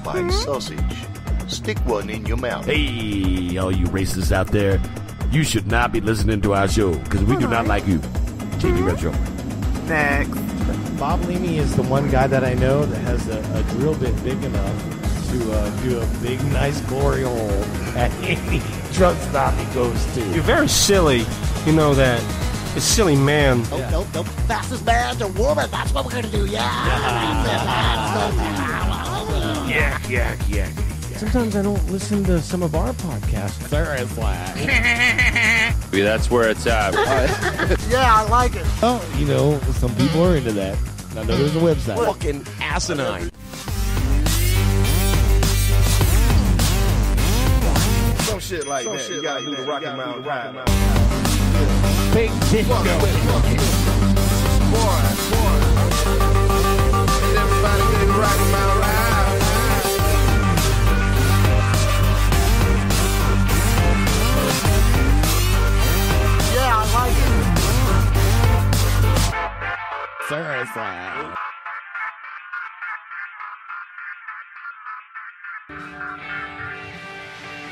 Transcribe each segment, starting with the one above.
by sausage. Stick one in your mouth. Hey, all you racists out there, you should not be listening to our show because we do not like you. JB Retro. Next. Bob Leamy is the one guy that I know that has a drill bit big enough to do a big, nice, glory hole at any truck stop he goes to. You're very silly. You know that. It's silly, man. Nope. Fastest man to woman. That's what we're going to do. Yeah. Sometimes I don't listen to some of our podcasts. Maybe that's where it's at. Yeah, I like it. Oh, you know, some people are into that. I know there's a website. Fucking asinine. Some shit like that. You got to do the Rocky Mountain Ride. Big disco. Boy. Everybody get in the Rocky Mountain Ride. Yeah, I like it. Seriously.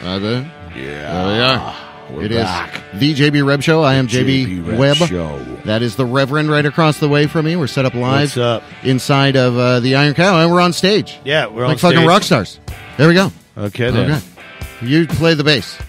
There we are. We're It back. is the JB Reb Show. I am JB Webb. Show. That is the Reverend right across the way from me. We're set up live What's up? inside of the Iron Cow, and we're on stage. Yeah, we're like on fucking stage. rock stars. There we go. Okay, then. Okay. You play the bass.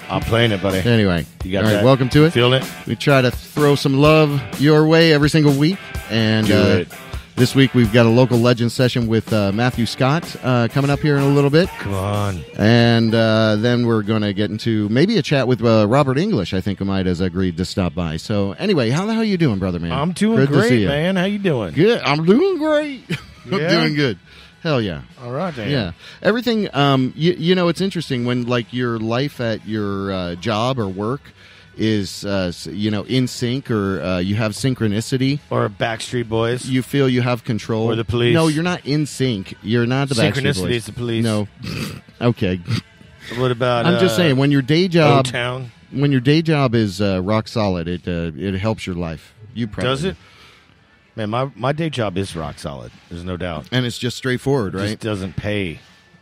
I'm playing it, buddy. Anyway, You got all right, that? welcome to it. Feeling it? We try to throw some love your way every single week. And Do it. this week we've got a local legend session with Matthew Scott coming up here in a little bit. Come on. And then we're going to get into maybe a chat with Robert English, I think, who might has agreed to stop by. So anyway, how the hell are you doing, brother, man? I'm doing Good to see great, you. man. How you doing? Good. I'm doing great. I'm Yeah? doing good. Hell yeah. All right, then. Yeah. Everything, you know, it's interesting when, like, your life at your job or work is, in sync or you have synchronicity. Or Backstreet Boys. You feel you have control. Or the police. No, you're not in sync. You're not the Backstreet Boys. Synchronicity is the police. No. Okay. What about I'm just saying, when your day job, O-Town? when your day job is rock solid, it helps your life. You probably Does it? Man, my day job is rock solid. There's no doubt. And it's just straightforward, It right? just doesn't pay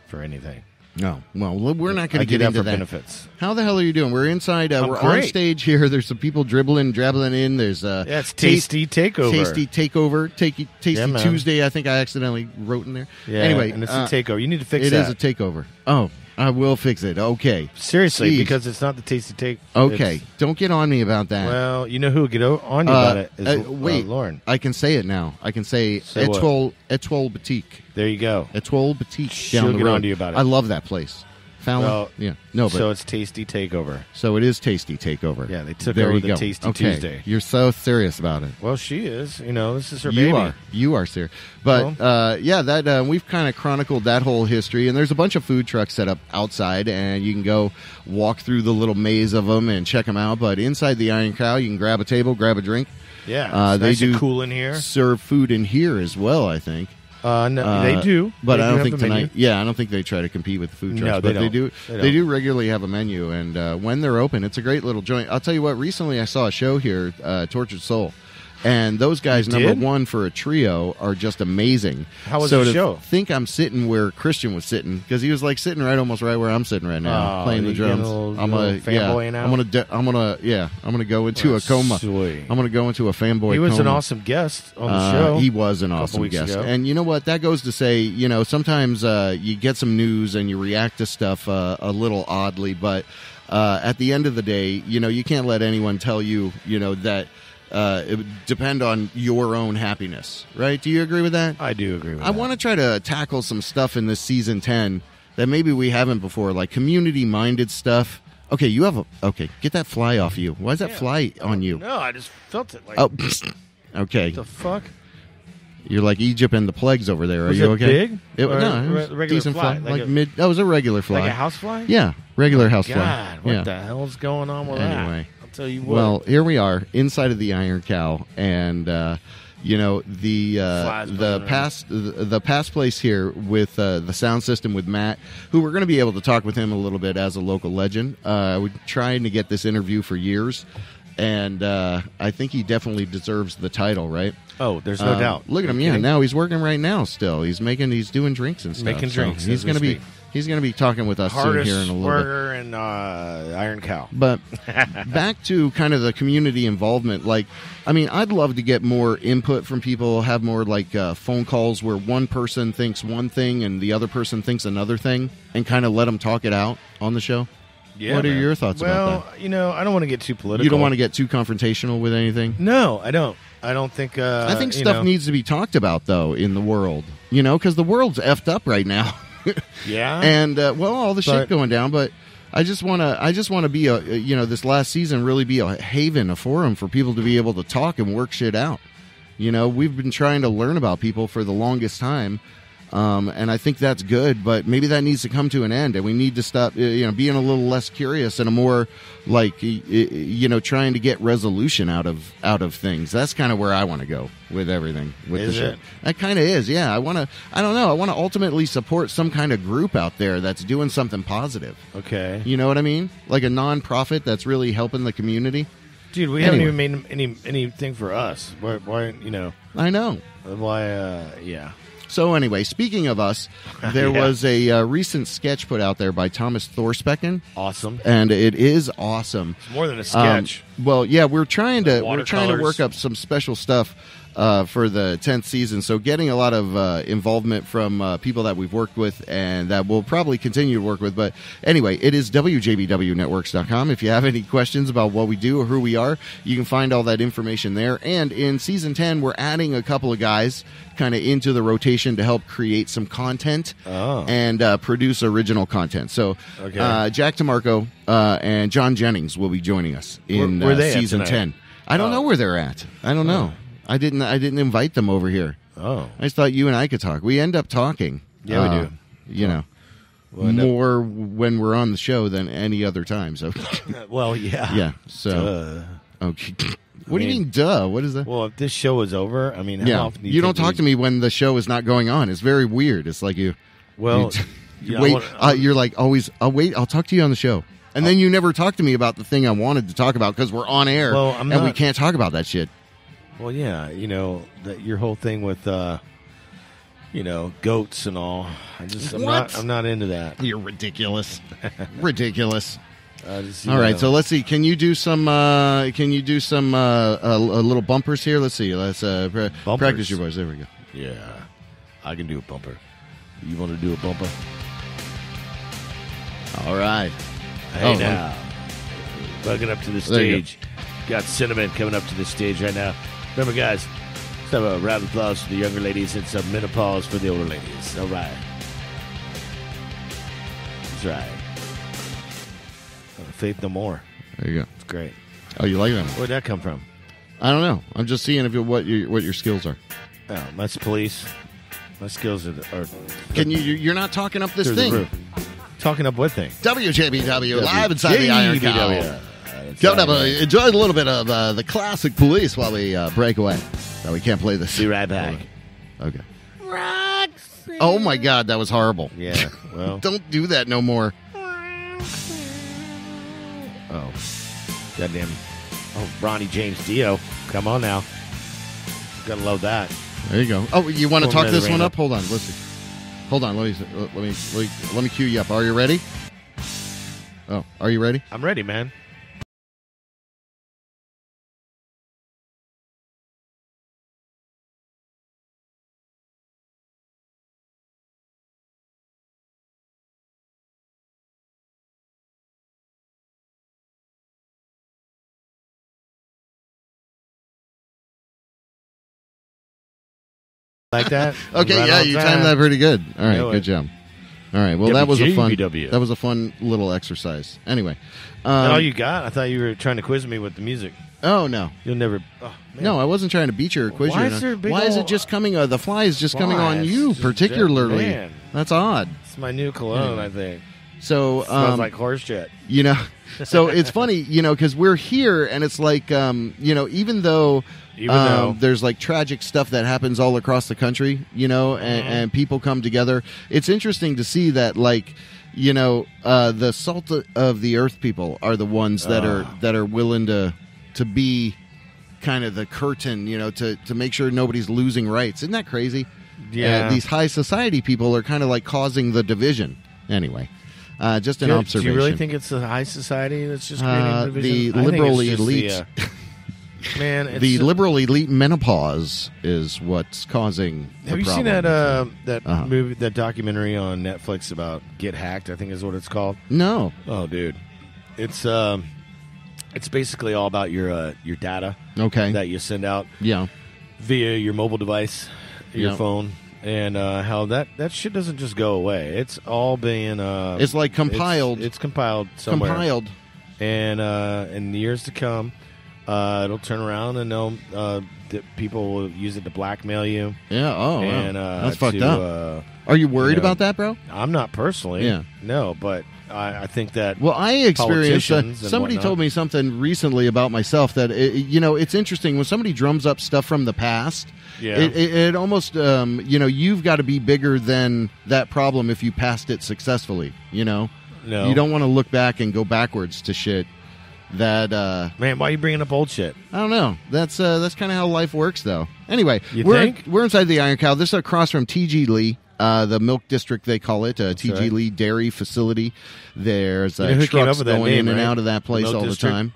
for anything. No. Well, we're not going I to get do that into for that. benefits. How the hell are you doing? We're inside. We're on great. stage here. There's some people drabbling in. There's Yeah, it's Tasty Takeover. Tasty Takeover. Tasty Yeah, man. Tuesday. I think I accidentally wrote in there. Yeah, Anyway, and it's a takeover. You need to fix it that. is a takeover. Oh, I will fix it. Okay. Seriously, Jeez. because it's not the Tasty Take. Okay. It's- Don't get on me about that. Well, you know who would get on you about it is wait, Lauren. I can say it now. I can say Say what? Etoile Boutique. There you go. Etoile Boutique She'll down the get road. on to you about it. I love that place. Fallon? Well, yeah. No, but So it's Tasty Takeover. so it is Tasty Takeover. Yeah, they took There over you the go. Tasty Okay. Tuesday. You're so serious about it. Well, she is. You know, this is her You baby. You are serious. But that we've kind of chronicled that whole history, and there's a bunch of food trucks set up outside, and you can go walk through the little maze of them and check them out. But inside the Iron Cow, you can grab a table, grab a drink. Yeah, it's they nice and do cool in here. Serve food in here as well, I think. No, they do, but They I do don't have think the menu. tonight. Yeah, I don't think they try to compete with the food trucks. No, but they do. don't. They do regularly have a menu, and when they're open, it's a great little joint. I'll tell you what. Recently, I saw a show here, Tortured Soul, and those guys, You number did? one for a trio, are just amazing. How was so the to show? Think I'm sitting where Christian was sitting because he was like sitting almost right where I'm sitting right now, Oh, playing the you getting drums. a little- I'm little a fanboying out? I'm gonna go into a coma. Sweet. I'm gonna go into a fanboy. He was an coma. awesome guest on the show. He was an a couple awesome weeks guest. ago. And you know what? That goes to say, sometimes you get some news and you react to stuff a little oddly, but at the end of the day, you can't let anyone tell you, that it would depend on your own happiness, right? Do you agree with that? I do agree with I that. want to try to tackle some stuff in this season 10 that maybe we haven't before, like community-minded stuff. Okay, get that fly off you. Why is that fly on you? No, I just felt it. Like, Oh, okay. what the fuck? You're like Egypt and the plagues over there. Are Was you it okay? big? It, Or no, it a was regular decent fly? fly. Like Like a- mid. That was a regular fly. Like a housefly? Yeah, regular house God, fly. what yeah. the hell's going on with Anyway. that? I'll tell you what. Well, here we are inside of the Iron Cow, and the Flies buzzing the past place here with the sound system with Matt, who we're going to be able to talk with him a little bit as a local legend. We're trying to get this interview for years, and I think he definitely deserves the title, right? Oh, there's no doubt. Look at him. Yeah, now he's working right now. Still, he's doing drinks and stuff. Making drinks. He's going to be. He's going to be talking with us soon here in a little burger and Iron Cow. But back to kind of the community involvement. Like, I mean, I'd love to get more input from people, have more like phone calls where one person thinks one thing and the other person thinks another thing, and kind of let them talk it out on the show. Yeah, what are your thoughts about that? Well, I don't want to get too political. You don't want to get too confrontational with anything? No, I don't. I don't think... I think stuff needs to be talked about, though, in the world. Because the world's effed up right now. Yeah, and all the shit going down, but I just want to be this last season really be a haven, a forum for people to be able to talk and work shit out. We've been trying to learn about people for the longest time, and I think that's good, but maybe that needs to come to an end, and we need to stop being a little less curious and a more like trying to get resolution out of things. That's kind of where I want to go with everything with the show. That kind of is. Yeah, I want to ultimately support some kind of group out there that's doing something positive. Okay, you know what I mean? Like a nonprofit that's really helping the community. Dude, we haven't even made anything for us. Why I know. Why yeah. So anyway, speaking of us, there was a recent sketch put out there by Thomas Thorsbecken. Awesome, and it is awesome. It's more than a sketch. We're trying to work up some special stuff for the 10th season. So getting a lot of involvement from people that we've worked with and that we'll probably continue to work with. But anyway, it is WJBWnetworks.com. If you have any questions about what we do or who we are, you can find all that information there. And in Season 10, we're adding a couple of guys kind of into the rotation to help create some content and produce original content. So Jack DeMarco and John Jennings will be joining us in Season 10. I don't know where they're at. I don't know. I didn't invite them over here. Oh. I just thought you and I could talk. We end up talking. Yeah, we do. More when we're on the show than any other time. So, well, yeah. Yeah. So, okay. What do you mean, duh? What is that? Well, if this show is over, I mean, how often do you don't talk to me when the show is not going on. It's very weird. It's like you. Well, wait. You're like always. I'll wait. I'll talk to you on the show. And then you never talk to me about the thing I wanted to talk about because we're on air and we can't talk about that shit. Well, yeah, that your whole thing with, goats and all. I'm not into that. You're ridiculous. Ridiculous. All right, so let's see. Can you do some? A little bumpers here? Let's see. Let's practice your voice. There we go. Yeah, I can do a bumper. You want to do a bumper? All right. Hey now, bugging up to the stage. Got Cinnamon coming up to the stage right now. Remember, guys, let's have a round of applause for the younger ladies and some menopause for the older ladies. All right. That's right. Faith No More. There you go. It's great. Oh, you like that? Where'd that come from? I don't know. I'm just seeing what your skills are. Oh, that's police. My skills are. Can you? You're not talking up this thing. Talking up what thing? WJBW live inside the Iron Cow. Enjoy a little bit of the classic Police while we break away. No, we can't play this. Be right back. Okay. Roxy. Oh my God, that was horrible. Yeah. Well, don't do that no more. Oh, goddamn! Oh, Ronnie James Dio, come on now. Gotta love that. There you go. Oh, you want to talk this one up? Hold on. Listen. Hold on. Let me cue you up. Are you ready? Oh, are you ready? I'm ready, man. Like that? Okay, right, you timed that pretty good. All right, good job. All right, well, that was a fun little exercise. Anyway, that all you got? I thought you were trying to quiz me with the music. Oh no, you'll never. Oh, no, I wasn't trying to beat you or quiz you. Why is it just coming? The fly is just coming on you particularly. Man. That's odd. It's my new cologne, I think. So smells like horse shit. So it's funny, because we're here and it's like, even though there's like tragic stuff that happens all across the country, and people come together. It's interesting to see that, like, the salt of the earth people are the ones that are willing to be kind of the curtain, to make sure nobody's losing rights. Isn't that crazy? Yeah. These high society people are kind of like causing the division. Anyway, just an observation. Do you really think it's the high society that's just creating the division? The liberal elite. The liberal elite menopause is what's causing the Have you problem. seen that movie, that documentary on Netflix about Get Hacked, I think is what it's called? No. Oh, dude. It's basically all about your data that you send out via your mobile device, your phone, and how that shit doesn't just go away. It's all being it's like compiled. It's compiled somewhere. Compiled. And in the years to come, it'll turn around and people will use it to blackmail you. Yeah. Oh, and, wow. That's fucked up. Are you worried about that, bro? I'm not personally. Yeah. No, but I think that. Well, I experienced. Somebody whatnot. told me something recently about myself that it's interesting when somebody drums up stuff from the past. Yeah. It almost you've got to be bigger than that problem if you passed it successfully. No. You don't want to look back and go backwards to shit. That man, why are you bringing up old shit? I don't know. That's kind of how life works, though. Anyway, think? We're inside the Iron Cow. This is across from TG Lee, the milk district they call it, TG right. Lee Dairy Facility. There's who came up trucks with that going name, in and right? out of that place The milk all district?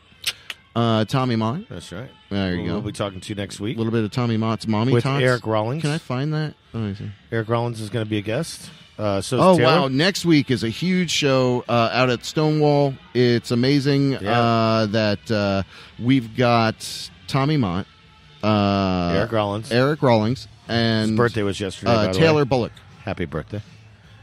the time. Tommy Mott. That's right. There you go. We'll be talking to you next week A little bit of Tommy Mott's mommy with tots. Eric Rollins. Can I find that? Oh, I see. Eric Rollins is going to be a guest. So is Oh, Taylor. wow. Next week is a huge show out at Stonewall. It's amazing that we've got Tommy Mott, Eric Rollins, and his birthday was yesterday. By the Taylor way. Bullock. Happy birthday!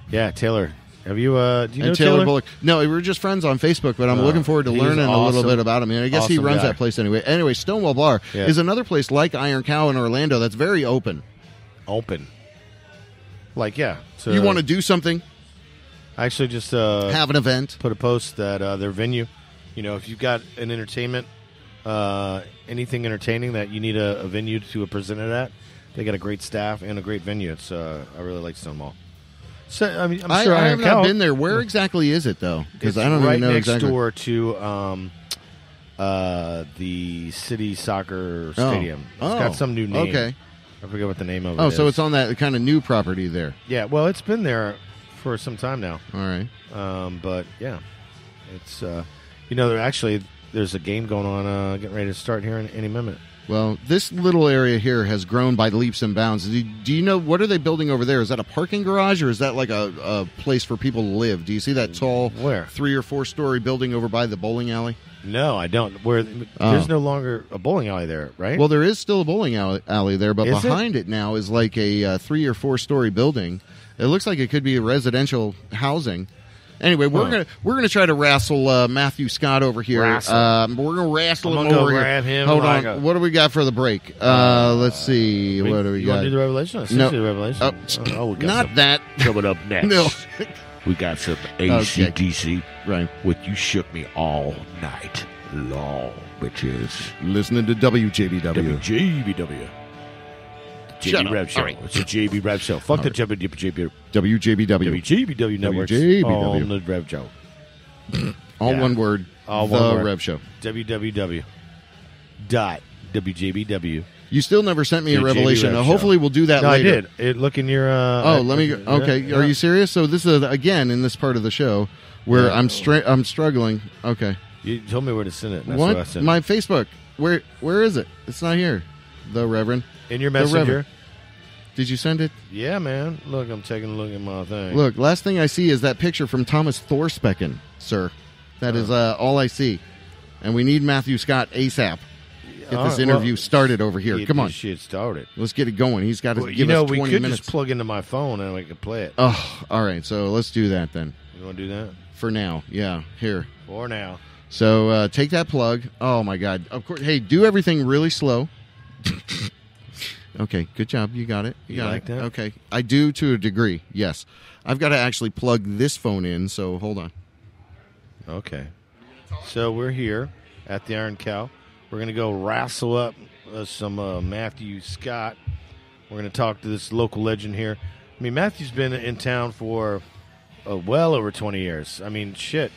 Yeah, Taylor. Have you? Do you know And Taylor Bullock. No, we were just friends on Facebook, but I'm looking forward to he's learning a little awesome. bit about him. And I guess he Awesome runs guy. that place anyway. Anyway, Stonewall Bar is another place like Iron Cow in Orlando that's very open. Open. Like, yeah. So You want to do something? I actually just Have an event? put a post that their venue, if you've got an entertainment, anything entertaining that you need a venue to present it at, they got a great staff and a great venue. It's I really like Stonewall. So I mean, I'm sure I Iron have Cow. not been there. Where exactly is it though? Because I don't right even know next exactly. door to the city soccer stadium. It's got some new name. Okay. I forget what the name of it Oh, is. so it's on that kind of new property there. Yeah, well, it's been there for some time now. All right. But yeah, it's there's a game going on, getting ready to start here in any minute. Well, this little area here has grown by leaps and bounds. Do you know, what are they building over there? Is that a parking garage or is that like a place for people to live? Do you see that tall Where? 3 or 4 story building over by the bowling alley? No, I don't. There's no longer a bowling alley there, right? Well, there is still a bowling alley there, but Is behind it now is like a 3 or 4 story building. It looks like it could be a residential housing. Anyway, we're gonna try to wrestle Matthew Scott over here. We're gonna wrestle I'm him gonna over grab here. him Hold like on. a- What do we got for the break? Let's see. What do we you got? want to do the Revelation? I sent No. you the Revelation. Oh, we got not some that. Coming up next, No. we got some AC/DC Right. with You Shook Me All Night Long, bitches. Listening to WJBW. WJBW. Shut JB up. Rev Show. All right. It's a JB Rev Show. Fuck the WJBW. WJBW. Networks WJBW. on the Rev Show. All Yeah. one word. All the one word. Rev Show. www.wjbw. You still never sent me a JB revelation. Rev Show. Hopefully, we'll do that No, later. I did. Look in your. Let me go. Okay, yeah. are you serious? So this is again in this part of the show where Yeah. I'm struggling. Okay, You told me where to send it. And that's what I what? sent. My Facebook. Where is it? It's not here. The Reverend. in your The messenger. Reverend. Did you send it? Yeah, man. Look, I'm taking a look at my thing. Look, last thing I see is that picture from Thomas Thorspecken, sir. That is all I see, and we need Matthew Scott ASAP. Get All this right, interview well, started over here. Come on, Shit started. let's get it going. He's got to Well, give us 20 we could minutes. just plug into my phone and we could play it. Oh, all right. So let's do that then. You want to do that? For now, yeah. Here. For now. So take that plug. Oh my God! Of course. Hey, do everything really slow. Okay, good job. You got it. You got like it. that? Okay, I do to a degree. Yes, I've got to actually plug this phone in. So hold on. Okay. So we're here at the Iron Cow. We're going to go wrestle up some Matthew Scott. We're going to talk to this local legend here. I mean, Matthew's been in town for well over 20 years. I mean, shit.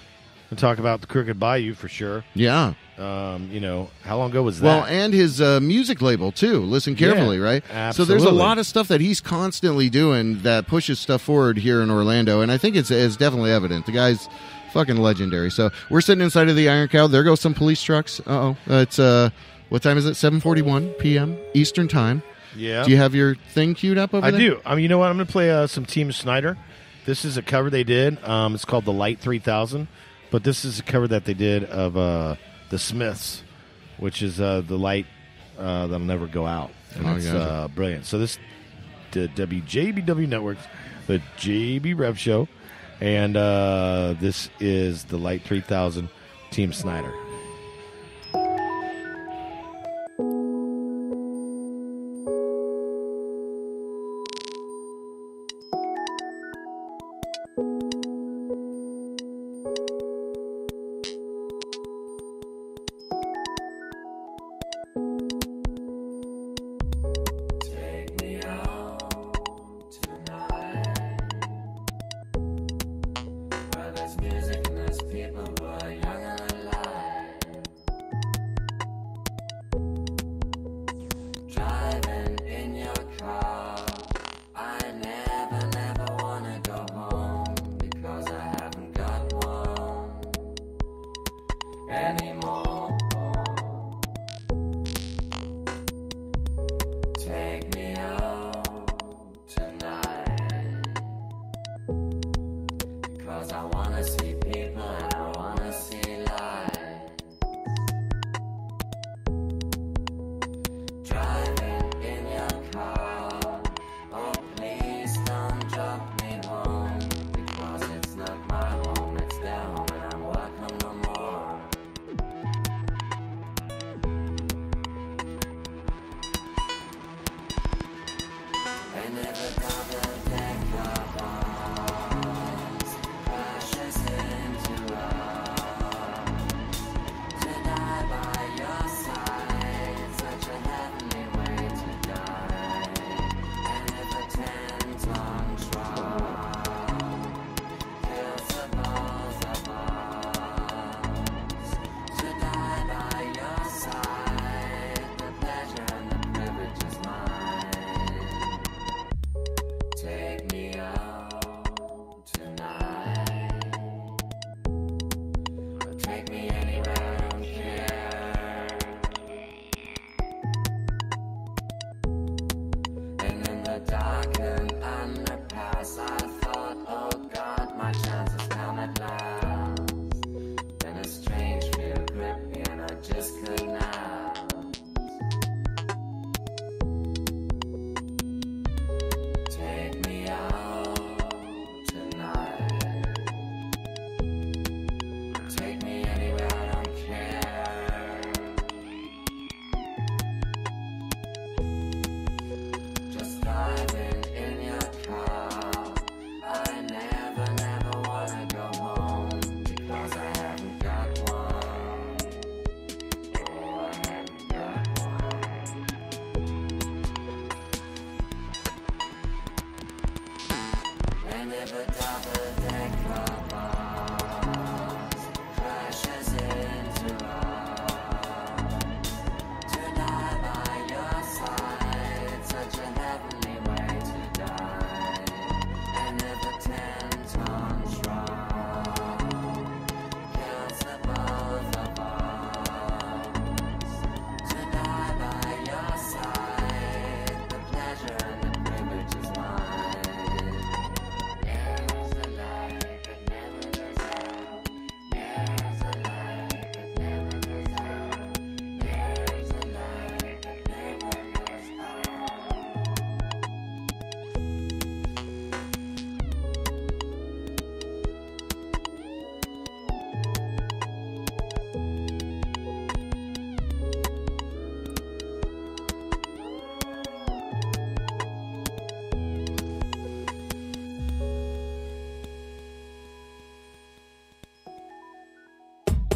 and talk about the Crooked Bayou for sure. Yeah. You know, how long ago was that? Well, and his music label, too. Listen carefully, right? Absolutely. So there's a lot of stuff that he's constantly doing that pushes stuff forward here in Orlando, and I think it's definitely evident. The guy's fucking legendary. So we're sitting inside of the Iron Cow. There goes some police trucks. Uh-oh. It's, what time is it? 7:41 p.m. Eastern Time. Yeah. Do you have your thing queued up over there? I do. I mean, you know what? I'm going to play some Team Snyder. This is a cover they did. It's called The Light 3000, but this is a cover that they did of The Smiths, which is the light that'll never go out. And it's brilliant. So this the WJBW Networks, the JB Rev Show, and this is The Light 3000, Team Snyder.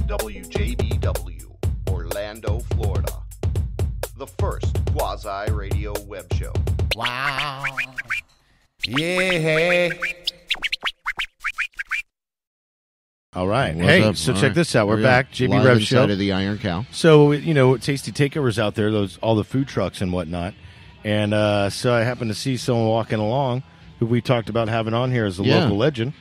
WJBW, Orlando, Florida. The first quasi-radio web show. Wow. Yeah. All right. What's Hey, up? so All check right. this out. We're Here we back. go. JB Live Rev inside Show. of the Iron Cow. So, Tasty Takeovers out there, all the food trucks and whatnot. And so I happened to see someone walking along who we talked about having on here as a local legend.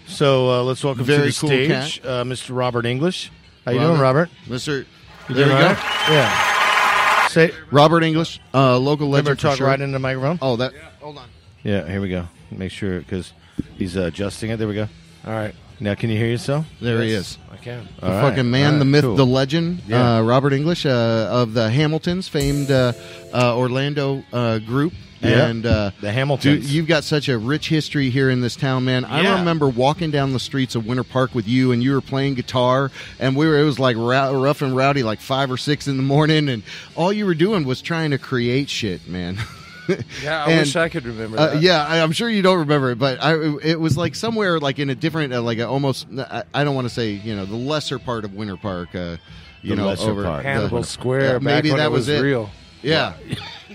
So let's welcome to the stage Mr. Robert English. How you doing, Robert? Mr. You There doing you all go. right? Yeah. Say, Robert English, local legend. remember, for talk sure. right into the microphone. Oh, that. Hold on. Yeah, here we go. Make sure, because he's adjusting it. There we go. All right. Now, can you hear yourself? There he is. I can. The fucking man, the myth, the legend, Robert English of the Hamiltons, famed Orlando group. Yeah. And the Hamiltons. Dude, you've got such a rich history here in this town, man. I remember walking down the streets of Winter Park with you, and you were playing guitar, and it was like rough and rowdy, like 5 or 6 in the morning, and all you were doing was trying to create shit, man. Yeah, I wish I could remember that. Yeah, I'm sure you don't remember it, but it was like somewhere like in a different, almost, I don't want to say, the lesser part of Winter Park, over part. Hannibal Square, back maybe when that it was it. real. Yeah.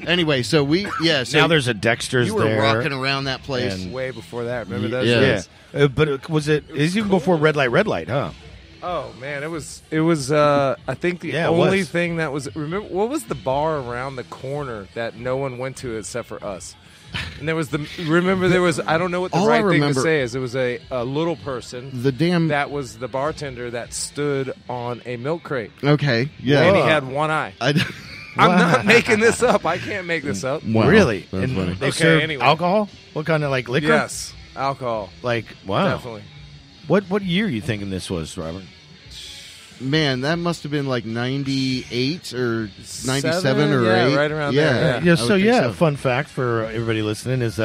Anyway, so now there's a Dexter's you were there. rocking around that place. And Way before that. Remember those Yeah. days? But it's even before Red Light, huh? Oh man, it was. I think the only was. thing that was. Remember what was the bar around the corner that no one went to except for us? And there was Remember there was. I don't know what the All I right thing to remember- say is. It was a little person. That was the bartender that stood on a milk crate. Okay, yeah. And he had one eye. I'm not making this up. I can't make this up. Wow. Really? That's And funny. they Okay, serve anyway. alcohol? What kind of liquor? Yes, alcohol. Wow. Definitely. What year are you thinking this was, Robert? Man, that must have been like 98 or 97 7, or yeah, 8. right around there, Yeah. I would think so. Fun fact for everybody listening is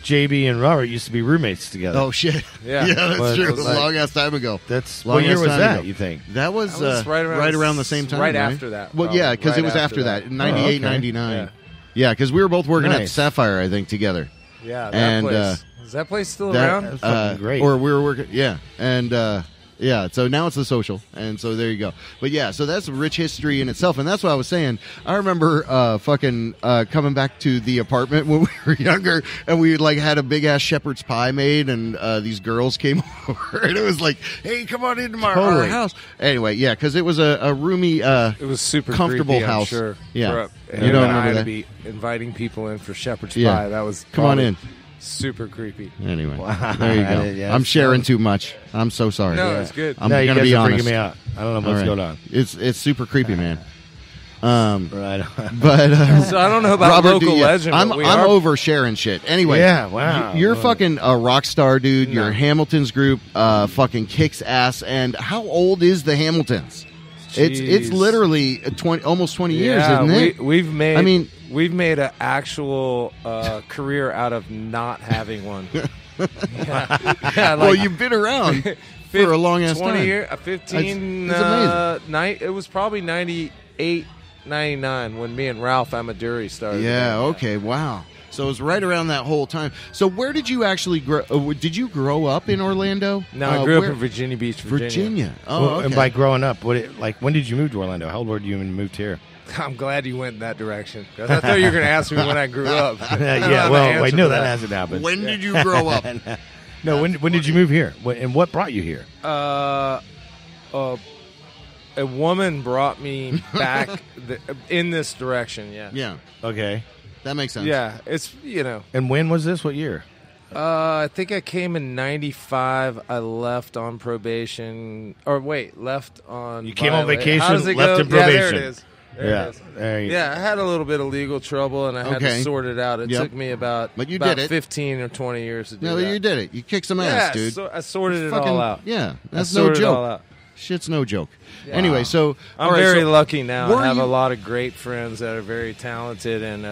JB and Robert used to be roommates together. Oh shit! Yeah. That's But true. it's A like- long ass time ago. That's Long what year ass was time that? ago. You think? That was, That was right around the same time. right after that, Well, probably. yeah, because Right it was after after that. that, 98, okay. 99. Yeah, because we were both working at Nice. Sapphire, I think, together. Yeah, that And, place. Is that place still That- around? That's fucking great. Or we were working, yeah, and yeah. So now it's the social, and so there you go. But yeah, so that's a rich history in itself, and that's what I was saying. I remember coming back to the apartment when we were younger, and we had a big ass shepherd's pie made, and these girls came over, and it was like, "Hey, come on into our house." Anyway, yeah, because it was a roomy, It was super comfortable creepy, house. I'm sure. Yeah. And You don't I remember had that? to be inviting people in for shepherd's Yeah. pie. That was Come on probably in. super creepy. Anyway, Wow. there you go. Yeah, I'm it's sharing too much. I'm so sorry. No, it's good. I'm no, you gonna guys be are honest. freaking me out. I don't know All what's right. going on. It's super creepy, man. Right. But So I don't know about Robert, local yeah, legend. I'm but we I'm are over sharing shit. Anyway, Yeah, wow. You're fucking a rock star, dude. No. Your Hamiltons group fucking kicks ass. And how old is the Hamiltons? It's Jeez. literally almost 20 years, Yeah, isn't it? we've made. I mean- we've made an actual career out of not having one. Yeah, Well, you've been around for a long ass 20 time. years, 15. It's amazing. It was probably 98, 99 when me and Ralph Amaduri started. Yeah. Okay. Wow. So it was right around that whole time. So where did you actually grow? Did you grow up in Orlando? No, I grew where- up in Virginia Beach, Virginia. Virginia. Oh, Well, okay. And by growing up, when did you move to Orlando? How old were you when you moved here? I'm glad you went in that direction. 'Cause I thought you were going to ask me when I grew up. I don't have an Well, answer wait, for no, that hasn't happened. When did you grow up? No, when did you move here? And what brought you here? A woman brought me back in this direction. Yeah. Yeah, Okay. that makes sense. Yeah. It's And when was this? What year? I think I came in 95. I left on probation. Or wait, left on. You came on vacation, How does it left go? in probation. Yeah, there it is. There it is. There you Yeah, I had a little bit of legal trouble, and I had Okay. to sort it out. It Yep. took me about But you about did it. 15 or 20 years to do No, that. you did it. You kicked some Yeah, ass, dude. So I sorted it Fucking- all out. Yeah, I that's no sorted it all joke. out. Shit's no joke. Anyway, so I'm all right, very so lucky now. were I have you- a lot of great friends that are very talented, and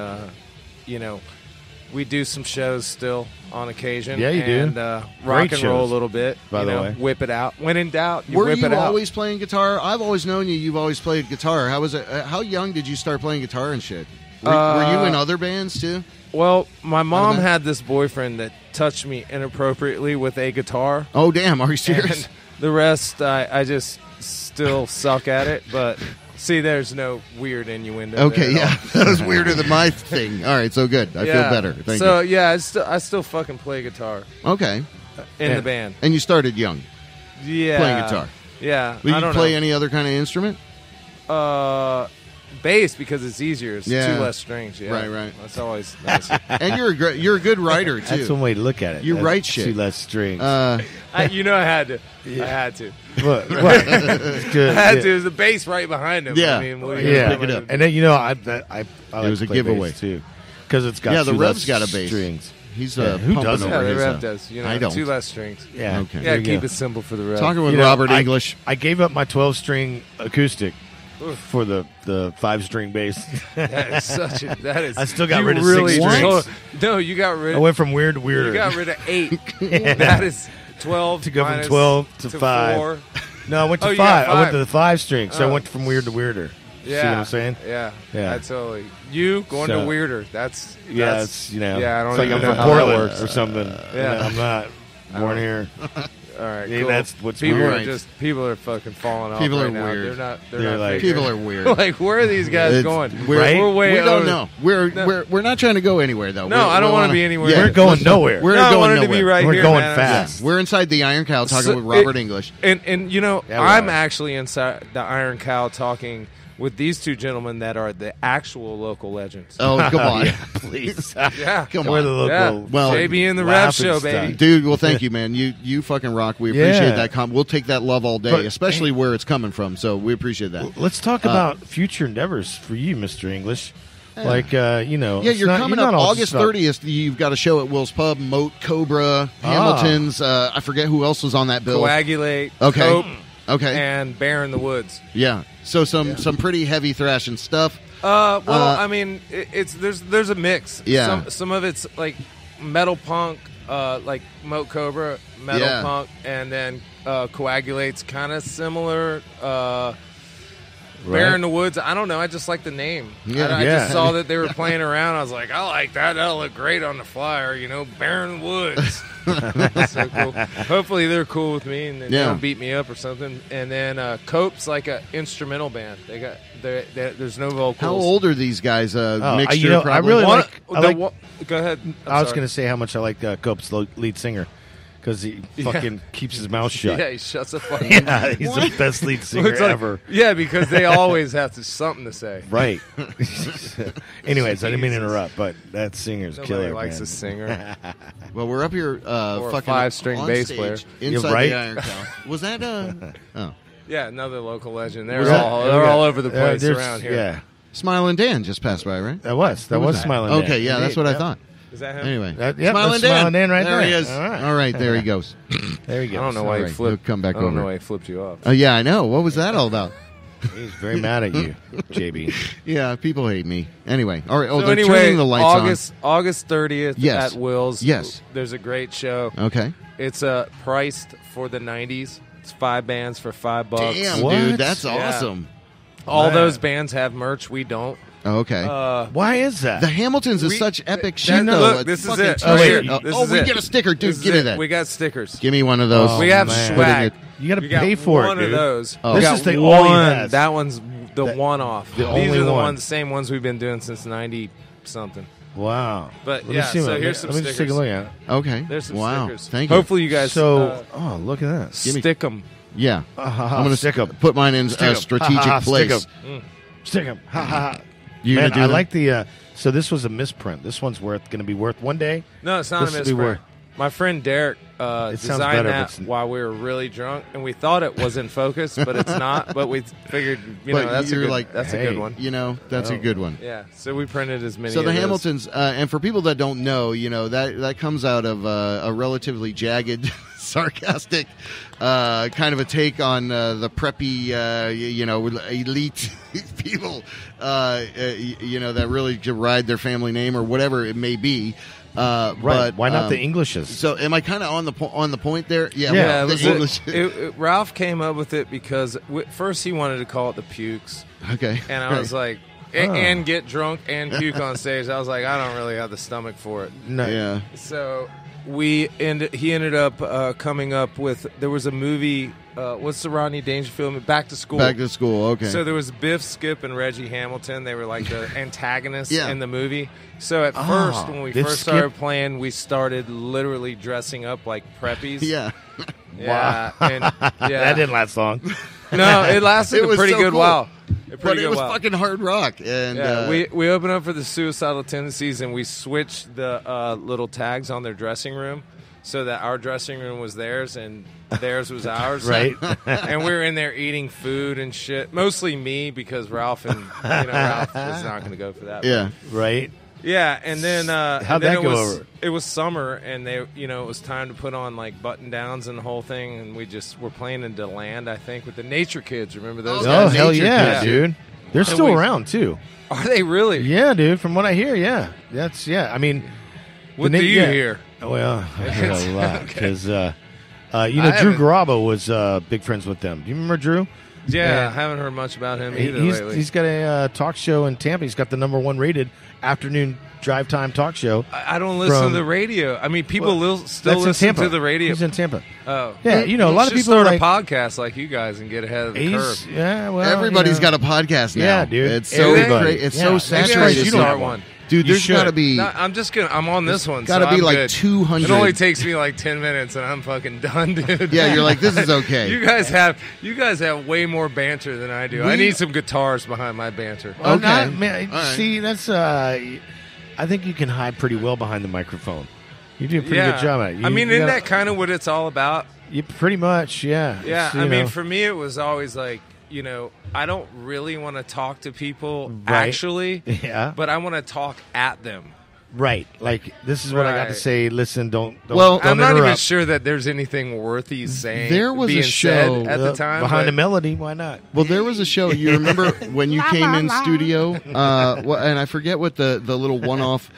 we do some shows still on occasion. Yeah, you do. And rock Great and roll shows, a little bit. by the way. Whip it out. When in doubt, you Were whip you it out. always playing guitar? I've always known you. You've always played guitar. How was it? How young did you start playing guitar and shit? Were you in other bands too? Well, my mom that? had this boyfriend that touched me inappropriately with a guitar. Oh damn! Are you serious? And the rest, I just still suck at it. But see, there's no weird innuendo. Okay, there at yeah, that was weirder than my thing. All right, so good. I all. feel better. Thank so you. yeah, I still fucking play guitar Okay, in the band. and you started young. Yeah. Playing guitar. Yeah. Will I you don't play know. any other kind of instrument? Bass because it's easier. It's Yeah. 2 less strings. Yeah. Right. That's always nice. And you're a good writer too. That's one way to look at it. You That's write shit. 2 less strings. I had to. I had to. What? It's good. I had yeah. to. There's a bass right behind him. Yeah. I mean, what are Yeah. you Pick it up. And then I like was to a play giveaway. bass, too, because it's got Yeah, the 2 Rev's less got a bass. strings. He's who pumping doesn't? over Yeah, the his, Rev does. I don't. 2 less strings. Yeah, Okay. Yeah, there you keep go. it simple for the Rev. Talking with You know, Robert English. I gave up my 12-string acoustic for the 5-string bass. That is such a. That is. I still got you rid of really 6 strings. No, you got rid. I went from weird to weirder. You got rid of 8. That is 12 to go from minus 12 to 5. 4. No, I went to Oh, you 5. got I went 5. to the 5 string, so I Oh. went from weird to weirder. Yeah. See what I'm saying? Yeah. Yeah. I totally. You going So- to weirder. That's. Yeah, that's, it's, Yeah, I don't it's like even I'm know from how that Portland works. or something. Yeah. I'm not born here. All right. Yeah, cool. that's what's people weird. are just people are fucking falling off. People right are now. weird. They're not. They're They're not like- figuring- People are weird. Like, where are these guys It's- going? we're- We're way. We over don't the- know. No. We're not trying to go anywhere though. No, I don't want to be anywhere. We're going nowhere. We're No, I going wanted nowhere. to be right We're here. going man. fast. We're inside the Iron Cow talking So with Robert English. And you know, Yeah, we I'm are. actually inside the Iron Cow talking with these 2 gentlemen that are the actual local legends. Oh, come on. Yeah, please. Yeah. Come We're the on. local. Yeah. Well, JB and the Rev laughing Show, stock. baby. Dude, well, thank you, man. You fucking rock. We appreciate Yeah. that. We'll take that love all day, But- especially where it's coming from. So we appreciate that. Let's talk about future endeavors for you, Mr. English. Like, Yeah, it's you're not- coming you're up not all August just about- 30th. You've got a show at Will's Pub, Moat, Cobra, Hamilton's. I forget who else was on that bill. Coagulate, Okay. Cope, Okay. and Bear in the Woods. Yeah. So some pretty heavy thrashing stuff. Well, I mean, there's a mix. Yeah. Some of it's like metal punk, like Moat Cobra, metal Yeah. punk, and then Coagulate's kind of similar. Bear in the Woods. I don't know. I just like the name. Yeah. I Yeah. just saw that they were playing around. I was like, I like that. That'll look great on the flyer. You know, Bear in the Woods. So cool. Hopefully they're cool with me and they Yeah. don't beat me up or something. And then Cope's like an instrumental band. There's no vocals. How old are these guys? Oh, Mixture, I probably. really One- like. I like. Go ahead. I was going to say how much I like Cope's lead singer because he fucking keeps his mouth shut. Yeah, he shuts the fuck up. Yeah, he's the best lead singer It's like- ever. Yeah, because they always have something to say. Right. Anyways, I didn't mean to interrupt, but that singer's Nobody killer. likes man. a singer. Well, we're up here Or a fucking 5-string on bass stage player. inside right. the Iron Cow. Was that Oh. Yeah, another local legend. Was They're that- all over the place there's- around here. Yeah, Smiling Dan just passed by, right? that was Who was that? Smiling Dan. Okay, yeah, that's what I thought. Is that him? Anyway, That- yep, Smiling that's Dan. Smiling Dan right there. there. he is. All right. There he goes. There you go. I don't know All why right, he flipped. he'll come back I don't know over. why he flipped you off. Yeah, I know. What was that all about? He's very mad at you, JB. Yeah, people hate me. Anyway, all right. Oh, So they're anyway, turning the lights August 30th Yes. at Will's. Yes. There's a great show. on. Okay. It's priced for the 90s. It's 5 bands for $5. Damn, What? dude, that's Yeah. awesome. All Man. those bands have merch. We don't. Oh, okay. Why is that? The Hamiltons is we- such epic that- shit, no, though. look, It's this is fucking it. treasure. Oh, wait, this oh, is we it. get a sticker, dude. This is Give me it. that. We got stickers. Give me one of those. Oh, We have man. swag. You got to We got pay for one it, of dude. those. Oh. We This got is the all he one. has. That one's the one-off. the These only are the one. same ones we've been doing since 90 something. Wow. But, Let me yeah, see so what- here's some let me just take a stickers. look at it. Okay. There's some wow. stickers. Thank you. Hopefully you guys So, oh, look at that. Give me- stick them. Yeah. I'm going to stick 'em. put mine in a strategic place. Stick him. Ha ha ha. You Man, gonna do I that? like the. So this was a misprint. This one's going to be worth one day. No, it's not This a will be misprint. worth- My friend Derek sounds designed better if that it's- while we were really drunk, and we thought it was in focus, but it's not. But we figured, But that's a you're good, like, that's a hey, good one. You know, that's a good one. Yeah, so we printed as many. So the of those. Hamiltons, and for people that don't know, you know that comes out of a relatively jagged, sarcastic kind of a take on the preppy, elite people, you know, that really ride their family name or whatever it may be. Right. But, Why not the Englishes? So am I kind of on the point there? Yeah. Yeah, well, it was the English. Ralph came up with it because first he wanted to call it the Pukes, Okay. and I Right. was like, and get drunk and puke on stage. I was like, I don't really have the stomach for it. No. Yeah. So he ended up coming up with, there was a movie, what's the Rodney Dangerfield movie? Back to School. Back to School, okay. So there was Biff, Skip, and Reggie Hamilton. They were like the antagonists Yeah. in the movie. So at first, when we Biff, first Skip. started playing, we started literally dressing up like preppies. Yeah. Yeah. And, yeah. That didn't last long. No, it lasted It a was pretty so good cool. while. But it was fucking hard rock. And Yeah, we opened up for the Suicidal Tendencies, and we switched the little tags on their dressing room so that our dressing room was theirs and theirs was ours. Right. And we were in there eating food and shit. Mostly me, because Ralph Ralph was not going to go for that. yeah. Right. Yeah, and then How'd then that it go was, over? It was summer, and it was time to put on like button downs and the whole thing, and we just were playing in DeLand, I think, with the Nature Kids. Remember those? Oh, guys? hell Nature yeah, Kids. dude. They're So still we- around, too. Are they really? Yeah, dude. From what I hear, yeah. I mean, What the do you yeah. hear? Well, I hear a lot because Drew haven't- Garabo was big friends with them. Do you remember Drew? Yeah, I haven't heard much about him either lately. He's got a talk show in Tampa. He's got the #1 rated afternoon drive time talk show. I don't listen from- to the radio. I mean, people still That's in listen Tampa. to the radio. He's in Tampa. Oh, Yeah, a lot of Just people are start like, a podcast like you guys and get ahead of the curve. yeah, well, Everybody's got a podcast now. Yeah, dude. It's so Everybody. it's Yeah. so Maybe I saturated. should You start start one. one. Dude, You there's should. got to be No, I'm on this one. got to so be I'm like good. 200. It only takes me like 10 minutes, and I'm fucking done, dude. Yeah, you're like, this is okay. You guys have way more banter than I do. I need some guitars behind my banter. Well, Okay. not- man, All right. see, that's. I think you can hide pretty well behind the microphone. You do a pretty yeah. good job at it. I mean, you isn't gotta- that kind of what it's all about? You pretty much, yeah. Yeah, It's, I you mean, know. for me, it was always like, I don't really want to talk to people Right. actually, Yeah. but I want to talk at them. Right. Like, this is what I got to Right. say. Listen, don't Well, don't I'm not even interrupt. sure that there's anything worthy saying. There was a being show, said at the time. behind but- a melody. Why not? Well, there was a show. You remember when you came in studio, and I forget what the little one-off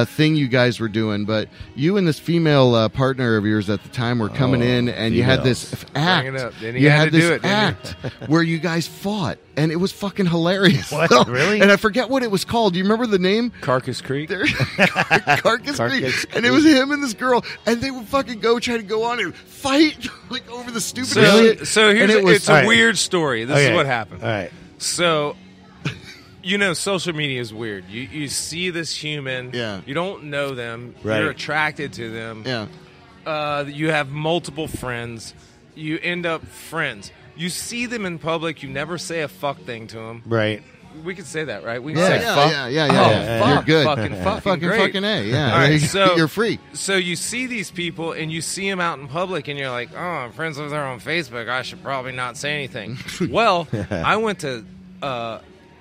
thing you guys were doing, but you and this female partner of yours at the time were coming in, and you had this act. Bring it up. Then you You had had to do this it, didn't you? act where you guys fought, and it was fucking hilarious. What? Really? And I forget what it was called. Do you remember the name? Carcass Creek. Carcass Creek. And it was him and this girl, and they would fucking try to go on and fight like over the stupid So, shit. so here's And it was- it's a All right. weird story. This Okay. is what happened. All right. So, social media is weird. You see this human. Yeah. You don't know them. Right. You're attracted to them. Yeah. You have multiple friends. You end up friends. You see them in public. You never say a fuck thing to them. Right. We could say that, right? We can Yeah, say yeah, fuck. yeah. Oh, fuck. You're good. Fucking great. Fucking A. Yeah. All right, so you're free. So you see these people, and you see them out in public, and you're like, "Oh, I'm friends with her on Facebook. I should probably not say anything." Well, I went to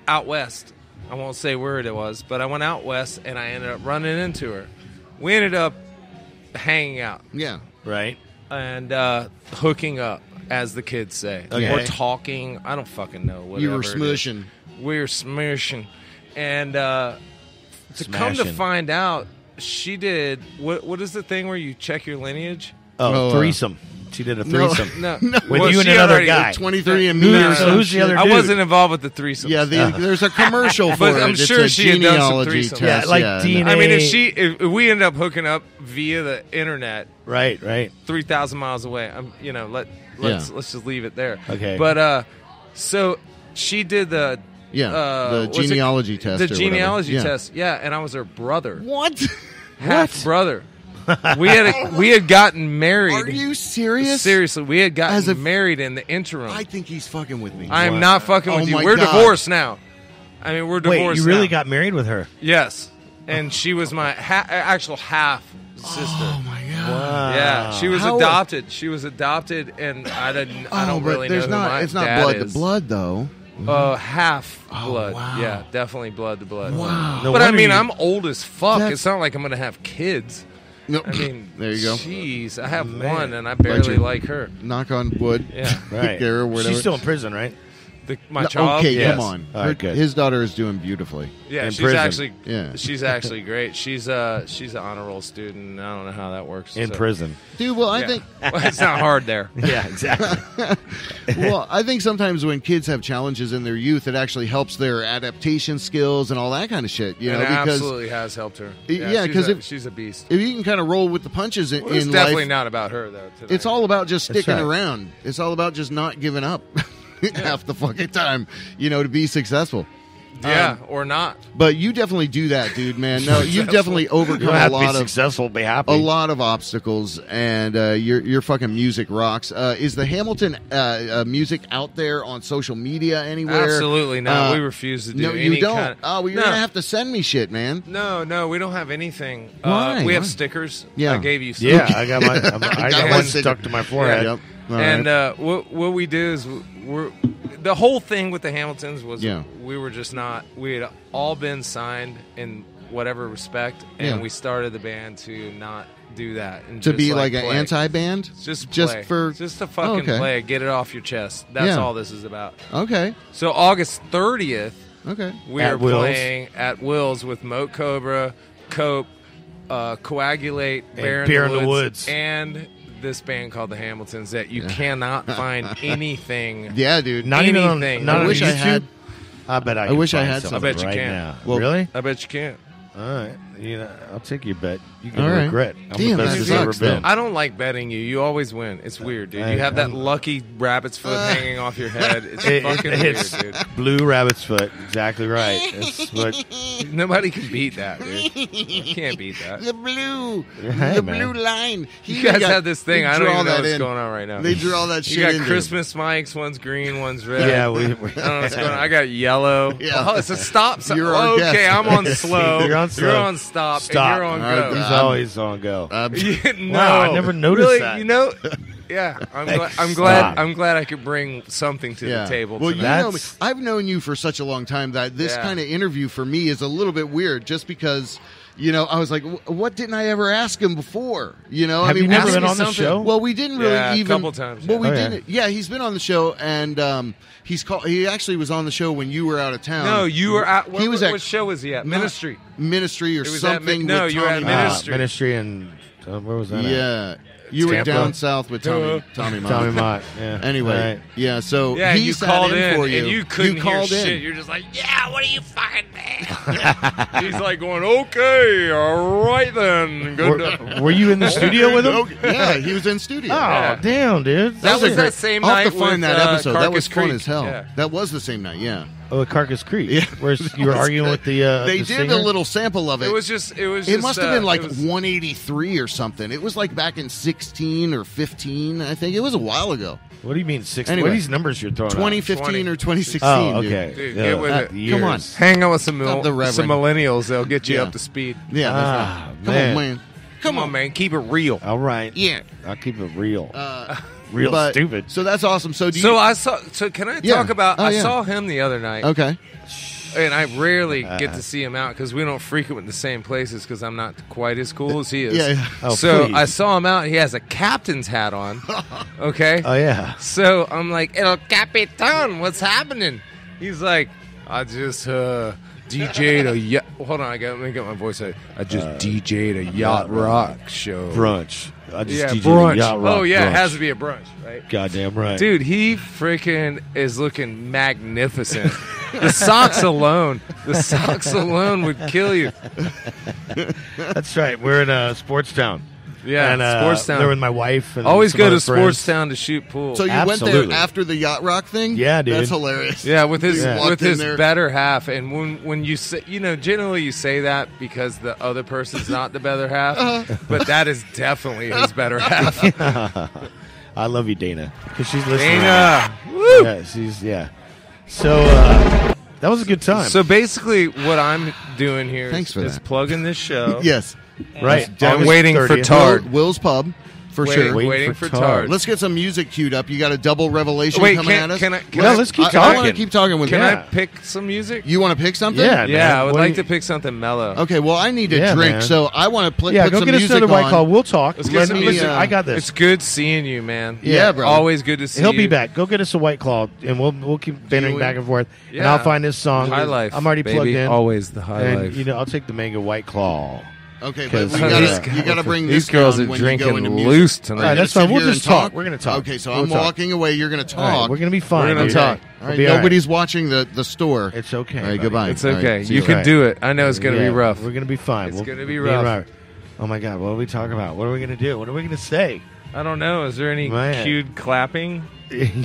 out west. I won't say where it was, but I went out west, and I ended up running into her. We ended up hanging out Yeah. Right. and hooking up, as the kids say, Okay. or talking. I don't fucking know. You were whatever it is. smushing. We were smooshing. And to come to Smashing. find out, she did what is the thing where you check your lineage? Oh, threesome. She did a threesome. No, With Well, you and she another already- guy. 23 and No, me. no, or some who's the shit. other I dude? wasn't involved with the threesome. Yeah, there's a commercial for But it. I'm It's sure a she had done some genealogy threesomes. test. Yeah, like and- DNA. I mean, if we end up hooking up via the internet, Right. 3,000 miles away, let's just leave it there. Okay. But so she did the the what's it- genealogy test. The or whatever. genealogy Yeah. test, yeah, and I was her brother, What? half brother. we had gotten married. Are you serious? Seriously, we had As gotten a- married in the interim. I think he's fucking with me. I am not fucking with Oh you. my We're God. divorced now. I mean, we're divorced. Wait, you really now. got married with her? Yes, and she was my actual half sister. Oh my god. Wow. Yeah, she was How- adopted. She was adopted, and I don't Oh, but really know there's who not. my It's not dad blood is. to blood though. Half blood. wow. Yeah, definitely blood to blood. Wow. No But I wonder mean, you- I'm old as fuck. That's- It's not like I'm gonna have kids. No. I mean, there you go. Jeez, I have Man. one, and I barely you. like her. Knock on wood. Yeah. Right. Or whatever. She's still in prison, right? My child. Okay, Yes. come on. All right, good. His daughter is doing beautifully. Yeah, In she's prison. actually. Yeah. she's actually great. She's an honor roll student. I don't know how that works. In so. prison. Dude, well, I Yeah. think Well, it's not hard there. Yeah, exactly. well, I think sometimes when kids have challenges in their youth, it actually helps their adaptation skills and all that kind of shit. You know, it because absolutely has helped her. Yeah, 'cause she's a beast. if you can kind of roll with the punches in, Well, it's in definitely life, not about her though. Today. it's all about just sticking right. around. It's all about just not giving up half the fucking time, you know, to be successful. yeah, or not. But you definitely do that, dude, man. No, you've definitely You overcome don't a have to be lot of successful, be happy. a lot of obstacles, and your fucking music rocks. Is the Hamilton music out there on social media anywhere? Absolutely not. We refuse to do. No, any you don't. Kind of, Oh, well, you're No. gonna have to send me shit, man. No, we don't have anything. Why? We have Why? stickers. Yeah. I gave you some. Yeah, I got my I got my one sticker. stuck to my forehead. Yep. All And right. what we do is we're the whole thing with the Hamiltons was Yeah. we were just not. We had all been signed in whatever respect, and Yeah. we started the band to not do that and to just, be like an play. anti-band, Just just play. for just to fucking Oh, okay. play, get it off your chest. That's Yeah. all this is about. Okay, So August 30th, okay. we At are Will's. playing at Will's with Moat Cobra, Cope, Coagulate, And Bear Bear in the Woods, Woods. and this band called the Hamiltons that you cannot find anything. Yeah, dude. Not even on, Anything. not I on wish I YouTube? had. I bet I. I can wish I find had something I bet you right can. now. Well- Really? I bet you can't. All right. You know, I'll take your bet. You can All right. regret. I'm Damn, the best that it's ever sucks, been. I don't like betting you. You always win. It's weird, dude. You have that lucky rabbit's foot hanging off your head. It's fucking it's weird, dude. Blue rabbit's foot. Exactly right. It's what. Nobody can beat that, dude. You can't beat that. The blue, Hey, the man. blue line. You guys have this thing. they I don't draw even know that what's in. going on right now. They draw that shit You got in, dude. Christmas mics. One's green, one's red. Yeah, we. I don't know what's going on. I got yellow. Yeah. Oh, it's a stop sign. You're our Okay, guest. I'm on slow. You're on slow. You're on stop. Stop. And you're on All go. right, He's always on go. Yeah, no. Wow, I never noticed really, that. You know, yeah. I'm Stop. glad. I'm glad I could bring something to the table. Well, you tonight. know me. I've known you for such a long time that this Yeah. kind of interview for me is a little bit weird, just because. You know, I was like, what didn't I ever ask him before? You know, Have I mean, you never we been didn't- on the something. show? Well, we didn't really Yeah, a even. couple times, Well, yeah. we Oh, yeah. didn't. Yeah, he's been on the show, and he's called. He actually was on the show when you were out of town. No, you were at. What, He was what, at- what show was he at? Not- Ministry. Ministry or It was at something. no, with you were at Tommy Ministry. Ministry and where was that? at? Yeah, you were Tampa. down south with Tommy Mott. Tommy Mott. Yeah. Anyway, All right. yeah. So Yeah, he you sat called in for you. and you couldn't hear called in. shit. You're just like, yeah, what are you fucking doing? He's like going, okay, all right then. Good. Were you in the studio with him? Okay, yeah, he was in studio. Oh, Yeah. damn, dude. That was a that great- same I'll have night to find with, that episode. That was Carcass fun Creek. as hell. Yeah. That was the same night. Yeah. Oh, at Carcass Creek. Yeah. Where you were arguing with the. They the did singer? a little sample of it. It was just. It must have been like it was- 183 or something. It was like back in 16 or 15. I think it was a while ago. What do you mean 60? Anyway. What are these numbers you're throwing? 2015 20. or 2016. Oh, dude. okay. Dude, Yeah. get with it. Years. Come on. Hang out with some Not the Reverend. millennials. They'll get you Yeah. up to speed. Yeah. That's Ah, right. Come man. on, man. Come on, man. Keep it real. All right. Yeah. I'll keep it real. Uh, real but- stupid. So that's awesome. So do you? So I saw. So can I Yeah. talk about? Oh, I yeah. saw him the other night. okay. And I rarely get to see him out because we don't frequent the same places because I'm not quite as cool as he is. Yeah, yeah. Oh, so please. I saw him out. He has a captain's hat on. Okay. Oh, yeah. So I'm like, El Capitan, what's happening? He's like, I just DJ'd a yacht. Hold on, let me get my voice out. I just DJ'd a yacht rock show. Brunch. I just Yeah, DJ'd brunch. Yacht Rock Oh yeah, brunch. it has to be a brunch, right? Goddamn right. Dude, he freaking is looking magnificent. The socks alone would kill you. That's right. We're in Sports Town. Yeah, and, Sports Town. There with my wife. And Always some go other to Sports friends. Town to shoot pool. So you went Absolutely. there after the yacht rock thing? Yeah, dude. That's hilarious. yeah, with his Yeah. Walked with in his there. better half, and when you say, generally you say that because the other person's not the better half, but that is definitely his better half. I love you, Dana, because she's listening. Dana, woo! Yeah, she's So that was a good time. So basically, what I'm doing here Thanks for is that. plugging this show. Yes. right, I'm August waiting for 30th. Tard. Will's Pub for sure. Waiting for Tard. Let's get some music queued up. You got a double revelation Wait, coming at us? let's keep I talking. want to keep talking with Can you. I pick some music? You want to pick something? Yeah, Yeah, man. I would What like do to pick something mellow. Okay, well, I need a Yeah, drink, man. so I want to put Yeah, some go get us music another White on. Claw. We'll talk. Let's get some music. I got this. It's good seeing you, man. Yeah, bro. Always good to see He'll you. be back. Go get us a White Claw, and we'll keep bantering back and forth. And Yeah. I'll find this song. High life. I'm already baby. plugged in. Always the high And life. I'll take the mango White Claw. Okay, but Because you gotta bring These this girls down are when you go drinking into music. loose All tonight. right, that's Sit fine. We'll here just and talk. We're gonna talk. Okay, so We'll I'm talk. walking away. You're gonna talk. All right, we're gonna be fine. We're gonna dude. talk. All right, We'll be all nobody's watching the store. It's okay. All right, buddy. goodbye. It's All right, okay. see You you. can Right. do it. I know it's going to be Yeah, rough. We're gonna be fine. It's gonna be me rough. and Robert. Oh my God, what are we talking about? What are we gonna do? What are we gonna say? I don't know. Is there any Man. cued clapping?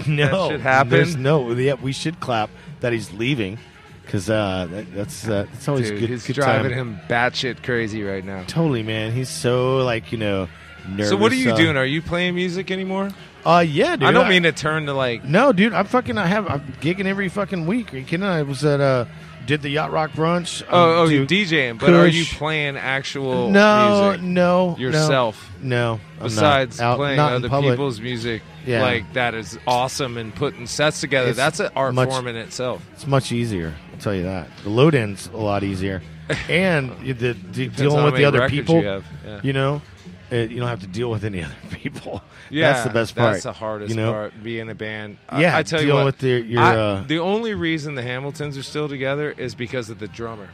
No, That should happen? There's no. Yeah, we should clap that he's leaving because that's always Dude, good. he's good driving time. him batshit crazy right now. Totally, man. He's so nervous. So what are you doing? Are you playing music anymore? Yeah, dude. I don't mean to turn to like. No, dude. I'm gigging every fucking week. Are you kidding? I was at did the Yacht Rock brunch. You're dude, DJing, but are you Kush. playing actual No, music yourself? No. I'm Besides not. playing not in other public. people's music, Yeah. like that is awesome, and putting sets together. It's That's an art much- form in itself. It's much easier. I'll tell you that. The load end's a lot easier, and Depends dealing on with how the many other records people. you have. Yeah. You know, you don't have to deal with any other people. Yeah, that's the best part. That's the hardest part. Being a band. Yeah, I tell you dealing what. with your the only reason the Hamiltons are still together is because of the drummer.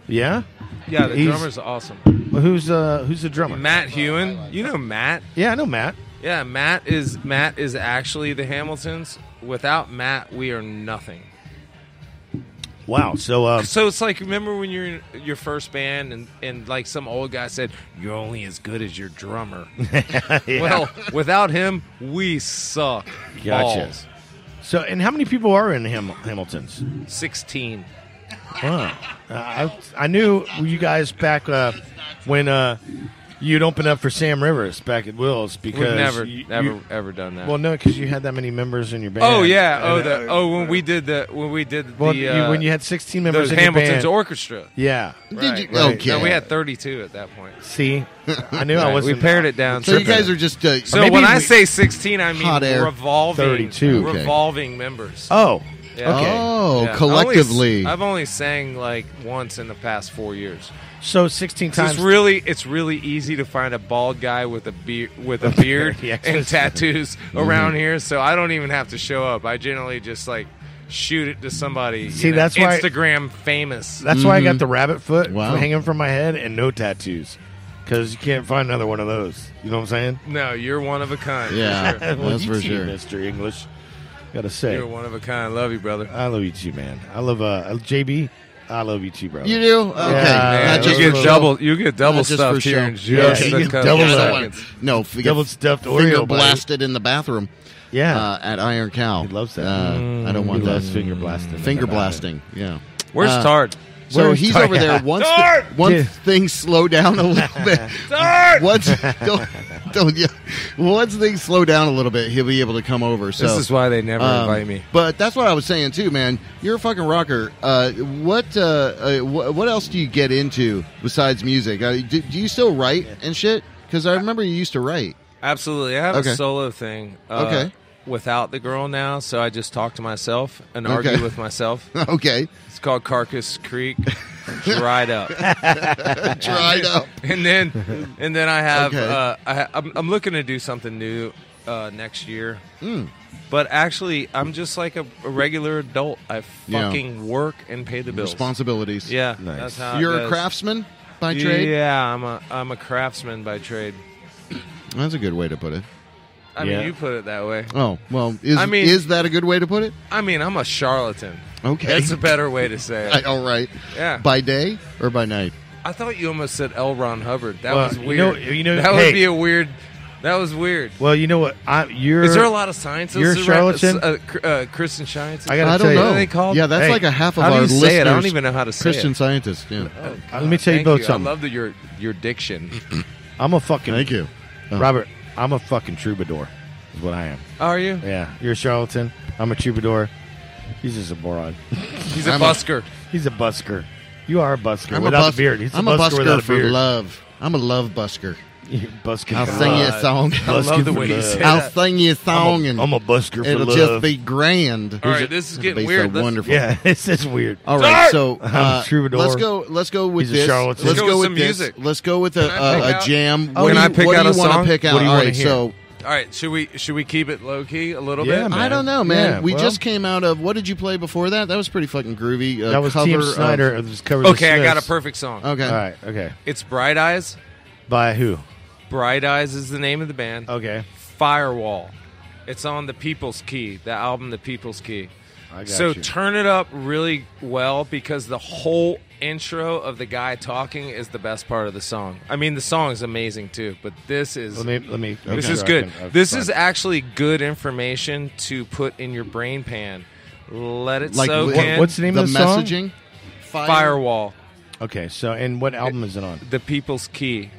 yeah. Yeah, the He's- drummer's awesome. Well, who's the drummer? Matt Hewen. You know Matt. Yeah, I know Matt. Yeah, Matt is actually the Hamiltons. Without Matt, we are nothing. Wow. So So it's like, remember when you're in your first band and like some old guy said, you're only as good as your drummer. yeah. Well, without him, we suck. Gotcha. Balls. So and how many people are in Hamilton's? 16. Wow. I knew you guys back when you'd open up for Sam Rivers back at Will's because We've never you- ever done that. Well, no, because you had that many members in your band. oh yeah. And, When we did well, when you had 16 members the in your Hamilton's band. orchestra. Yeah. Did you? Right. Okay. No, we had 32 at that point. See, I knew I Right, wasn't. we pared it down. So you guys are just So Maybe when I we- say 16, I mean Hot air. revolving 32. Okay. revolving members. Oh, Yeah. okay. Oh, Yeah. collectively. I've only sang like once in the past 4 years. So 16 So times. it's really easy to find a bald guy with a beard Yeah. and tattoos around here. So I don't even have to show up. I generally just like shoot it to somebody. See, that's why- Instagram famous. That's why I got the rabbit foot Wow. hanging from my head and no tattoos. Because you can't find another one of those. You know what I'm saying? No, you're one of a kind. for Yeah. sure. That's you for too, sure. Mr. English. Gotta say. You're one of a kind. Love you, brother. I love you too, man. I love JB. I love you too, bro. You do? Okay. Yeah, Not just you for get show. double. You get double Not just for stuffed here show. in just Yeah, you a get couple double I don't seconds. want- No, we Double get stuffed finger Oreo, buddy. blasted in the bathroom Yeah. at Iron Cow. He loves that. I don't want He that. loves finger blasting. Finger blasting. Yeah. Where's Tard? So Where's he's Tard? over there. Once Tard! once things slow down a little bit. Tard! Once once things slow down a little bit, he'll be able to come over. So This is why they never invite me. But that's what I was saying too, man. You're a fucking rocker. What else do you get into besides music? Do you still write and shit? Because I remember you used to write. Absolutely. I have Okay. a solo thing. Okay. Without the girl now, so I just talk to myself and Okay. argue with myself. Okay, It's called Carcass Creek. Dried up. dried up. And then I have Okay. I'm looking to do something new next year. Mm. But actually, I'm just like a regular adult. I Yeah. fucking work and pay the bills. Responsibilities. Yeah, Nice. that's how it You're a goes. craftsman by trade. Yeah, I'm a craftsman by trade. That's a good way to put it. I Yeah. mean, you put it that way. Oh well, I mean- is that a good way to put it? I mean, I'm a charlatan. Okay, That's a better way to say it. all right. Yeah. By day or by night? I thought you almost said L. Ron Hubbard. That Well, was you weird. know- that hey. would be a weird. That was weird. Well, you know what? Is there a lot of scientists? you're a charlatan? Christian scientists. I gotta I tell don't you. know. What are they called? Yeah, that's Hey, like a half of How do our you say listeners. it? I don't even know how to say Christian it. scientists. Yeah. Let me tell you Thank both I something. love your diction. I'm a fucking Thank you. Oh. Robert. I'm a fucking troubadour. Is what I am. Are you? Yeah, you're a charlatan. I'm a troubadour. He's just a moron. He's a I'm a- busker. He's a busker. You are a busker I'm without a the beard. He's I'm a a busker busker without a for beard. love. I'm a love busker. You're busking I'll for sing you love. a song. I love the way you say I'll that. sing you a song, and I'm a busker for it'll love. just be grand. All right, this is It'll getting be weird. so wonderful. Yeah, it's just weird. All right, so I'm a troubadour. let's go with He's a this. charlatan. Let's Let's go go with with some this. music. Let's go with Can I pick a out- jam. Oh, What can do I you, pick what out do a you want song? to pick out? What do you All wanna right, hear? so All right, should we keep it low key a little Yeah, bit? man. I don't know, man. Yeah, we well- just came out of what did you play before that? That was pretty fucking groovy. That was cover Team of- Snyder. It was covered Okay, I the got a Smiths. perfect song. Okay. All right, okay. It's Bright Eyes. By who? Bright Eyes is the name of the band. Okay. Firewall. It's on the People's Key, the album The People's Key. I got So you. turn it up really well because the whole intro of the guy talking is the best part of the song. I mean, the song is amazing too, but this is Let me. this okay. is I good. can- This fine. is actually good information to put in your brain pan. Let it Like soak what- in. what's the name the of the song? messaging. Firewall? Okay, so and what album is it on? The People's Key.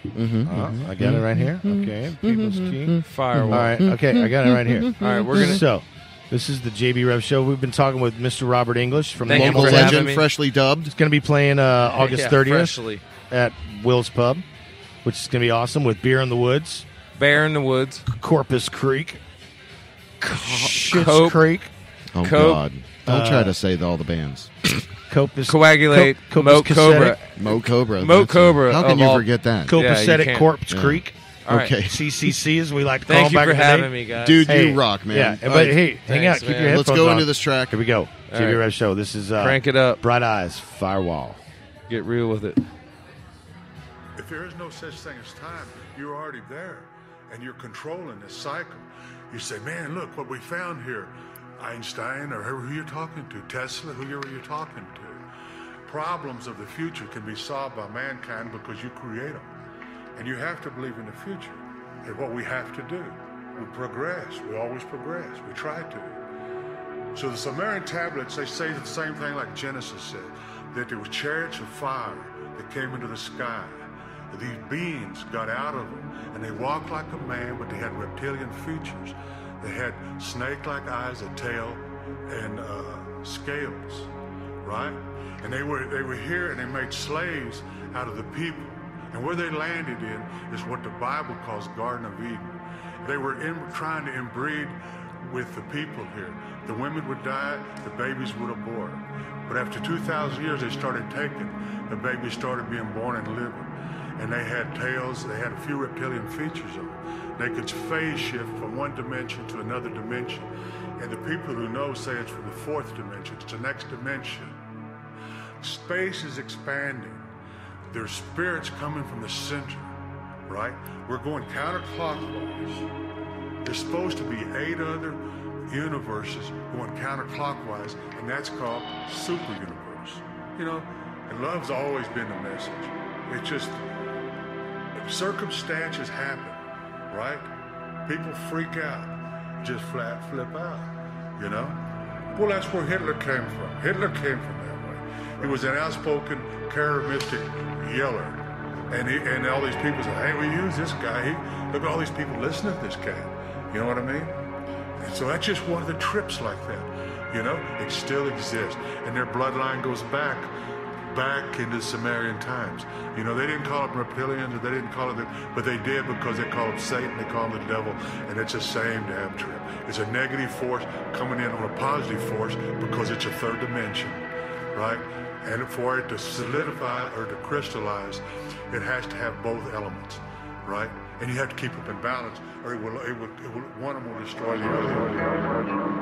I got it right here. Okay, People's Key. Firewall. All right, okay, I got it right here. All right, we're gonna. So, this is the JB Rev Show. We've been talking with Mr. Robert English from Thank the you Local for Hamilton. having legend, me. freshly dubbed. It's going to be playing August Yeah, 30th freshly. at Will's Pub, which is going to be awesome with Beer in the Woods, Bear in the Woods. Corpus Creek, Schitt's Cope. Creek, Oh Cope. God! Don't try to say all the bands. Copus, Coagulate. Copus Mo Cassette, Cobra. Mo Cobra. Mo that's it. Cobra How can of you all- forget that? Copacetic can't. Corpse Yeah. Creek, All right. Okay, CCC as we like to call Thank them you back for in the having day. me, guys. dude, Hey, you rock, man. Yeah, All but right, hey, hang Thanks, out, keep man. your headphones let's go on. into this track. Here we go. JB right. Rev Show. This is Crank it up. Bright Eyes, Firewall. Get real with it. If there is no such thing as time, you're already there, and you're controlling this cycle. You say, man, look what we found here. Einstein, or whoever you're talking to, Tesla, whoever you're talking to. Problems of the future can be solved by mankind because you create them. And you have to believe in the future and what we have to do. We progress. We always progress. We try to. So the Sumerian tablets, they say the same thing like Genesis said, that there were chariots of fire that came into the sky. These beings got out of them, and they walked like a man, but they had reptilian features. They had snake-like eyes, a tail, and scales, right? And they were here, and they made slaves out of the people. And where they landed in is what the Bible calls Garden of Eden. They were trying to inbreed with the people here. The women would die, the babies would abort. But after 2,000 years, they started taking. The babies started being born and living. And they had tails, they had a few reptilian features on them. They could phase shift from one dimension to another dimension. And the people who know say it's from the fourth dimension, it's the next dimension. Space is expanding. There's spirits coming from the center, right? We're going counterclockwise. There's supposed to be 8 other universes going counterclockwise, and that's called super universe. You know, and love's always been the message. It's just circumstances happen, right? People freak out, just flat flip out, you know? Well, that's where Hitler came from. Hitler came from that way. He was an outspoken, charismatic yeller. And all these people say, hey, we use this guy. Look at all these people listening to this guy. You know what I mean? And so that's just one of the trips like that. You know, it still exists. And their bloodline goes back into Sumerian times. You know, they didn't call them reptilians, or they didn't call it, but they did because they call them Satan, they call him the devil, and it's the same damn trip. It's a negative force coming in on a positive force because it's a third dimension, right? And for it to solidify or to crystallize, it has to have both elements, right? And you have to keep them in balance, or one of them will destroy the other.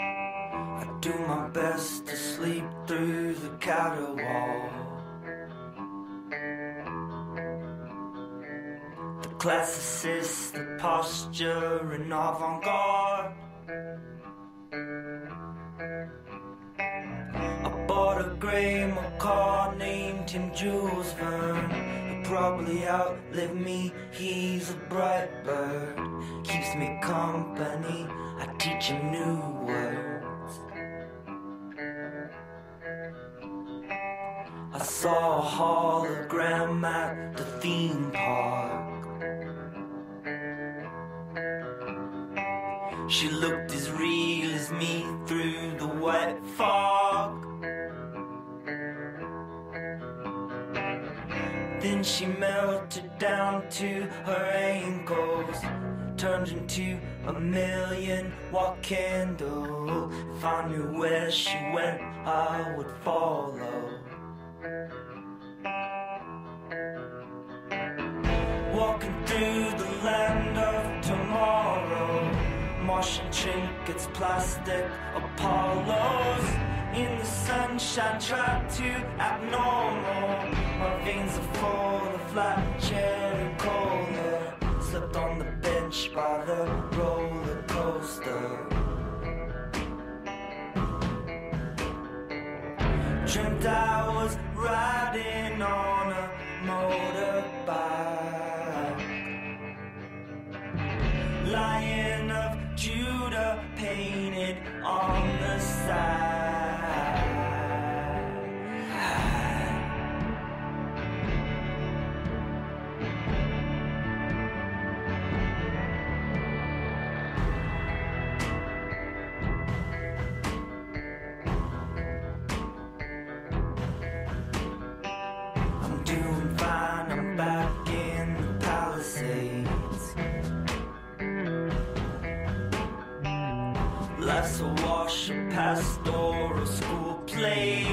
I do my best to sleep through the caterwaul. The classicist, the posture and avant-garde. I bought a grey macaw, named him Jules Verne. He'll probably outlive me, he's a bright bird. Keeps me company, I teach him new words. I saw a hologram at the theme park. She looked as real as me through the white fog. Then she melted down to her ankles, turned into a 1,000,000-watt candle. If I knew where she went, I would follow. Walking through the land of tomorrow, Martian trinkets, plastic Apollos. In the sunshine, tried to abnormal. My veins are full of flat cherry cola. Slept on the bench by the roller coaster. Dreamt I was riding on a motorbike. Lion of Judah painted on the side. I'm doing fine, I'm back in the Palisades. Life's a wash, a pastoral school play.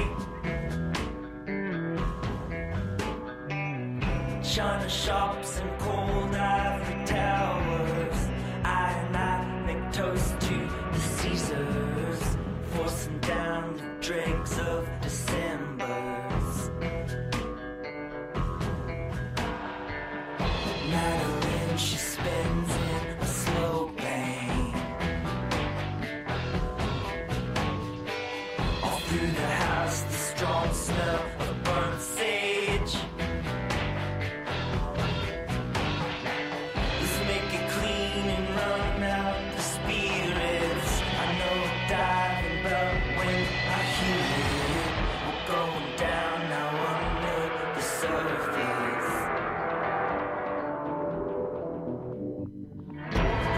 China shops and cold ivory towers. I make toast to the Caesars, forcing down the dregs of Decembers. Madeline, she spins in a slow lane. All through the house, the strong smell of burnt sage. Let's make it clean and run out the spirits. I know diving, but when I hear it, we're going down now under the surface.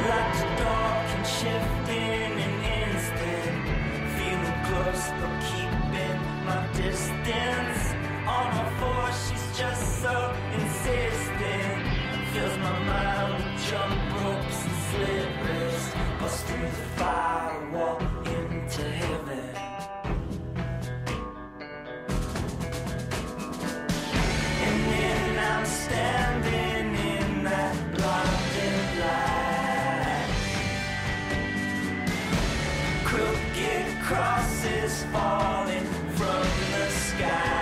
Like the dark and shift in an instant. Feeling close but keeping my distance. On her force, she's just so insistent. Fills my mind with jump ropes and slit wrists. Bust through the firewall into heaven. And then I'm standing in that blinding light. Crooked crosses falling from the sky.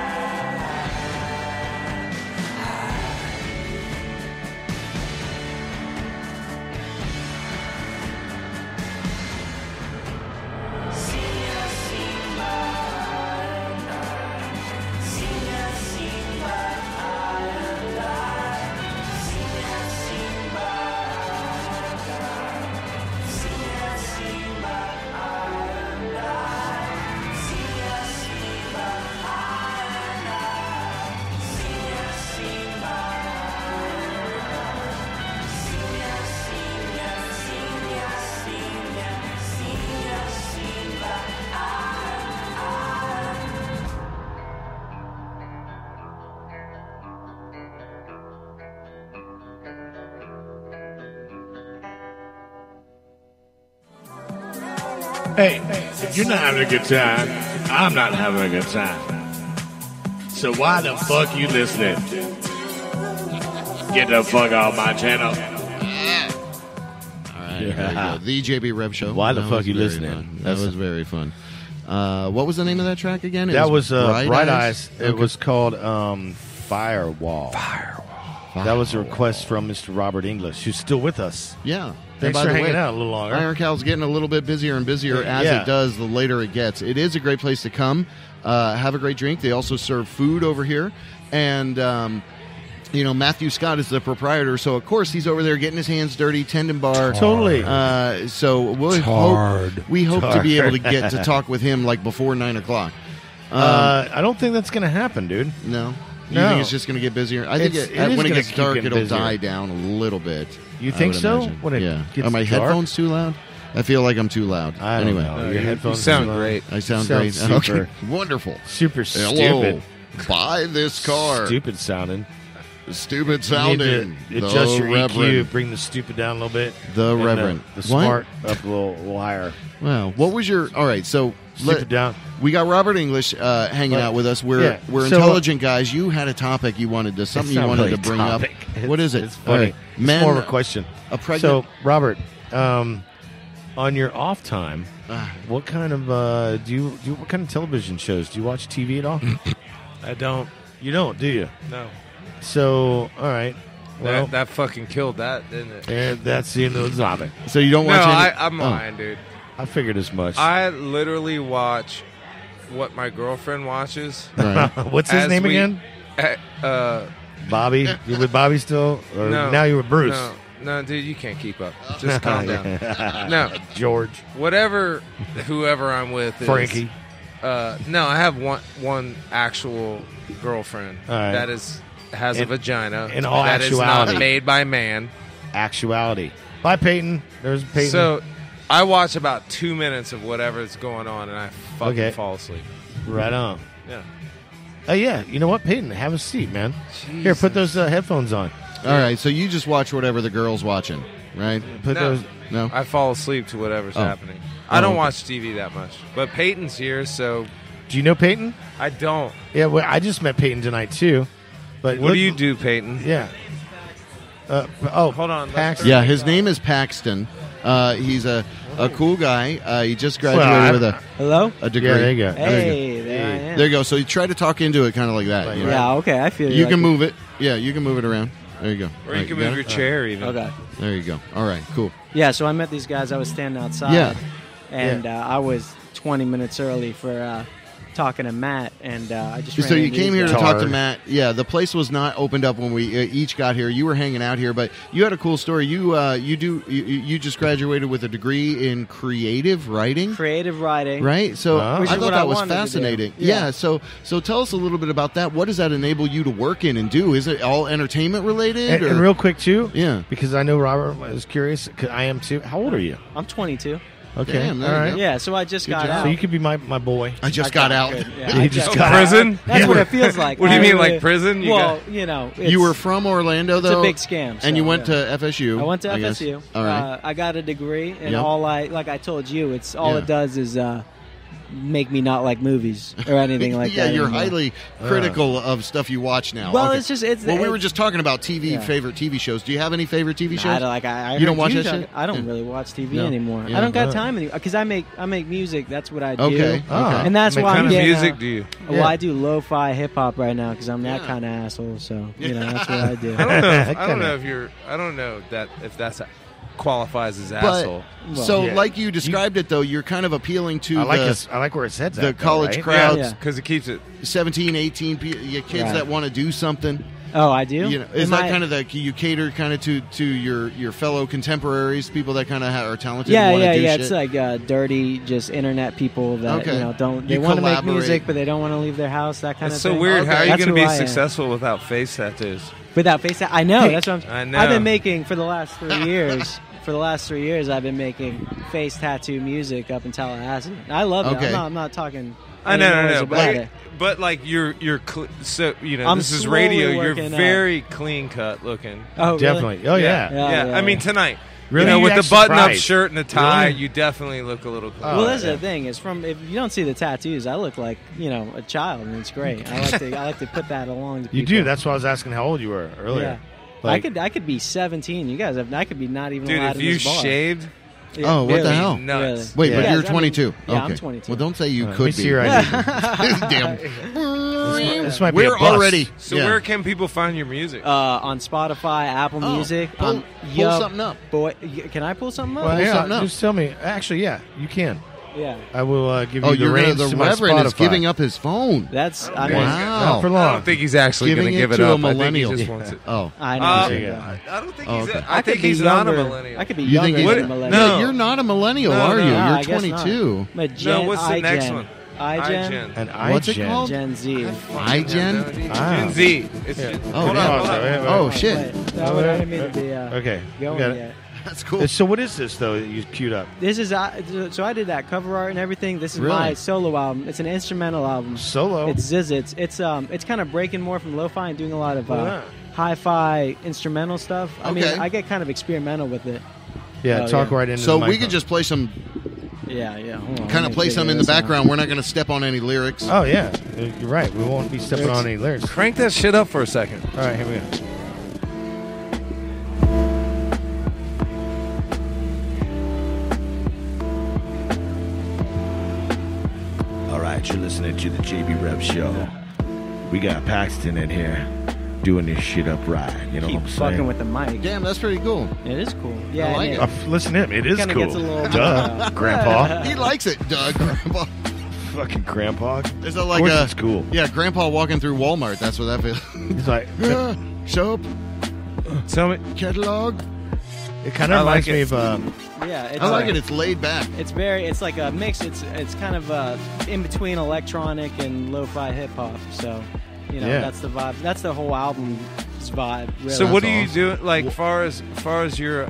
Hey, if you're not having a good time, I'm not having a good time. So why the fuck you listening? Get the fuck off my channel. All right, there you go. The JB Rev Show. Why the That fuck was you very listening? fun. That was very fun. What was the name of that track again? It That was Bright Eyes. It Okay. was called Firewall. That was a request from Mr. Robert English, who's still with us. Yeah. Thanks And by for the hanging way, out a little longer. Iron Cow's getting a little bit busier and busier as Yeah. it does, the later it gets. It is a great place to come. Have a great drink. They also serve food over here. And, Matthew Scott is the proprietor, so of course he's over there getting his hands dirty, tending bar. Totally. So we hope to be able to get to talk with him like before 9 o'clock. I don't think that's going to happen, dude. No. You No. think it's just going to get busier? I think It is when it gonna gets keep dark, getting it'll busier. die down a little bit. You I think would so? imagine. When it yeah. gets Are my dark? headphones too loud? I feel like I'm too loud. I don't anyway, know. Your headphones You sound are- great. I sound Sound great. super. Okay, wonderful. Super Hello. stupid. Buy this car. Stupid sounding. Stupid You need sounding. to adjust your EQ, Reverend. bring the stupid down a little bit. The and, Reverend. The What? smart up a little higher. Wow. What was your... All right, so... Stupid down. We got Robert English hanging out with us. We're So, intelligent guys. You had a topic you wanted to... Something you wanted to bring up. What is it? It's funny. All right. It's more of a question. A pregnant... So, Robert, on your off time, what kind of what kind of television shows do you watch? TV at all? I don't. You don't, do you? No. So, all right. Well, That fucking killed that, didn't it? and that's the end of the topic. So you don't No, watch any... I'm lying, dude. I figured as much. I literally watch what my girlfriend watches. Right. What's his as name we- again? Bobby. You with Bobby still? Or No. now you're with Bruce? No, dude, you can't keep up. Just calm down. No, George. whoever I'm with is... Frankie. No, I have one actual girlfriend All right. that has a vagina. in all that is actuality. not made by man. Actuality. Bye, Peyton. There's Peyton. So I watch about 2 minutes of whatever's going on, and I fucking Okay. fall asleep. right on. Yeah. Oh, yeah. You know what, Peyton? Have a seat, man. Here, put those headphones on. All right, so you just watch whatever the girl's watching, right? Put No. those. No? I fall asleep to whatever's Oh. happening. I don't okay. watch TV that much, but Peyton's here, so Do you know Peyton? I don't. Yeah, well, I just met Peyton tonight, too. But What do you do, Peyton? Yeah. Hold on. let's Paxton. turn Yeah, these his on. name is Paxton. He's a cool guy. He just graduated with Hello? a degree. Yeah, there you go. Hey, there I am. There you go. So you try to talk into it kind of like that. you know? Yeah, okay, I feel You like can move it. Yeah, you can move it around. There you go. Or All you right, can got move your it? chair even. Okay. There you go. All right, cool. Yeah, so I met these guys. I was standing outside. Yeah. And I was 20 minutes early for talking to Matt, and I just ran So you into came these here to guys. talk to Matt. Yeah, the place was not opened up when we each got here. You were hanging out here, but you had a cool story. You just graduated with a degree in creative writing. Creative writing. Right, so Which I is thought what that I was wanted to do. fascinating. Yeah. Yeah, so tell us a little bit about that. What does that enable you to work in and do? Is it all entertainment related? And, or? and real quick, too, Yeah. because I know Robert was curious, 'cause I am, too. How old are you? I'm 22. Okay. Damn, there all you right. go. Yeah, so I just got job. out. So you could be my boy. I just got out. Good. Yeah, You I just just got Prison? That's what it feels like. What do you I mean, really- like prison? You well, got- you know, You were from Orlando, though. it's a big scam. and you so, went yeah. to FSU. I went to guess. FSU. All right. I got a degree, and Yep. like I told you, it's all Yeah. it does is make me not like movies or anything like yeah, that. you're anymore. highly critical of stuff you watch now. Well, Okay. it's just it's. Well, we it's- were just talking about TV, Yeah. favorite TV shows. Do you have any favorite TV shows? I don't, like I You don't heard watch you that talk- shit? I don't Yeah. really watch TV No. anymore. Yeah. I don't got time anymore because I make music. That's what I do. Okay. Ah. And that's What why What I'm kind of getting. music do you? Well, Yeah. I do lo-fi hip hop right now because I'm that Yeah. kind of asshole. So that's what I do. I don't know. I Kinda. don't know if you're. I don't know if that's qualifies as But- asshole. Well, so, yeah. like you described it, though, you're kind of appealing to I like where it said that. the college right? crowds, Yeah. Because it keeps it. 17, 18 kids Right. that want to do something. Oh, I do. You know, is Am that I- kind of you cater kind of to your fellow contemporaries, people that kind of are talented? Yeah, and wanna yeah, do yeah. shit? It's like dirty, just internet people that Okay. don't. They You want to make collaborate. music, but they don't want to leave their house. That kind It's of so thing. weird. How are you That's going to who be I am. successful without face tattoos? Without face, I know. That's what I I'm. know. I've been making for the last 3 years. For the last 3 years, I've been making face tattoo music up in Tallahassee. I love it. Okay. I'm not talking. I know, any noise no. about it. But like you're so I'm this is slowly radio. You're working up. very clean cut looking. Oh, really? Definitely. Oh, yeah. Yeah. I mean tonight. Really? You know, You with the act button-up surprised. shirt and the tie, Really? you definitely look a little clean. Well, that's yeah. the thing. Is from if you don't see the tattoos, I look like a child, and it's great. I like to put that along. To You people. do. That's why I was asking how old you were earlier. Yeah. Like- I could be 17. You guys I could be not even Dude, allowed if in you this bar. shaved, Yeah, Oh, what the really, hell? nuts. Wait, Yeah. but Yeah, you're I mean, 22. yeah, okay. I'm 22. Well, don't say you Let could me be. see your ID. Damn. This might be We're a bust. already. So yeah. where can people find your music? On Spotify, Apple Oh, Music. pull Yo, something up. Boy, can I pull something up? Well, yeah, something up. just tell me. Actually, yeah, you can. Yeah. I will give you Oh, the you're reins the to my Reverend is Spotify. giving up his phone. That's Wow. Not for I long. don't think he's actually going Giving to give it it to a up. I think millennial. he just wants it. Oh. I know. There you go. I don't think Oh, he's. okay. I think could be he's not a younger. millennial. I could be You think younger he's- than a millennial. No. No, you're not a millennial, No, are no. you? No, You're I guess not. 22. I'm a Gen, No, what's the next iGen. one? iGen? And What's it iGen. called? Gen Z. iGen? Ah. Gen Z. It's Yeah. just, Oh, hold yeah. on, hold on. Oh, shit. Wait, that would I didn't mean to be Okay, we going got it. yet. That's cool. So what is this though that you queued up? This is so I did that cover art and everything. This is Really? my solo album. It's an instrumental album. Solo. It's Zizits. It's kind of breaking more from lo-fi and doing a lot of Look at hi-fi instrumental stuff. I mean, Okay. I get kind of experimental with it. Yeah, talk right into So the we could just play some, Yeah. Hold on, kind let of me play figure some in the this out. background. We're not going to step on any lyrics. Oh, yeah. You're right. We won't be stepping on any lyrics. Crank that shit up for a second. All right, here we go. All right, you're listening to the JB Rev Show. We got Paxton in here doing this shit up right. You know Keep what I'm fucking saying? with the mic. Damn, that's pretty cool. It is cool. Yeah, I like and it. Listen to him. It is kinda cool. gets a little Duh, Grandpa. He likes it, Grandpa. Fucking Grandpa. Is it Of like course a it's cool. Yeah, Grandpa walking through Walmart. That's what that feels. He's like, Soap, Tell me. catalog. it kind of I reminds like me it. of. Yeah, it's I like it. It's laid back. It's like a mix. It's kind of in between electronic and lo-fi hip hop. So, Yeah. that's the vibe. That's the whole album's vibe. Really. So what That's do you awesome. do? Like, far as your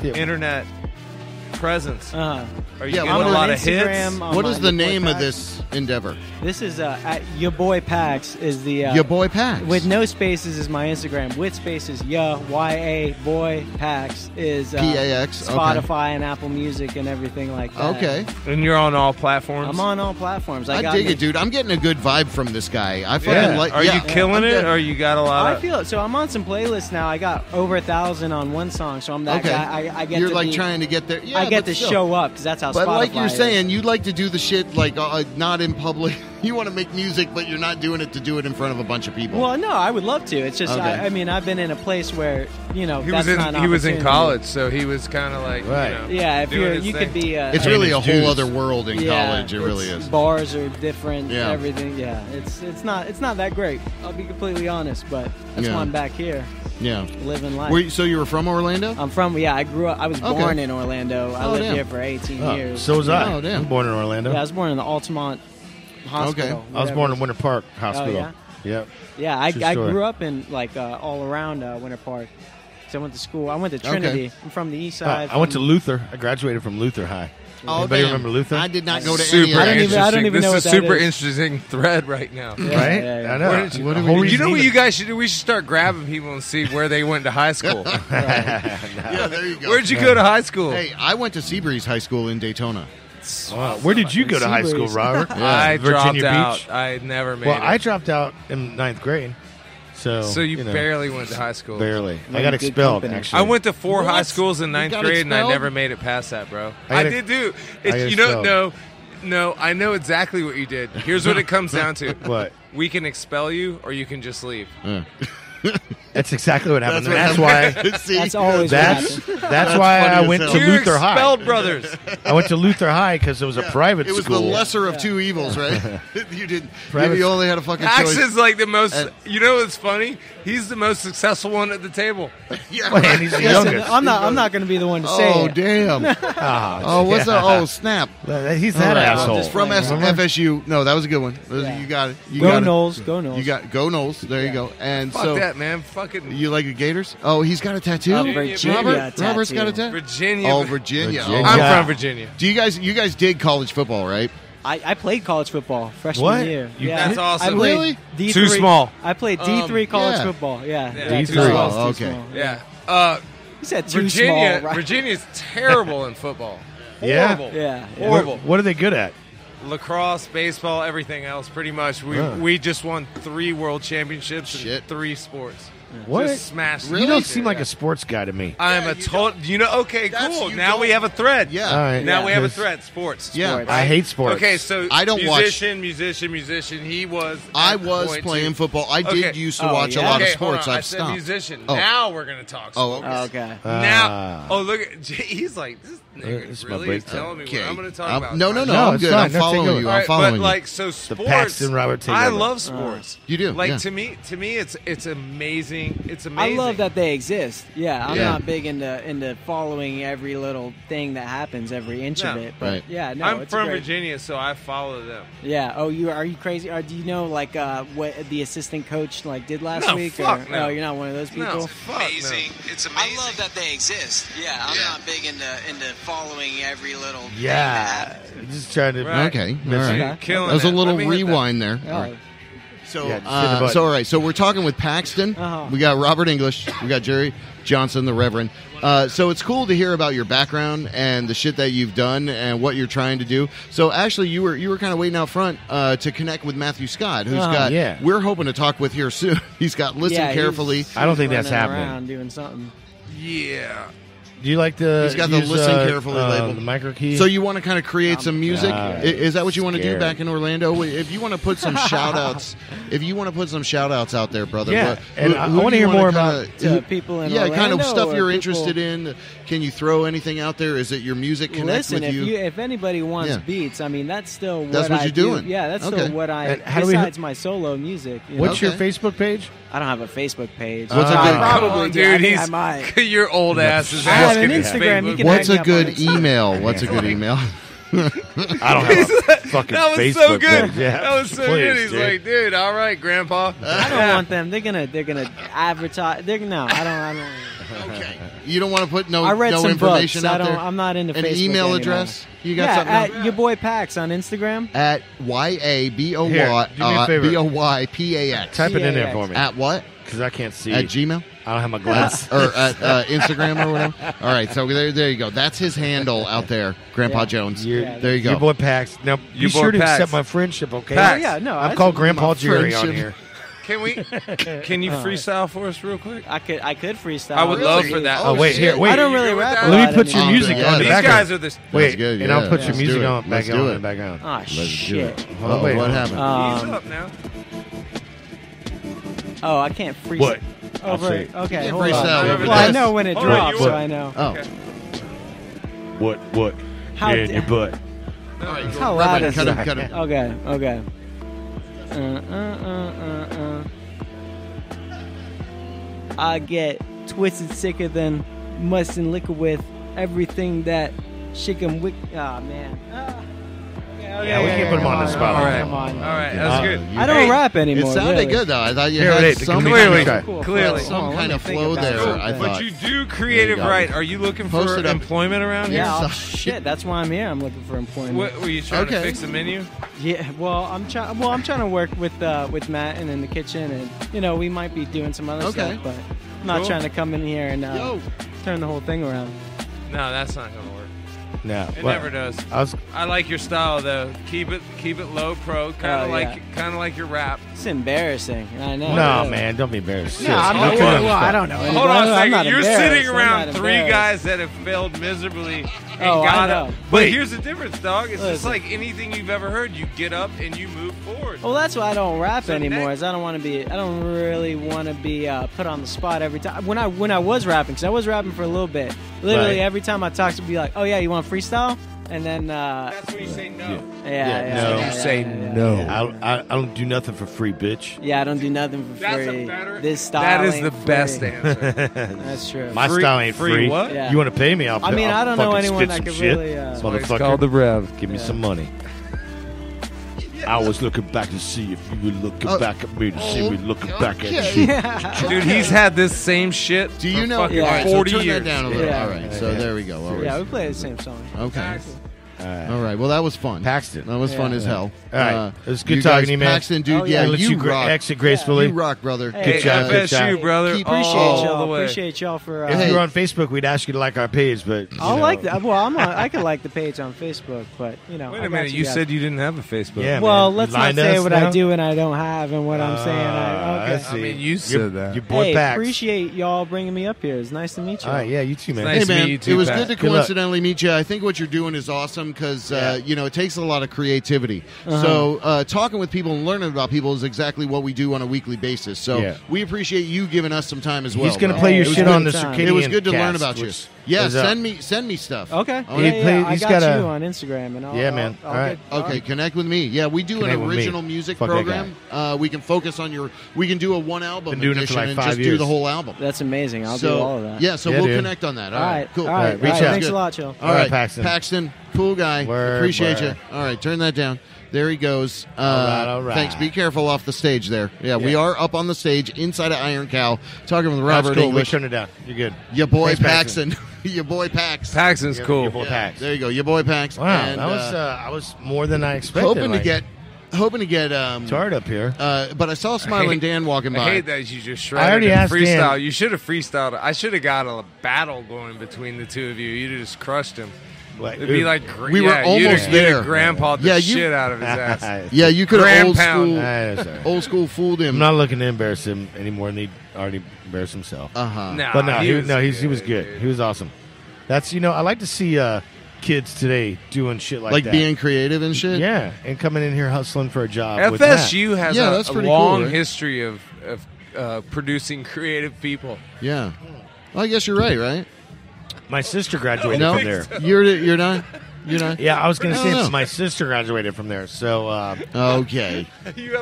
internet presence, Uh-huh. are you Yeah, getting what a is lot of Instagram, hits? on What my is the Your Boy name of Pax. this endeavor? This is at Your Boy Pax is the Your boy Pax. with no spaces is my Instagram. With spaces, YA Boy Pax is PAX, okay. Spotify and Apple Music and everything like that. Okay, And you're on all platforms. I'm on all platforms. I got dig me- it, dude. I'm getting a good vibe from this guy. I fucking Yeah. like. Are yeah. you killing I'm it, getting- or you got a lot I of? feel it. So I'm on some playlists now. I got over 1,000 on one song, so I'm that Okay, guy. I get you're to like be- trying to get there. Yeah, I get but to still. show up because that's how. But Spotify like you're is. saying, you like to do the shit like not in public. You want to make music, but you're not doing it to do it in front of a bunch of people. Well, no, I would love to. It's just, Okay. I mean, I've been in a place where He that's was in not an he was in opportunity. college, so he was kind of like Right. Yeah, if doing you're, his you thing. could be. it's Paying really a his whole dues. other world in college. It really it's- is. Bars are different. Yeah. Everything. Yeah, it's not that great. I'll be completely honest, but that's Yeah. why I'm back here Yeah. living life. So you were from Orlando? I'm from. Yeah, I grew up. I was Okay. born in Orlando. I Oh, lived damn. here for 18 Oh, years. so was I. Oh, damn. I'm born in Orlando. Yeah, I was born in the Altamont Hospital. Okay. I was born in Winter Park Hospital. yeah? Yep. Yeah, I True story. grew up in all around Winter Park. So I went to school. I went to Trinity. I'm from the east side. I went to from- Luther. I graduated from Luther High. Oh, Anybody damn. remember Luther? I did not go to super any of I that. don't even- I don't even this know is what a that super is. interesting thread right now. Right? yeah, yeah. I know. Where did you- The what do whole we- You reason know what even- you guys should do? We should start grabbing people and see where they went to high school. Yeah, there you go. Where'd you go to high school? Hey, I went to Seabreeze High School in Daytona. Wow. Where did you go to high school, Seabreeze. Robert? I Virginia dropped Beach. out. I never made Well, it. I dropped out in 9th grade. So you know, barely went to high school. barely. I You're got in good expelled. company. Actually, I went to 4 high What? schools in You 9th got grade, and I expelled? never made it past that, bro. I I got did do. I got You know, expelled. no, I know exactly what you did. Here's what it comes down to. What? We can expel you, or you can just leave. That's exactly what happened. That's and what that's why. See? That's always That's what happens. that's why funny I as went hell. to You're Luther expelled, High. brothers. I went to Luther High because it was a private It was school. the lesser of two evils, right? you didn't. Private You only had a fucking Max choice. is like the most. And- You know what's funny? He's the most successful one at the table. Yeah, Man, right. he's the Listen, youngest. I'm not going to be the one to say Oh it. damn! Oh, what's that? Oh snap! He's that All right, asshole. just From Remember? FSU. No, that was a good one. Yeah. You got it. You Go got it. Knowles. Go Knowles. You got go Knowles. There you go. And Fuck so that, man. Fucking you like the Gators? Oh, he's got a tattoo. Virginia Robert's got a tattoo. tattoo. Virginia. Oh, Virginia. Virginia. I'm Yeah. from Virginia. Do you guys dig college football, right? I played college football freshman What? year. You yeah, That's awesome. I played Really? D3, Too small. I played D3 college yeah. football. Yeah, Yeah, too D3. small, Oh, too okay. small. Yeah. You said too Virginia. small, right? Virginia's terrible in football. Yeah? Horrible. Yeah. Horrible. What are they good at? Lacrosse, baseball, everything else. Pretty much. We just won 3 world championships Shit. in 3 sports. What? Just smashed. You don't seem like a sports guy to me. I'm a total. You know. Okay, That's- cool. you Now don't- we have a thread. Yeah. All right. Now we have a Because thread. Sports. Yeah. Sports. I hate sports. Okay, so I don't watch- musician. He was. I at the was point, playing too. football. I did Okay. used to Oh, watch a yeah. lot of Okay, hold sports. on. I I've said stopped. musician. Oh. Now we're gonna talk. Oh, Sports. okay. Oh, okay. Now, oh look at he's like this nigga It's my really is breakdown. telling me Okay. what I'm going to talk I'm- about. no, no, no. No, I'm it's good. fine. I'm No, take following over. you. All I'm right, following but you. like so sports. Paxton Robert take I over. love sports. You do, Like yeah. to me it's amazing. It's I amazing. love that they exist. Yeah, I'm Yeah. not big into following every little thing that happens, every inch of No. it. But Right. yeah, no, I'm it's from great. Virginia, so I follow them. Yeah. Oh, are you crazy? Or do you know like what the assistant coach did last No, week? fuck or, no. Oh, you're not one of those people. No, fuck amazing. It's amazing. I love that they exist. Yeah, I'm not big into following every little thing that Yeah. happens. You're just trying to. Right. Okay. All That's right. okay. Killing That was a it. little Let me hit that. rewind there. Oh. So, Yeah, just hit the button. so all right. So we're talking with Paxton. Uh-huh. We got Robert English. We got Jerry Johnson, the Reverend. So it's cool to hear about your background and the shit that you've done and what you're trying to do. So actually, you were kind of waiting out front to connect with Matthew Scott, who's got. Yeah. We're hoping to talk with here soon. He's got Listen Yeah, Carefully. he's I don't think that's running happening. around doing something. Yeah. Do you like the? He's got the use, Listen Carefully label. The micro key. So you want to kind of create some music? Is that what you want to do scared. back in Orlando? If you want to put some shout outs, out there, brother. Yeah, and I who wanna do you hear more wanna about, to people in kind of Orlando stuff or you're people- interested in. Can you throw anything out there? Is it your music connect Listen, with you? if anybody wants Yeah. beats, I mean that's still what That's what I you're do. doing. Yeah, that's Okay. still what I. And how do we- besides my solo music. You What's know? your Facebook page? I don't have a Facebook page. What's a I good- probably Come on, do. I dude. think I He's might. your old ass is I have asking an his Instagram. You Facebook. can What's hit me a up good on Instagram. email? What's a good email? I don't have a fucking That was Facebook so good. page. Yeah, That was so please, good. He's dude. like, dude, all right, Grandpa. I don't want them. They're gonna advertise. I don't. Okay. You don't want to put no I read some information books. out there? I'm not into An Facebook email anymore. address? You got Yeah, something? at your boy Pax on Instagram. At Here, do me a favor. YABOYPAX. Type it in there PAX. for me. At what? Because I can't see. At Gmail? I don't have my glass. Or at Instagram or whatever. All right, so there you go. That's his handle out there, Grandpa Yeah. Jones. Yeah. There you go. Your boy Pax. Now, be Your boy sure to Pax. accept my friendship, okay? Pax. Oh, yeah, no, I've that's- called Grandpa my Jerry on friendship. here. Can you freestyle for us real quick? I could freestyle. I would love for that. Oh, wait, shit. here, wait. I don't really You good with rap. that? a Let me lot put your anymore. music Yeah, on the These background. guys are the. Wait, good, and I'll yeah. put your Let's music do it. on back Let's on do in it. the background. Oh shit. Hold on, wait. What happened? Ease up now. Oh, I can't freestyle. What? Over. say- Okay, can't hold freestyle on. over Well, I this. know when it Hold on, drops, you so what? I know. Oh. What? How Yeah, in d- your butt. How loud is Cut it? him, cut him. Okay. I get twisted sicker than must and liquor with everything that chicken wick. Ah, man. Yeah, we can put him on the spot. All right. Come on. All right, that's good. I don't rap It anymore. sounded really. good, though. I thought you Here it had is. some, Clearly. Cool. Clearly. Hold some on, let kind me of think flow about there, it. I But thought. you do creative There you go. right. Are you looking Post for it up. employment around here? Yeah, shit. That's why I'm here. I'm looking for employment. What were you trying to Okay. fix the menu? Yeah, well, I'm trying to work with Matt and in the kitchen, and we might be doing some other Okay. stuff, but I'm not Cool. trying to come in here and Yo. turn the whole thing around. No, that's not gonna work. No, It well, never does. I was I like your style though. Keep it low pro, kind of Oh, like your rap. It's embarrassing. I know. no, really. man. Don't be embarrassed. No, I'm Seriously, not. look at him. Well, I don't know. Hold on a I'm second. not You're embarrassed. sitting I'm around not three embarrassed. guys that have failed miserably and Oh, I got know. up. But Wait. here's the difference, dog. It's just Listen. like anything you've ever heard. You get up and you move forward. Well, that's why I don't rap So anymore. next- Is I don't really want to be put on the spot every time. When I was rapping, because I was rapping for a little bit. Literally Right. every time I talk to be like, oh yeah, you want freestyle? And then That's when you say no. No. You say no. I don't do nothing for free, bitch. Yeah, I don't do nothing for That's free. a better. This style. That is ain't the free. best answer. That's true. My Free- style ain't free free. what? Yeah. You want to pay me? I'll I mean, I'll I don't know fucking anyone spit that some could shit. really, That's why it's Motherfucker. called the Rev. Give me Yeah. some money. I was looking back to see if you were looking back at me to see me looking back at okay. you. Dude, he's had this same shit. Do you for know? fucking All right, so 40 turn years. that down a little. Yeah. All right, so there we go. All right. Yeah, we play the same song. Okay. All right. Well, that was fun. Paxton. That was fun as hell. All right. It was good you talking guys, to you, man. Paxton, dude. Oh, yeah, yeah. Let you you rock. exit gracefully. You rock, brother. Hey, Good job, good FSU, job. brother. Appreciate all y'all. the way. Appreciate y'all for. If Hey. you were on Facebook, we'd ask you to like our page, but you I'll know. like that. Well, I could like the page on Facebook, but Wait I a got minute. You guys. said you didn't have a Facebook. Yeah, Well, man. let's You not lying to say us what now? I do and I don't have, and what I'm saying. Okay. I see. I mean, you said that. Your boy Hey, Pax. appreciate y'all bringing me up here. It's nice to meet you. All right, yeah, you too, man. Nice Hey to man, meet you too, it was Pat. good to Good luck. coincidentally meet you. I think what you're doing is awesome because it takes a lot of creativity. Uh-huh. So talking with people and learning about people is exactly what we do on a weekly basis. So Yeah. we appreciate you giving us some time as well. He's going to bro. play your It was shit good on the time. circadian It was good to learn cast, about you. which Yeah, is, send me stuff. Okay. Oh, Yeah, He yeah, played- I he's got got you a- on Instagram, and I'll, Yeah, man. I'll All right. Okay, connect with me. Yeah, we do Connect an with me. original music Fuck that program. We can focus on we can do a one album Been doing it for edition like and 5 just do years. the whole album. That's amazing. I'll so do all of that. yeah, so Yeah, we'll dude. connect on that. All right. cool. All right. Reach all right. out. Thanks Good. a lot, Chill. All right, Paxton. cool guy. Word, Appreciate word. you. All right, turn that down. There he goes. All right. Thanks. Be careful off the stage there. Yeah, we are up on the stage inside of Iron Cow talking with Robert That's cool. English. We turn it down. You're good. Your boy Thanks, Paxton. Paxton. Your boy Pax. Paxton's cool. Your boy Pax. There you go. Your boy Pax. Wow, And, that was I was more than I expected. hoping to like- get hoping to get Tart up here. but I saw Smiling Dan walking by. I hate that you just shredded I already asked freestyle. Dan. You should have freestyled. I should have got a battle going between the two of you. You just crushed him. It'd be like we were almost there. Grandpa the shit out of his ass. Yeah, you could have Grand old school fooled him. I'm not looking to embarrass him anymore than he already embarrassed himself. Nah, but no, he was good, good. dude. He was awesome. That's I like to see kids today doing shit like that. being creative and shit. Yeah, and coming in here hustling for a job. with FSU has that's a pretty long cool, right? history of producing creative people. Yeah. Well, I guess you're right? My sister graduated No, from there. You're not. You're not. Yeah, I was going to say know. my sister graduated from there. So okay. You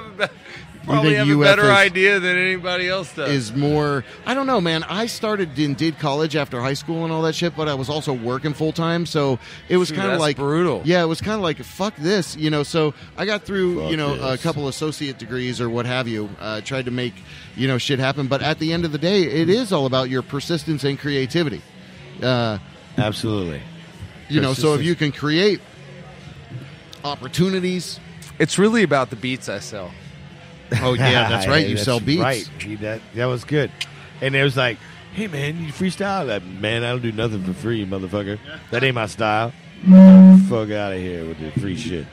probably have a UF better idea than anybody else does. Is more. I don't know, man. I started and did college after high school and all that shit, but I was also working full time, so it was kind of like brutal. Yeah, it was kind of like fuck this, So I got through, Fuck a this. couple associate degrees or what have you. Tried to make shit happen, but at the end of the day, it is all about your persistence and creativity. absolutely. So if you can create opportunities. It's really about the beats I sell. Oh yeah, that's right. You That's sell beats. Right. That was good. And it was like, hey man, you freestyle? Like, man, I don't do nothing for free, motherfucker. That ain't my style. Fuck out of here with the free shit.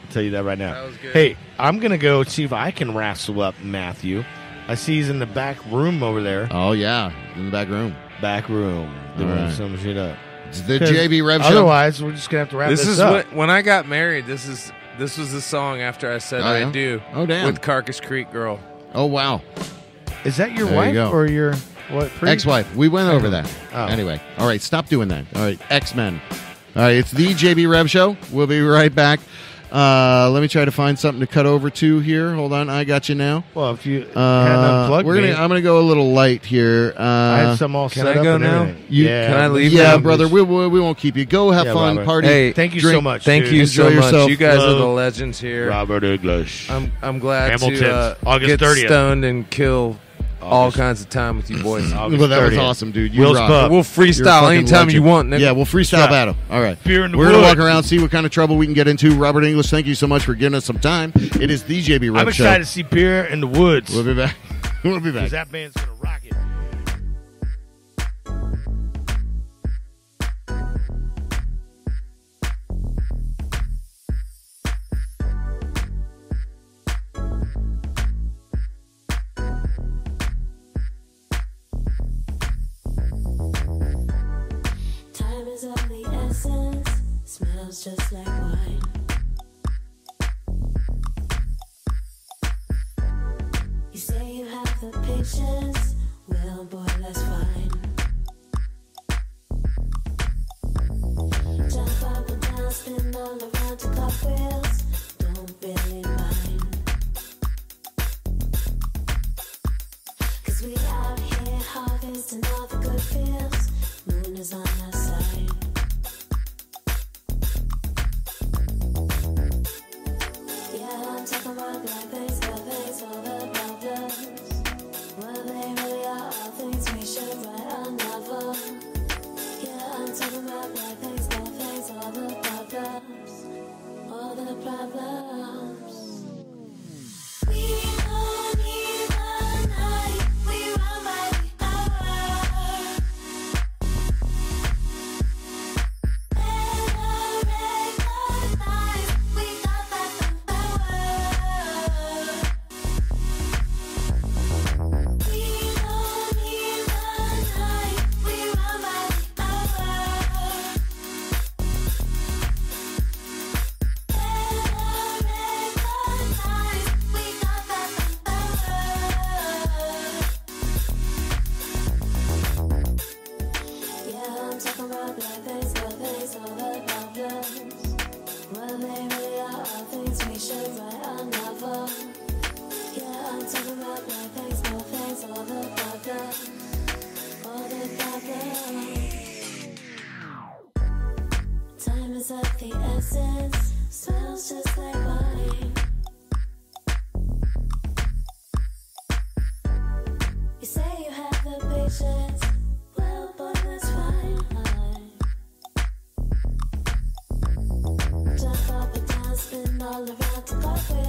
I'll tell you that right now. That was good. Hey, I'm gonna go see if I can wrestle up Matthew. I see he's in the back room over there. Oh yeah, in the back room. Back room. Doing right. some shit up. It's the JB Rev Show. Otherwise, we're just gonna have to wrap This this is up. when I got married. This was the song after I said Oh, yeah? I do. Oh, damn. With Carcass Creek Girl. Oh wow, Is that your There you wife go. or your what? ex-wife. We went over that. Oh. Anyway, all right, stop doing that. All right, X-Men. All right, it's the JB Rev Show. We'll be right back. Let me try to find something to cut over to here. Hold on, I got you now. Well, if you hadn't unplugged me, I'm gonna go a little light here. I had some all Can set I up go and now? everything. Can I leave Yeah, now? brother, we won't keep you. Go have Yeah, fun, Robert. party. Hey, Thank you drink. so much. Thank dude. you Enjoy so much. yourself. You guys are Love the legends here. Robert English. I'm glad Hamilton, to August get 30th. stoned and kill all August. kinds of time with you boys. August Well, that was 30th. awesome, dude. You Will's rock. Pub. We'll You're a freestyle fucking anytime legend. you want, nigga. Yeah, we'll freestyle Shot. battle. All right. Beer in the We're going to wood. walk around, see what kind of trouble we can get into. Robert English, thank you so much for giving us some time. It is the JB Rev I'm Show. excited to see Beer in the Woods. We'll be back. We'll be back. Because that band's going to rock it. Time is of the essence, smells just like wine. You say you have the patience, well boy, that's fine. Jump up and down, spin all around to cartwheels, don't really mind. 'Cause we out here harvesting all the good feels, moon is on our side. Yeah, I'm talking about black things, all the problems. Well, they really are all things we should write a novel. Yeah, I'm talking about black things, all the problems. All the problems. We don't need the night, we run by the hour. Well, they really are all things we should write a novel. Yeah, I'm talking about black things, all the problems. All the problems. Time is of the essence, smells just like wine. You say you have the patience, well, boy, that's fine. Jump up and down, spin all around to cartwheels.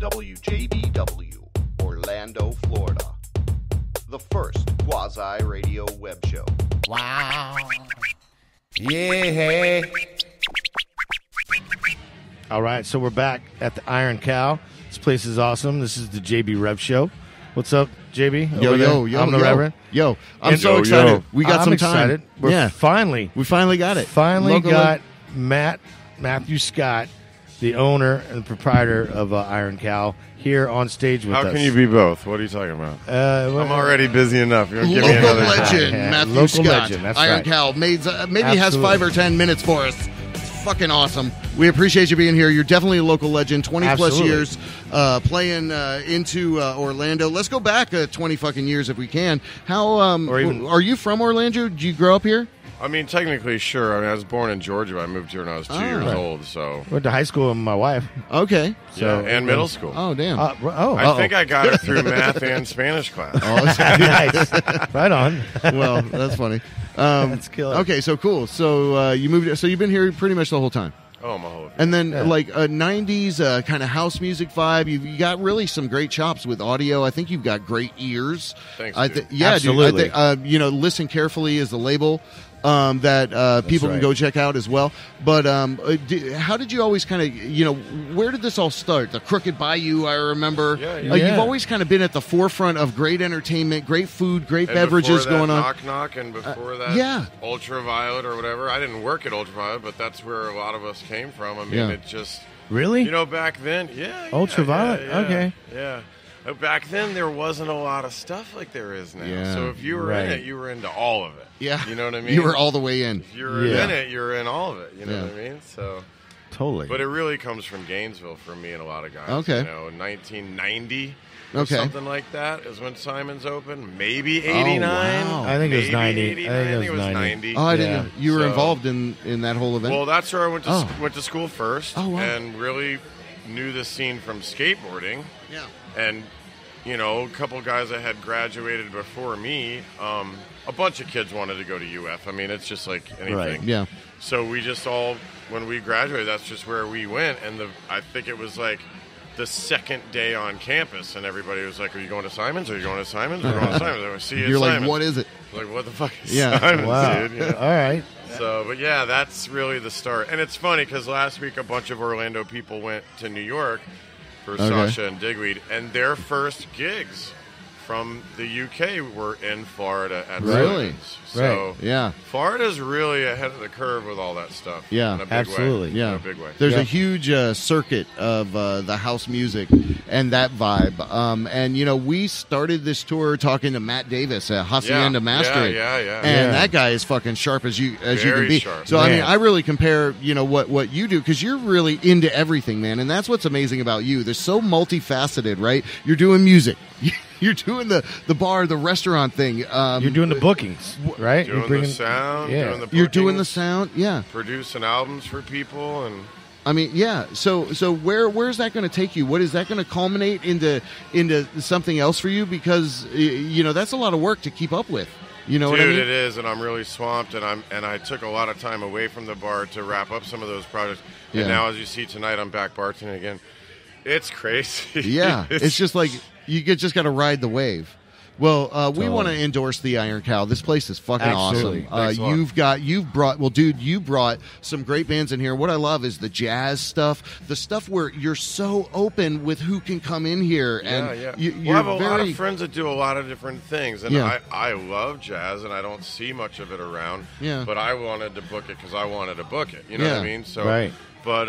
WJBW, Orlando, Florida. The first quasi-radio web show. Wow. Yeah. All right, so we're back at the Iron Cow. This place is awesome. This is the JB Rev Show. What's up, JB? Yo. I'm the Reverend. Yo, I'm so excited. We got some time. Excited. We finally got it. Finally got Matthew Scott, the owner and proprietor of Iron Cow, here on stage with us. How can you be both? What are you talking about? I'm already busy enough. You're gonna give me Local another legend, time. Matthew Local Scott. legend, that's Iron right. Cow maybe has 5 or 10 minutes for us. It's fucking awesome. We appreciate you being here. You're definitely a local legend. 20 plus Absolutely. years playing into Orlando. Let's go back 20 fucking years if we can. How are you from Orlando? Did you grow up here? I mean, technically, sure. I mean, I was born in Georgia, but I moved here when I was 2 years old. So Went to high school with my wife. Okay. yeah, and middle school. Oh, damn. I think I got it through math and Spanish class. Nice. Right on. Well, that's funny. That's killer. Okay, so cool. So you moved. So you've been here pretty much the whole time. Oh, my whole. And then like a 90s kind of house music vibe. You got really some great chops with audio. I think you've got great ears. Thanks, Dude. Absolutely. I think, Listen Carefully is the label that people can right. go check out as well. But how did you always kind of, where did this all start? The Crooked Bayou, I remember. Yeah. You've always kind of been at the forefront of great entertainment, great food, great And beverages before that, going on. Knock Knock, and before that, yeah. Ultraviolet or whatever. I didn't work at Ultraviolet, but that's where a lot of us came from. I mean, Yeah. it just... Really? Back then, Ultraviolet? Okay. Yeah. Back then, there wasn't a lot of stuff like there is now. Yeah. So if you were in Right. it, you were into all of it. Yeah. You know what I mean? You were all the way in. If you were in it, you're in all of it. You know what I mean? So... Totally. But it really comes from Gainesville for me and a lot of guys. Okay. 1990 or Okay. something like that is when Simon's opened. Maybe 89. wow. I think it was Maybe 90. 89. I think it was 90. Oh, I didn't. Yeah. You were So- involved in that whole event. Well, that's where I went to Oh. went to school first, Oh, wow. and really knew the scene from skateboarding. yeah. And a couple guys that had graduated before me, a bunch of kids wanted to go to UF. I mean, it's just like anything. Right. Yeah. So we just all, when we graduated, that's just where we went. And I think it was like the second day on campus, and everybody was like, "Are you going to Simon's? Are you going to Simon's? We're going to Simon's." I see you. You're at like, Simon's. what is it? Like, what the fuck is Yeah. Simon's, Wow. dude? All right. So, but yeah, that's really the start. And it's funny because last week a bunch of Orlando people went to New York for Sasha and Digweed, and their first gigs from the UK were in Florida at Really? Simon's. So Yeah. Florida's really ahead of the curve with all that stuff. Yeah, in a big absolutely. Way. Yeah. In a big way. There's a huge circuit of the house music and that vibe. And, we started this tour talking to Matt Davis at Hacienda Mastering. Yeah. And that guy is fucking sharp as you can Very be. sharp. So, I mean, Man. I really compare, what you do, because you're really into everything, man. And that's what's amazing about you. They're so multifaceted, right? You're doing music. You're doing the bar, the restaurant thing. You're doing the bookings, right? Doing the sound, yeah. doing the You're doing the bookings, sound, yeah. producing albums for people, and I mean, yeah. So where's that going to take you? What is that going to culminate into something else for you? Because that's a lot of work to keep up with. You know dude, what I mean? it is, and I'm really swamped, and I took a lot of time away from the bar to wrap up some of those projects. Yeah. And now, as you see tonight, I'm back bartending again. It's crazy. Yeah, it's just like just got to ride the wave. Well, we want to endorse the Iron Cow. This place is fucking Absolutely. awesome. You brought some great bands in here. What I love is the jazz stuff, the stuff where you're so open with who can come in here, and Yeah. you're I have a very lot of friends that do a lot of different things, and Yeah. I love jazz, and I don't see much of it around. Yeah. But I wanted to book it because I wanted to book it. You know what I mean? So, Right. But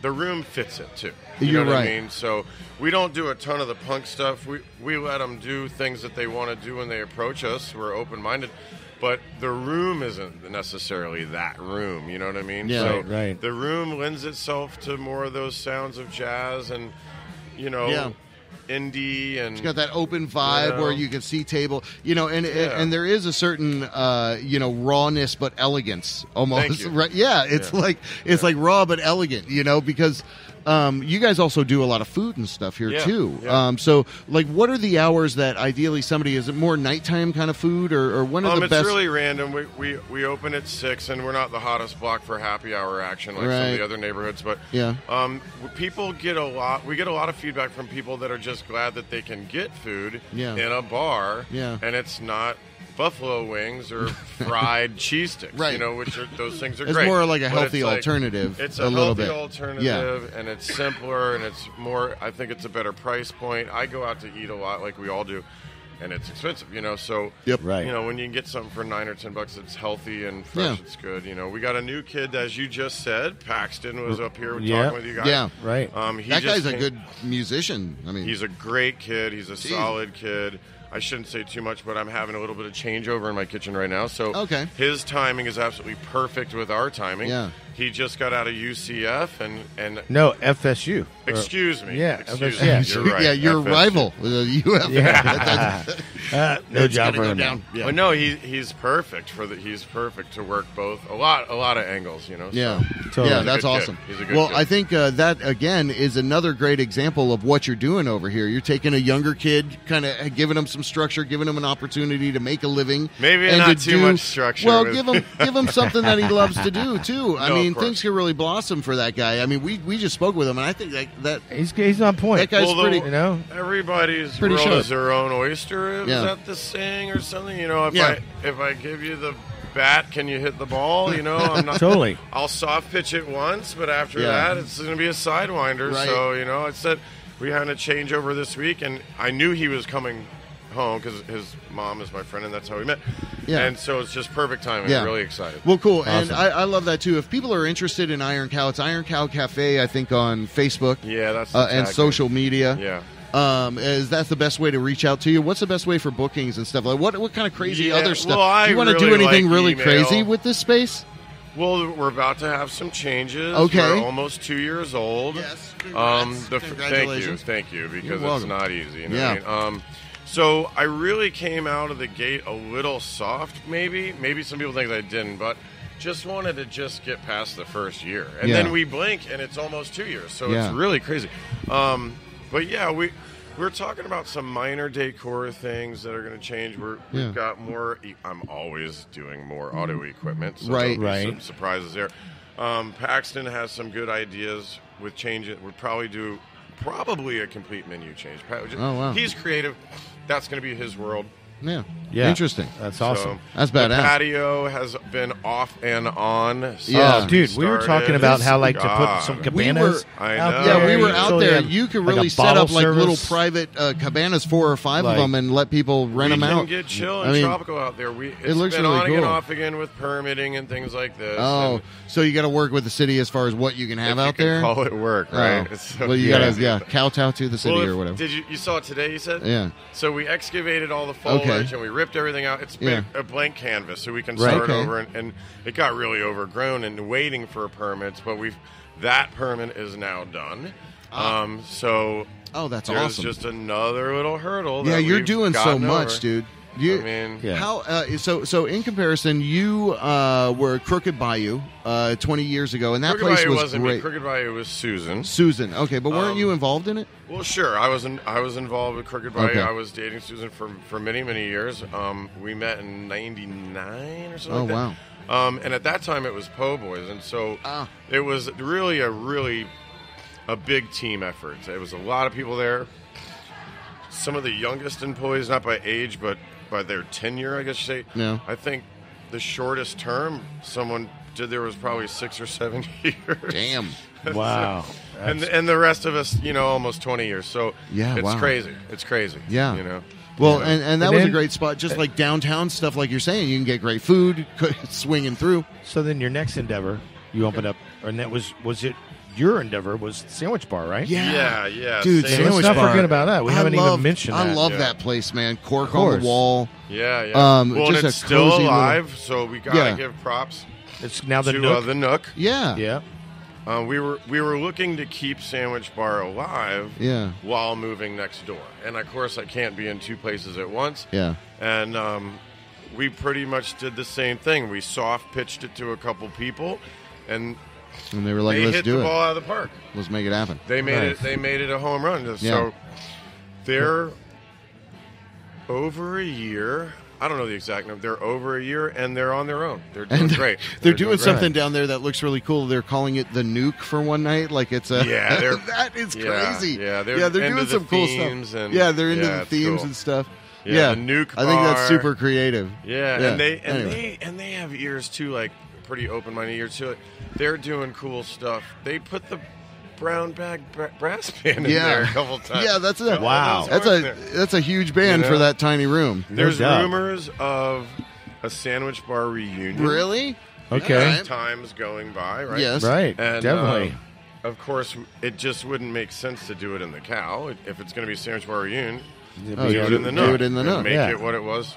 the room fits it too. You You're know what right. I mean? So we don't do a ton of the punk stuff. We let them do things that they want to do when they approach us. We're open minded. But the room isn't necessarily that room, you know what I mean? Yeah. So Right. the room lends itself to more of those sounds of jazz and, Yeah. indie, and It's got that open vibe where you can see table, and there is a certain, rawness but elegance almost. Thank you. Right? Yeah, it's like raw but elegant, because you guys also do a lot of food and stuff here too. Yeah. So, like, what are the hours that ideally somebody, is it more nighttime kind of food, or when are the it's best? It's really random. We open at 6, and we're not the hottest block for happy hour action like some of the other neighborhoods. But people get a lot. We get a lot of feedback from people that are just glad that they can get food in a bar, and it's not buffalo wings or fried cheese sticks, right? Which are, those things are it's great. more like a But healthy alternative. It's a a little healthy bit. alternative, and it's simpler, and it's more. I think it's a better price point. I go out to eat a lot, like we all do, and it's expensive, So right. When you can get something for $9 or $10, it's healthy and fresh. It's good. We got a new kid, as you just said. Paxton was up here talking with you guys. Yeah, right. That guy's a good musician. I mean, he's a great kid. He's a solid kid. I shouldn't say too much, but I'm having a little bit of changeover in my kitchen right now. So his timing is absolutely perfect with our timing. Yeah. He just got out of UCF and no, FSU. Excuse me. Yeah, excuse FSU. me. You're right. Yeah, your FSU. rival, UF. Yeah. No job for him. But no, he's perfect he's perfect to work both a lot of angles, So. Yeah, totally. Yeah, that's awesome. He's a good well, kid. I think that again is another great example of what you're doing over here. You're taking a younger kid, kind of giving him some structure, giving him an opportunity to make a living. Maybe and not to too much structure. Well, with give him something that he loves to do too. I No, mean, of course. things can really blossom for that guy. I mean, we just spoke with him, and I think that he's on point. That guy's pretty. Everybody's pretty world sharp. is their own oyster. Is that the saying or something? If I give you the bat, can you hit the ball? I'm not totally. I'll soft pitch it once, but after that, it's going to be a sidewinder. Right. So I said we had a changeover this week, and I knew he was coming home because his mom is my friend, and that's how we met. Yeah. And so it's just perfect timing. Yeah. I'm really excited. Well, cool. Awesome. And I love that, too. If people are interested in Iron Cow, it's Iron Cow Cafe, I think, on Facebook. Yeah, that's the and tag social name. media. Yeah. Is that the best way to reach out to you? What's the best way for bookings and stuff? Like what kind of crazy other stuff? Well, do you want to really do anything like really email. crazy with this space? Well, we're about to have some changes. Okay. We're almost 2 years old. Yes. Congrats. Congratulations. Thank you, because You're it's welcome. not easy. You know Yeah. what I mean? So I really came out of the gate a little soft, maybe. Maybe some people think I didn't, but just wanted to just get past the first year. And then we blink, and it's almost 2 years. So it's really crazy. But yeah, we're talking about some minor decor things that are going to change. We've got more. I'm always doing more auto equipment, so there'll be some surprises there. Paxton has some good ideas with changing. We'll probably do a complete menu change. Oh, wow. He's creative. That's going to be his world. Yeah. Interesting. That's awesome. That's badass. The patio has been off and on. Yeah. Dude, we were talking about how to put some cabanas I out know. there. Yeah, we were out So there. have, You could like, really a set up bottle like little service. private cabanas, 4 or 5 Like- of them, and let people rent them We out. can get chill and I mean, tropical out there. It's looks been really on again, cool. off again with permitting and things like this. Oh, and so you got to work with the city as far as what you can have if out you can there. call it work, right? Oh. It's so Well, you got crazy. to kowtow to the city Well, or whatever. Did you saw it today? You said Yeah. So we excavated all the foliage and we ripped everything out. It's been a blank canvas, so we can start over. And it got really overgrown and waiting for permits, but that permit is now done. So that's there's awesome. just another little hurdle. Yeah, that you're we've doing so gotten much, over. dude. I mean, how? So in comparison, you were Crooked Bayou 20 years ago, and that Crooked place Bayou was wasn't great. me. Crooked Bayou was Susan. Susan, okay, but weren't you involved in it? Well, sure. I was involved with Crooked Bayou. Okay. I was dating Susan for many, many years. We met in '99 or something. Oh, like that. And at that time, it was Po' Boys, and so it was really a big team effort. It was a lot of people there. Some of the youngest employees, not by age, but by their tenure, I guess you say. Yeah. I think the shortest term someone did there was probably 6 or 7 years. Damn. Wow. And the rest of us, almost 20 years. So it's crazy. It's crazy. Yeah. Well, and that was a great spot, just like downtown stuff, like you're saying. You can get great food, swinging through. So then your next endeavor, you opened up, and that was it? Your endeavor was Sandwich Bar, right? Yeah. Dude, Same. Sandwich Let's not Bar. forget about that. We haven't even mentioned that. I love that place, man. Cork on the wall. Yeah. Well, and just it's a still cozy alive, so we gotta give props. It's now the to Nook. The Nook. Yeah. Yeah. We were looking to keep Sandwich Bar alive. Yeah. While moving next door, and of course I can't be in 2 places at once. Yeah. And we pretty much did the same thing. We soft pitched it to a couple people, and And they were like, they let's hit do the it. ball out of the park. Let's make it happen. They made Nice. it. They made it a home run. Yeah. So they're over a year. I don't know the exact number. They're over a year, and they're on their own. They're doing great. They're doing great. something down there that looks really cool. They're calling it the Nuke for one night. Like it's a that is crazy. Yeah, they're into doing the some cool themes stuff. and- Yeah, they're into yeah, the it's themes cool. and stuff. Yeah, the Nuke I think that's bar. super creative. Yeah, Anyway. and they have ears too, like pretty open-minded ears too. They're doing cool stuff. They put the brown bag brass band in there a couple times. Yeah, that's a Wow. That's a huge band for that tiny room. There's doubt. rumors of a sandwich bar reunion. Really? Okay. As time's going by, right? Yes. Right. And, Definitely. of course, it just wouldn't make sense to do it in the Cow. If it's going to be a sandwich bar reunion, Oh, do it in the Nook. Do it in the and Nook. Make Yeah. it what it was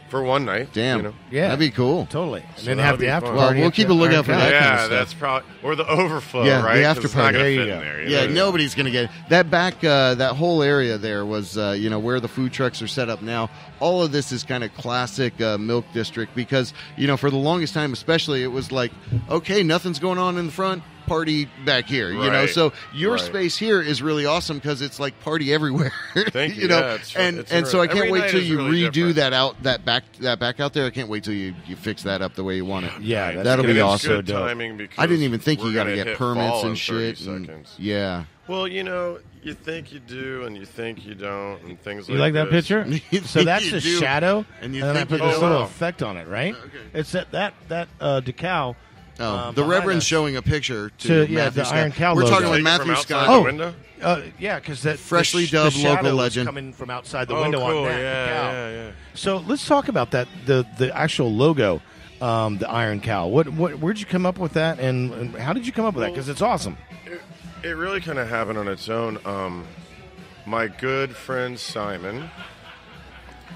for one night. Damn. You know? Yeah. That'd be cool. Totally. And So then that'll have the be after fun. party. Well, we'll at keep the a lookout Iron for Cow. that. kind of Yeah, stuff. that's probably or the overflow, Yeah, the right? 'Cause after it's not party. gonna There you fit go. in there. Yeah, know? nobody's going to get it. That back, that whole area there was, where the food trucks are set up now. All of this is kind of classic Milk District because, for the longest time especially, it was like, okay, nothing's going on in the front, party back here, Right. So your Right. space here is really awesome because it's like party everywhere. Thank you. know, Yeah, it's and so I can't every wait night till is you really redo different. that back out there. I can't wait till you fix that up the way you want it. Yeah, that's That'll good. be And awesome. It's good timing because I didn't even think we're you got to gonna get hit permits fall in and 30 shit. And, seconds. yeah. Well, you think you do, and you think you don't, and things You like like that this. picture? You So that's think the you do, shadow, and you then I think put you this don't. little Oh. effect on it, right? Okay. It's that decal. Oh, the behind Reverend's us. showing a picture to To- yeah, Matthew the Scott. Iron Cow We're logo. talking with Take it Matthew from outside Scott. the Oh. window? Yeah, because that Freshly the dubbed shadow local was legend. coming from outside the Oh, window cool. on that Yeah, cow. yeah. So let's talk about that. The actual logo, the Iron Cow. Where'd you come up with that, and how did you come up with that? Because it's awesome. It really kind of happened on its own. My good friend Simon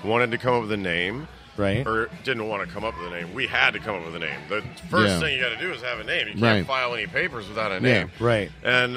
wanted to come up with a name. Right. Or didn't want to come up with a name. We had to come up with a name. The first Yeah. thing you got to do is have a name. You can't Right. file any papers without a Yeah. name. Right. And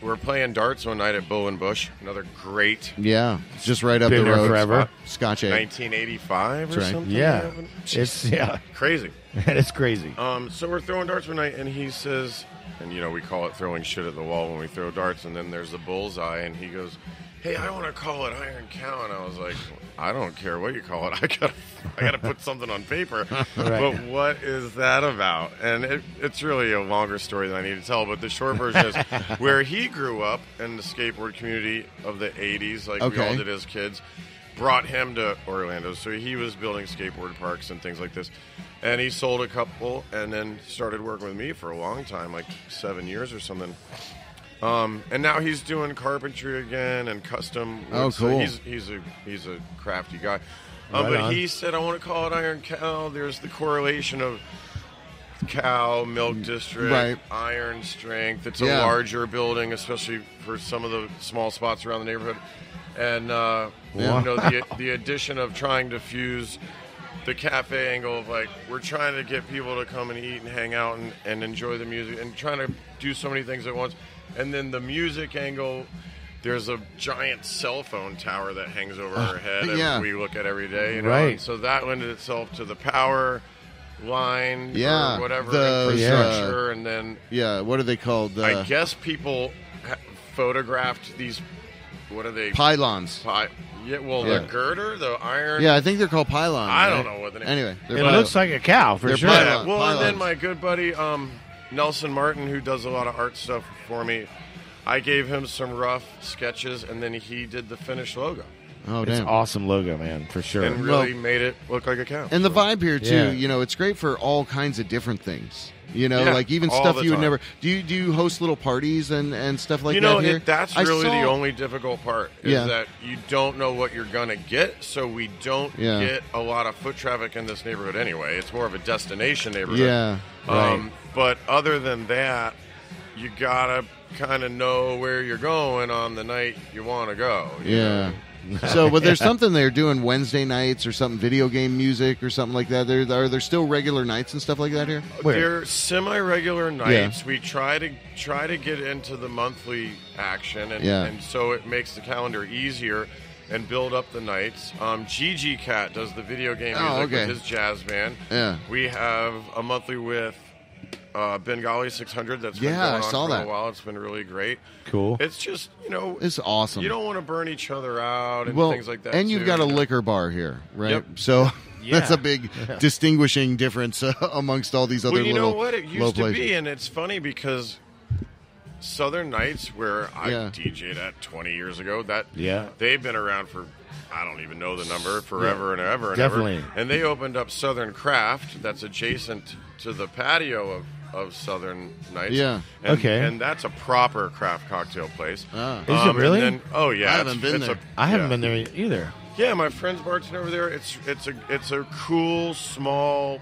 we're playing darts one night at Bull and Bush. Another great Yeah, just right up Been the there road. forever. Scotch egg. 1985 or That's right. something. Yeah. happened. It's Crazy. it's crazy. So we're throwing darts one night, and he says, and we call it throwing shit at the wall when we throw darts, and then there's the bullseye, and he goes, hey, I want to call it Iron Cow, and I was like, I don't care what you call it. I gotta put something on paper. But what is that about? And it's really a longer story than I need to tell. But the short version is where he grew up in the skateboard community of the '80s, like we all did as kids. Brought him to Orlando, so he was building skateboard parks and things like this. And he sold a couple, and then started working with me for a long time, like 7 years or something. And now he's doing carpentry again and custom. Oh, so cool. He's a crafty guy. Right But on. he said, I want to call it Iron Cow. There's the correlation of cow, milk district, Right. iron strength. It's Yeah. a larger building, especially for some of the small spots around the neighborhood. And the addition of trying to fuse the cafe angle of like we're trying to get people to come and eat and hang out and enjoy the music and trying to do so many things at once. And then the music angle, there's a giant cell phone tower that hangs over our head and we look at every day. Right. And so that lended itself to the power line or whatever the infrastructure. And then what are they called? I guess people photographed these. What are they? Pylons. The girder, the iron. Yeah, I think they're called pylons. I right? don't know what the name. Anyway, It looks like a cow for They're sure. pylons. Well, and then Pylons. my good buddy Nelson Martin, who does a lot of art stuff for me, I gave him some rough sketches, and then he did the finished logo. Oh, It's damn. awesome logo, man, for sure. And really made it look like a cow. And the vibe here too, Yeah. it's great for all kinds of different things. Yeah, like even all stuff the you would time. never. Do you host little parties and stuff like that here? That's I really the saw- only difficult part is Yeah. that you don't know what you're going to get, so we don't Yeah. get a lot of foot traffic in this neighborhood anyway. It's more of a destination neighborhood. Yeah, right. But other than that, you got to kind of know where you're going on the night you want to go. you Yeah. know? So, but there's something they're doing Wednesday nights or something, video game music or something like that. Are there still regular nights and stuff like that here? They're semi-regular nights. We try to get into the monthly action, and so it makes the calendar easier and build up the nights. Gigi Cat does the video game music with his jazz band. Yeah. We have a monthly with Bengali 600 that's been Yeah, going I on saw for that. a while. It's been really great. Cool. It's just, It's awesome. You don't want to burn each other out and well, things like that. and you've too, got a you know? liquor bar here, right? Yep. So Yeah. that's a big distinguishing difference amongst all these other Well, you little know what? It low used to places. be, and it's funny because Southern Nights, where I Yeah. DJ'd at 20 years ago, Yeah. they've been around for, I don't even know the number, forever and ever and Definitely. ever. And they opened up Southern Craft that's adjacent to the patio of Southern Nights. Yeah. And, Okay. And that's a proper craft cocktail place. Ah. Is it really? And then, oh, yeah. I haven't been there. I haven't been there either. Yeah, my friend's bartending over there. It's a cool, small,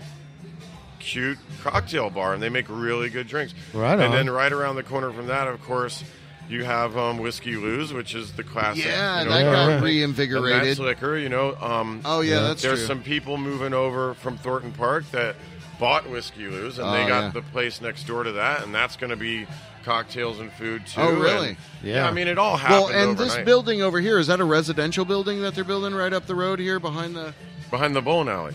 cute cocktail bar, and they make really good drinks. Right on. And then right around the corner from that, of course, you have Whiskey Lou's, which is the classic. Yeah, you know, that Yeah, got right. reinvigorated. And that's liquor, you know. Oh, yeah, that's There's true. some people moving over from Thornton Park that bought Whiskey Lou's, and Oh, they got yeah. the place next door to that, and that's going to be cocktails and food too. Oh, really? And, Yeah. I mean, it all happened Well, and overnight. this building over here, is that a residential building that they're building right up the road here behind the... Behind the bowling alley.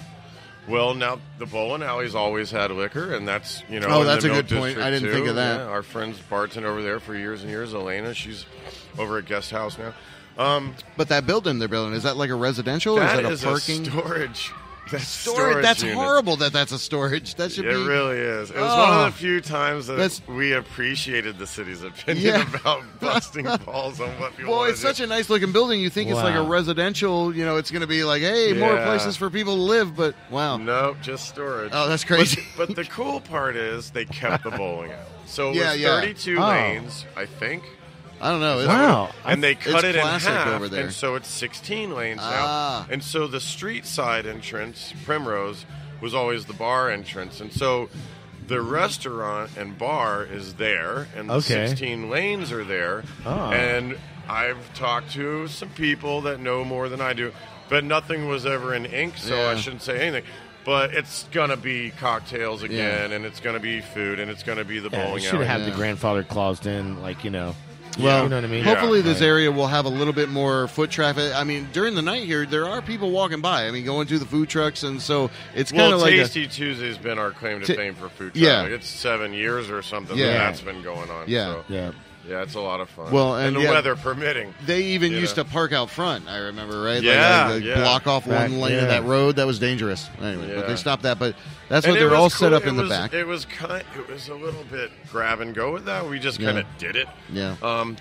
Well, now the bowling alley's always had liquor, and that's Oh, in that's the a Milk good point. District, I didn't too. think of that. Yeah, our friend's bartending over there for years and years, Elena. She's over at Guest House now. But that building they're building, is that like a residential or is That that is a parking? storage. That's Storage. That's unit. horrible that that's a storage. That should It be... really is. It was Oh. one of the few times that That's- we appreciated the city's opinion Yeah. about busting balls on what people Boy, want it's to do. such a nice looking building. You think it's like a Wow. residential, it's going to be like, hey, more Yeah. places for people to live, but wow. Nope, just storage. Oh, that's crazy. But the cool part is they kept the bowling alley. So it Yeah, was yeah. 32 Oh. lanes, I think. I don't know. Wow. And they cut it in classic half, over there. and so it's 16 lanes Ah. now. And so the street side entrance, Primrose, was always the bar entrance. And so the restaurant and bar is there, and the Okay. 16 lanes are there. Ah. And I've talked to some people that know more than I do, but nothing was ever in ink, so Yeah. I shouldn't say anything. But it's going to be cocktails again, Yeah. and it's going to be food, and it's going to be the Yeah, bowling you should alley. have Yeah. the grandfather claused in, Well, you know what I mean? hopefully Yeah. this area will have a little bit more foot traffic. I mean, during the night here, there are people walking by. I mean, going to the food trucks, and so it's kind Well, of like Tasty Tuesday's been our claim to Ta- fame for food Yeah. traffic. It's 7 years or something Yeah. that that's been going on. Yeah. So, Yeah. yeah, it's a lot of fun. Well, and the yeah, weather permitting. they even You used know. to park out front. I remember, right? Yeah, like yeah. block off Back- one lane yeah. of that road. That was dangerous. Anyway, but Yeah. they stopped that. But that's And what it they're was all cool. set up It in the was- back. It was a little bit grab and go with that. We just Yeah. kind of did it. Yeah.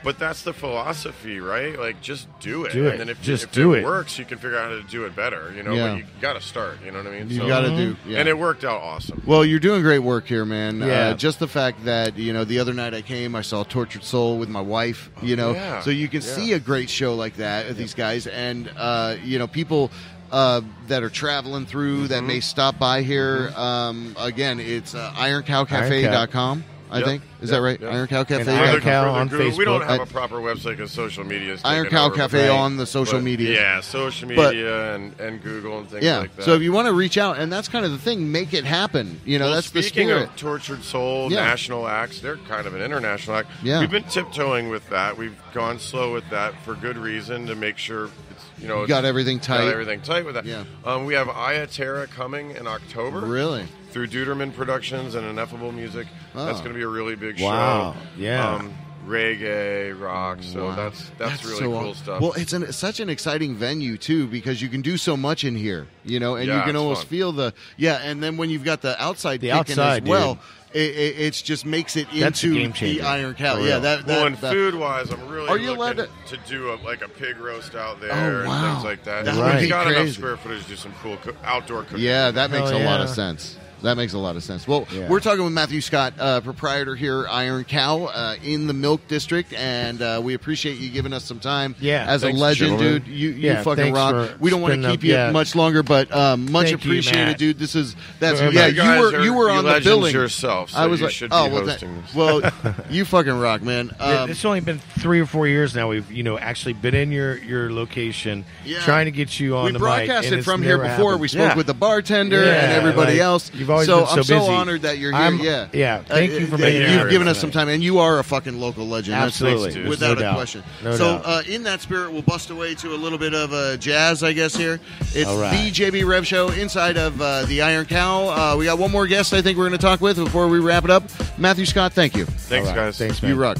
But that's the philosophy, right? Like, just do it. Do it. And then if, Just if do it it. works, you can figure out how to do it better. You know, Yeah. but you got to start. You know what I mean? You got to do. Yeah. And it worked out awesome. Well, you're doing great work here, man. Yeah. Just the fact that, the other night I came, I saw Tortured Soul with my wife, yeah. So you can Yeah. see a great show like that with these guys. And, people that are traveling through that may stop by here. Again, it's IronCowCafe.com. I Yep. think. Is Yep. that right? Yep. Iron Cow And Cafe. Iron Further- Cow further on Google. We don't Facebook. have a proper website because social media is Iron taking Cow over, Cafe but- on the social but, media. Yeah, social But- media and Google and things Yeah. like that. So if you want to reach out, and that's kind of the thing, make it happen. Well, That's the speaking spirit. of Tortured Soul, Yeah. national acts, they're kind of an international act. Yeah. We've been tiptoeing with that. We've gone slow with that for good reason to make sure it's, You got everything tight. Got everything tight with that. Yeah. We have Aya Terra coming in October. Really? Through Duderman Productions and Ineffable Music. Oh. That's going to be a really big Wow. show. Yeah. Reggae, rock. So Wow. that's really so cool aw- stuff. Well, it's such an exciting venue too because you can do so much in here, and Yeah, you can it's almost fun. feel and then when you've got the outside The kicking outside, as well, dude. it just makes it That's a into game changer, the Iron Cow. for Yeah, real. that Well, and that- food-wise, I'm really Are you allowed looking to do a pig roast out there Oh, wow. and things like that. That would We've be got enough crazy. square footage to do some cool outdoor cooking. Yeah, that makes Hell a lot of yeah. sense. That makes a lot of sense. Well, Yeah. we're talking with Matthew Scott, proprietor here, Iron Cow, in the Milk District, and we appreciate you giving us some time. Yeah, as thanks, a legend, gentlemen. dude. You Yeah, fucking thanks rock. for We don't want to spending keep you up- yeah. much longer, but much Thank you, appreciated, Matt. dude. That's Well, yeah. you guys You were are on the legends billing yourself, so I was you like, should be oh well, hosting this. well, you fucking rock, man. It's only been 3 or 4 years now. We've actually been in your location, Yeah. trying to get you on we the mic. and broadcasted it's from here never before. happened. We spoke Yeah. with the bartender Yeah, and everybody like, else. You've always so been so I'm busy. so honored that you're here. Yeah. Thank you for being You've here. given us some time, and you are a fucking local legend. Absolutely. That's without No a doubt. question. No so doubt. in that spirit, we'll bust away to a little bit of jazz, I guess. Here, it's All right. the JB Rev Show inside of the Iron Cow. We got one more guest I think we're going to talk with before we wrap it up. Matthew Scott, thank you. Thanks, All right. guys. Thanks, man. You rock.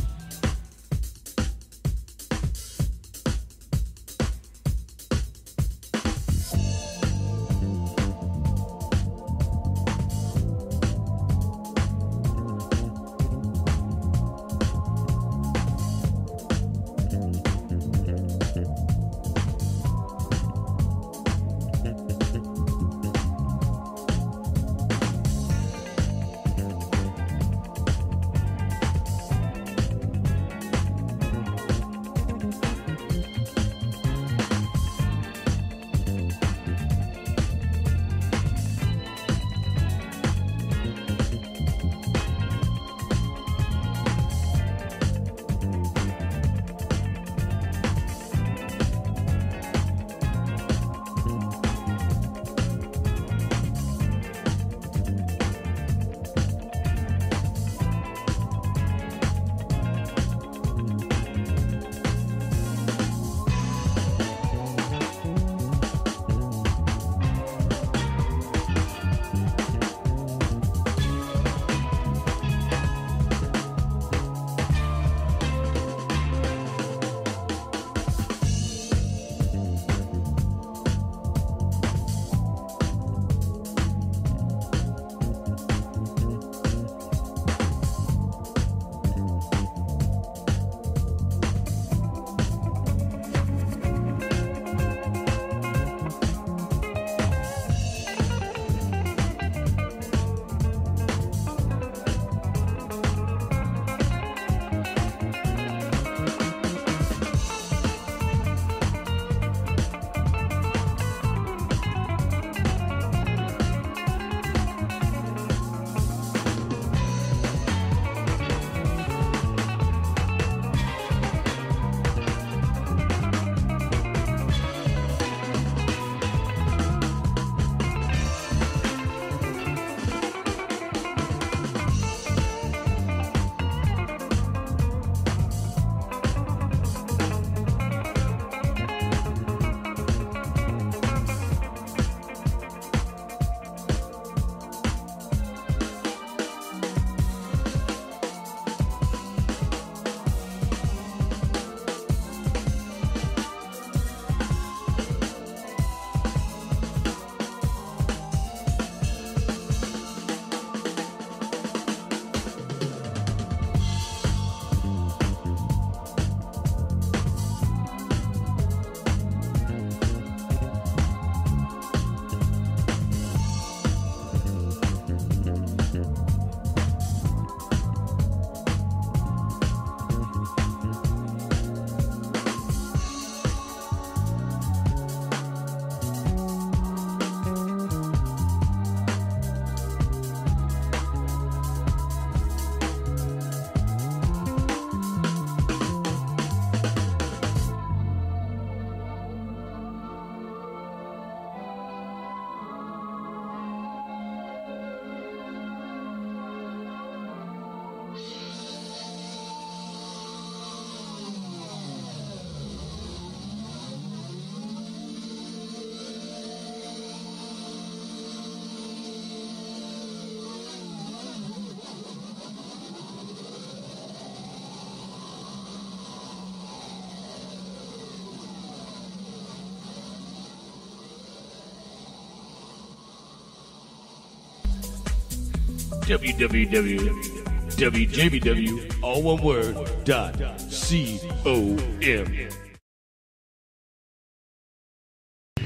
WWW, all one word, .com.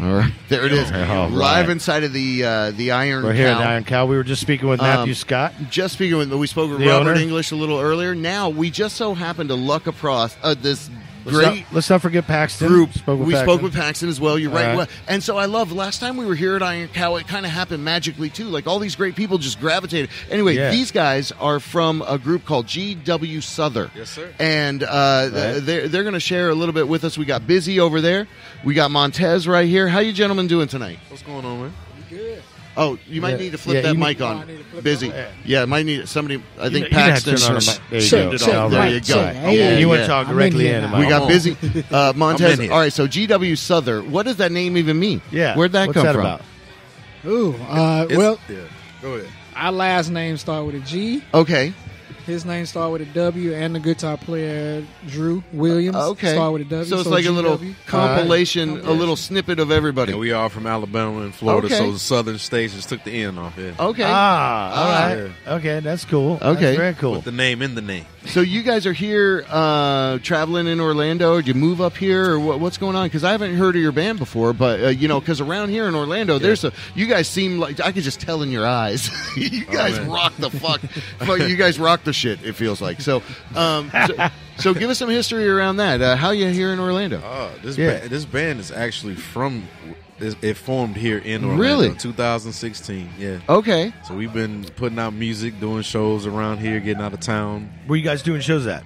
All right, there it is. All Live right. inside of the Iron Cow. We're here at the Iron Cow. We were just speaking with Matthew Scott. Just speaking with, we spoke with The Robert owner. English a little earlier. Now, we just so happened to luck across this Let's not forget Paxton. group. Spoke with We Paxton. spoke with Paxton as well. You're All right. right. Well, and so I love, last time we were here at Iron Cow, it kind of happened magically too. Like all these great people just gravitated. Anyway, Yeah. these guys are from a group called GW Souther. Yes, sir. And they're going to share a little bit with us. We got Busy over there. We got Montez right here. How you gentlemen doing tonight? What's going on, man? Good. Oh, you might need to flip that mic on. Busy. Might need somebody. I think Paxton. There you There you go. You want to talk directly in. We got Busy. Montez. All right, so GW Souther. What does that name even mean? Yeah. Where'd that come from? About? Ooh, go ahead. Our last name start with a G. Okay. His name started with a W, and the guitar player Drew Williams started with a W. So it's like GW. A little compilation, a little snippet of everybody. And we are from Alabama and Florida, Okay. so the southern states just took the N off. Yeah. Okay. All right. Okay, that's cool. Okay. That's very cool. Put the name in the name. So you guys are here traveling in Orlando. Did you move up here, or what's going on? Because I haven't heard of your band before, but because around here in Orlando, you guys seem like I could just tell in your eyes. You guys rock the fuck. You guys rock the shit. It feels like so. So give us some history around that. How you here in Orlando? This band is actually from. It formed here in Orlando. Really? 2016. Yeah. Okay. So we've been putting out music, doing shows around here, getting out of town. Where you guys doing shows at?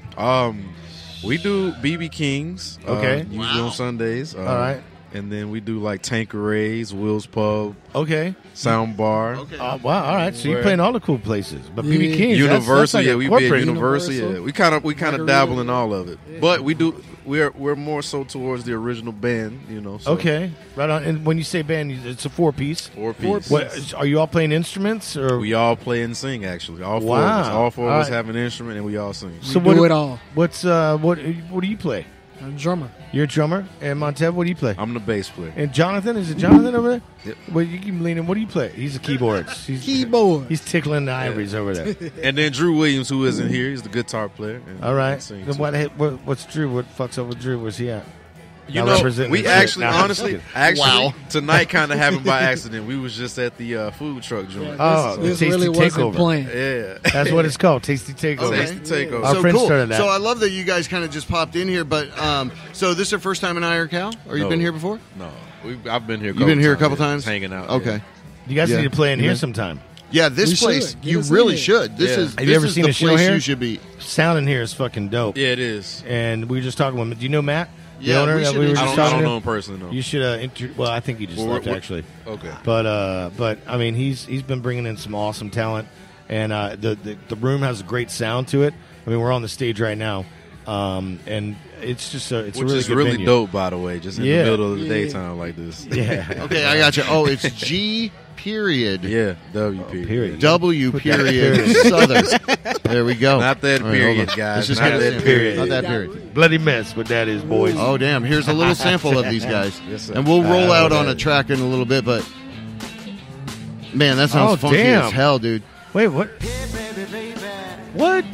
We do BB Kings. Okay. Usually on Sundays. All right. And then we do like Tanqueray's, Will's Pub. Okay. Sound Bar. Okay. Wow. All right. So you're playing all the cool places. But BB King, Universal. That's we be at Universal. Yeah. We kind of dabble in all of it. Yeah. But we do. We're more so towards the original band. So. Okay. Right on. And when you say band, it's a 4-piece. 4-piece. What, are you all playing instruments or? We all play and sing. Actually, all four of us. All four of us have an instrument, and we all sing. So we do it all. What do you play? I'm a drummer. You're a drummer. And Montez, what do you play? I'm the bass player. And Jonathan, is it Jonathan over there? Yep. Well, you keep leaning. What do you play? He's a keyboardist. Keyboard. He's tickling the ivories over there. And then Drew Williams, who isn't here, he's the guitar player. All right. Then what's Drew? What fucks up with Drew? Where's he at? We actually, honestly, tonight kind of happened by accident. We was just at the food truck joint. This Tasty really wasn't Takeover. planned. Yeah. That's what it's called, Tasty Takeover. Okay. Tasty Takeover. Our So friends cool. started that. So I love that you guys kind of just popped in here. But so this is your first time in IRCal, or you've been here before? No, I've been here. You've been here a couple times, hanging out. Okay. Yeah. You guys need to play in here sometime. Yeah, this place you really should. This is. Have you ever seen the a show place here? You should be. Sound in here is fucking dope. Yeah, it is. And we were just talking with him. Do you know Matt? Yeah, the owner we that should we were just I talking don't to? know him personally. No. You should. Well, I think he just left actually. Okay. But I mean, he's been bringing in some awesome talent, and the room has a great sound to it. I mean, we're on the stage right now, and it's just it's Which a really is good really venue. dope, by the way. Just in the middle of the daytime like this. Yeah. Okay, I got you. Oh, it's G period. Yeah, W period. W period. Southern. There we go. Not that All right, period, hold on. guys. Let's just Not get that it. period. Not that period. Bloody mess what that is, boys. Oh, damn. Here's a little sample of these guys. Yes, sir. And we'll roll out on a track in a little bit, but man, that sounds funky damn. as hell, dude. Wait, what? What?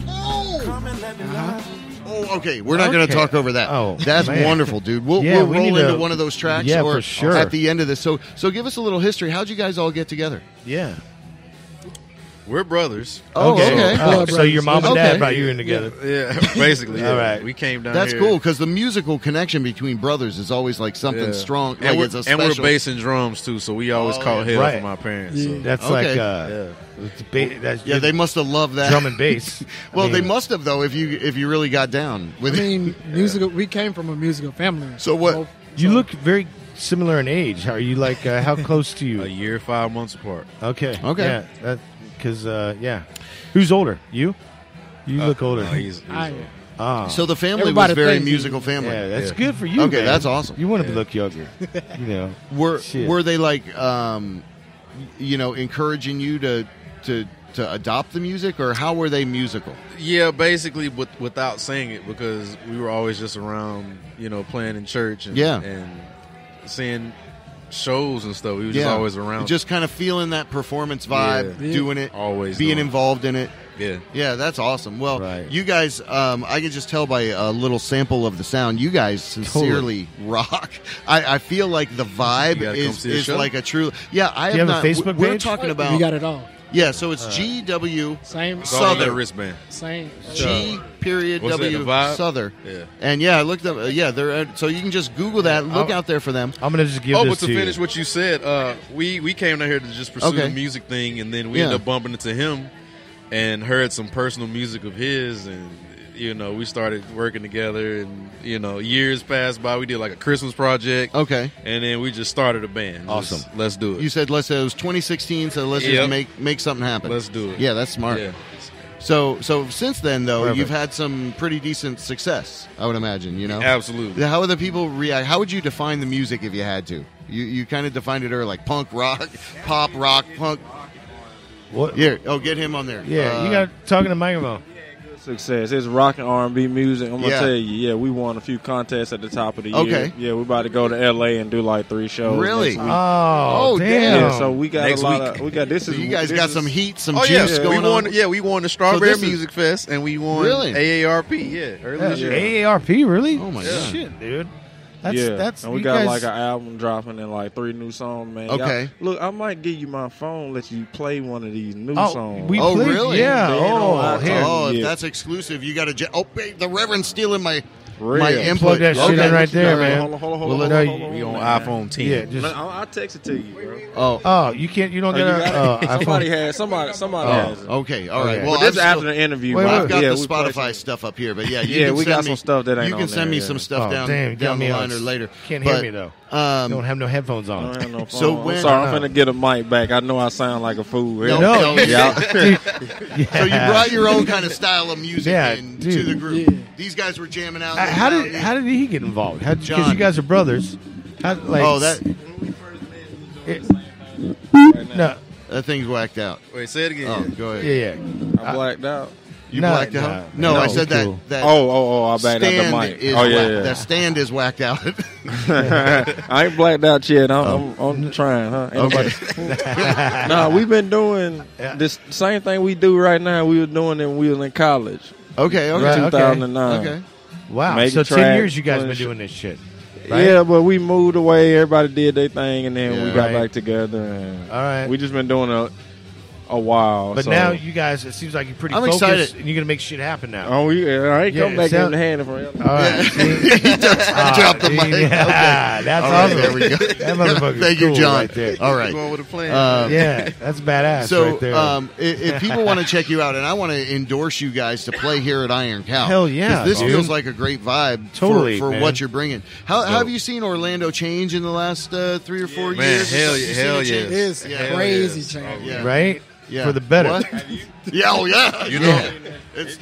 Oh, okay. We're not going to talk over that. Oh, that's man. wonderful, dude. We'll Yeah, we roll need into to- one of those tracks Yeah, or for sure. at the end of this. So give us a little history. How'd you guys all get together? Yeah. We're brothers. Oh, okay. Oh, so your mom and dad Okay. brought you in together. Yeah, basically. Yeah. All right. We came down That's here. cool because the musical connection between brothers is always like something strong. And, Like it's a and we're special. bass and drums, too, so we always caught hell Right. from our parents. So. That's Okay. like they must have loved that drum and bass. Well, I mean, they must have though if you really got down with I it. mean, musical. We came from a musical family. So what? You look very similar in age. How are you like? How close to you? A year, 5 months apart. Okay. Okay. Yeah. Because yeah. Who's older? You? You look older. No, he's So the family Everybody was very thinks musical family. Yeah, that's good for you. Okay, man. that's awesome. You want to look younger. You know. Were they like encouraging you to adopt the music, or how were they musical? Yeah, basically without saying it, because we were always just around, playing in church and, and seeing shows and stuff. We were just always around. Just kind of feeling that performance vibe, doing it, always being involved in it. Yeah. Yeah, that's awesome. Well, you guys, I can just tell by a little sample of the sound, you guys sincerely rock. I feel like the vibe is like a true... Yeah, I Do you have a Facebook We're page? talking about... We got it all. Yeah, so it's GW Same. Southern wristband. Same. G period What's that, W the vibe? Southern. Yeah. And I looked up. Yeah, they're so you can just Google that. Look out there for them. I'm gonna just give Oh, this but to to finish you. what you said, we came down here to just pursue the music thing, and then we ended up bumping into him and heard some personal music of his, and we started working together, and years passed by. We did like a Christmas project. Okay, and then we just started a band. Awesome. Let's do it. You said it was 2016, so let's just make something happen. Let's do it. Yeah, that's smart. Yeah. So since then, though, Perfect. you've had some pretty decent success, I would imagine, Absolutely. How would the people react? How would you define the music if you had to? You kind of defined it earlier, like punk, rock, pop, rock, punk. What? Here, you him on there. Yeah, you got talking to microphone. Success. It's rock and R&B music. I'm gonna Yeah. tell you, we won a few contests at the top of the year. Okay. Yeah, we're about to go to LA and do like 3 shows. Really? Next week. Oh, damn. Yeah, so we got Next a lot week. of. We got this. So is you guys this got is- some heat, some Oh juice yeah, going we won. on. Yeah, we won the Strawberry this is- Music Fest, and we won Really? AARP. Yeah, early this year. AARP, really? Oh my Yeah. god. Shit, dude. That's and we you got guys- like an album dropping and like 3 new songs, man. Okay. Y'all- look, I might give you my phone, let you play one of these new Oh, songs. we Oh, played- really? Yeah. They ain't on Oh, iTunes here. Oh, if yet. that's exclusive, you got to. Oh, wait, the Reverend's stealing my Real. input. Plug that shit in right there, man. Hold on, hold on, Well, hold on, no, hold you- on, hold We on man. iPhone 10. Yeah, just. I'll text it to you, bro. Oh, You can't. You don't Oh, get you a got it? Somebody iPhone. has. Somebody oh, has it. okay, all right. Okay. Well, But this is I'm after still- the interview. Wait, bro. wait, I've got Yeah, the we play Spotify some- stuff up here, but yeah, Yeah, we send got me- some stuff that ain't You can on send there, me yeah. some stuff Oh, down damn, you got the me line on- or later. Can't hear But, me though. Um, Don't have no headphones I on. don't have no phone. So I'm when- sorry, I'm finna get a mic back. I know I sound like a fool. No, No, yeah. So you brought your own kind of style of music Yeah, in to dude. the group. These guys were jamming out. How did he get involved? Because John. you guys are brothers. How, like, Oh, that no, that thing's whacked out. Wait, say it again. Oh, go ahead. yeah. I blacked out. You No, blacked out? No, no, I said cool. that. I backed out stand the mic. is Oh yeah, whack- yeah. that stand is whacked out. I ain't blacked out yet. I'm trying, huh? Ain't Okay. nobody- Nah, we've been doing this same thing we do right now. We were doing it when we was in college. Okay, okay. Right, 2009. Okay. Wow. Make So a 10 track, years you guys been push. doing this shit. Right? Yeah, but we moved away. Everybody did their thing, and then Yeah. we got Right. back together. And All right. we just been doing a while. But so. now you guys, it seems like you're pretty I'm focused, excited. and you're gonna make shit happen now. Oh, I ain't Yeah, come back sound- in the hand for you. All right. He just dropped the mic. Yeah, Okay. that's All right, awesome. there we go. That motherfucker's Thank you, cool John. right there. All right. Going with a plan. Yeah, that's badass So, right there. if people want to check you out, and I want to endorse you guys to play here at Iron Cow. Hell yeah, 'Cause this dude. feels like a great vibe Totally, for man. what you're bringing. How have you seen Orlando change in the last 3 or 4 Man, years? hell You yeah, seen hell it yeah. change? It is Yeah. crazy yes. change. Yeah. right? Yeah. For the better. What? Yeah, oh yeah. You know, Yeah. It's,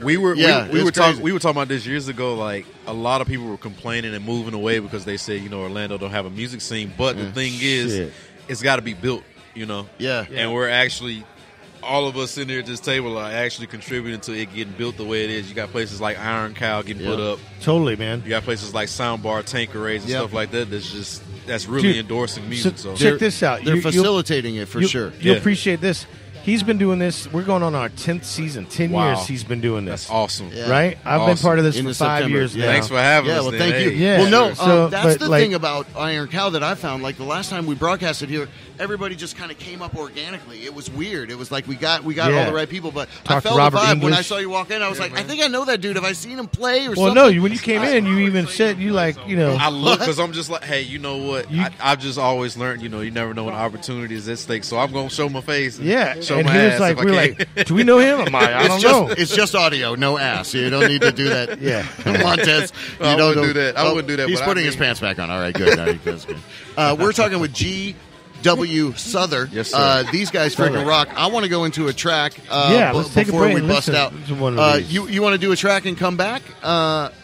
we were Yeah, we it's were crazy. talking about this years ago. Like a lot of people were complaining and moving away because they said Orlando don't have a music scene. But the thing is, Shit. it's got to be built. yeah. And we're actually. All of us sitting here at this table are actually contributing to it getting built the way it is. You got places like Iron Cow getting put up. Totally, man. You got places like Soundbar, Tanquerays, and Yep. stuff like that. That's really Dude, endorsing music. So, check this out. They're You'll- facilitating it for you'll- sure. You'll Yeah. appreciate this. He's been doing this. We're going on our 10th season. 10 Wow. years he's been doing this. that's awesome. Yeah. Right? I've been Awesome. part of this Into for 5 September. years Yeah. now. Thanks for having Yeah, us. well, then. thank you. Hey. Yeah. Well, no, So, that's but, the like- thing about Iron Cow that I found. Like the last time we broadcasted here, everybody just kind of came up organically. It was weird. It was like we got all Yeah. the right people, but I Talked to felt Robert the vibe when I English. saw you walk in. I was like, I think I know that dude. Have I seen him play or Well, something? no, when you came in, you even said, you like, I look because I'm just like, hey, you know what? You- I've just always learned, you never know when opportunity is at stake. So I'm going to show my face. And yeah. show And my he was ass like, if I we're can. like, do we know him? I'm like, I don't know. It's just audio, no ass. You don't need to do that. Yeah. Montez. No, I don't wouldn't know- do that. I wouldn't do that, He's but I putting mean- his pants back on. All right, good. All right, that's good. We're talking with G.W. Souther. Yes, sir. These guys freaking rock. I want to go into a track Let's take a before break we and bust listen out. to one of these. You want to do a track and come back?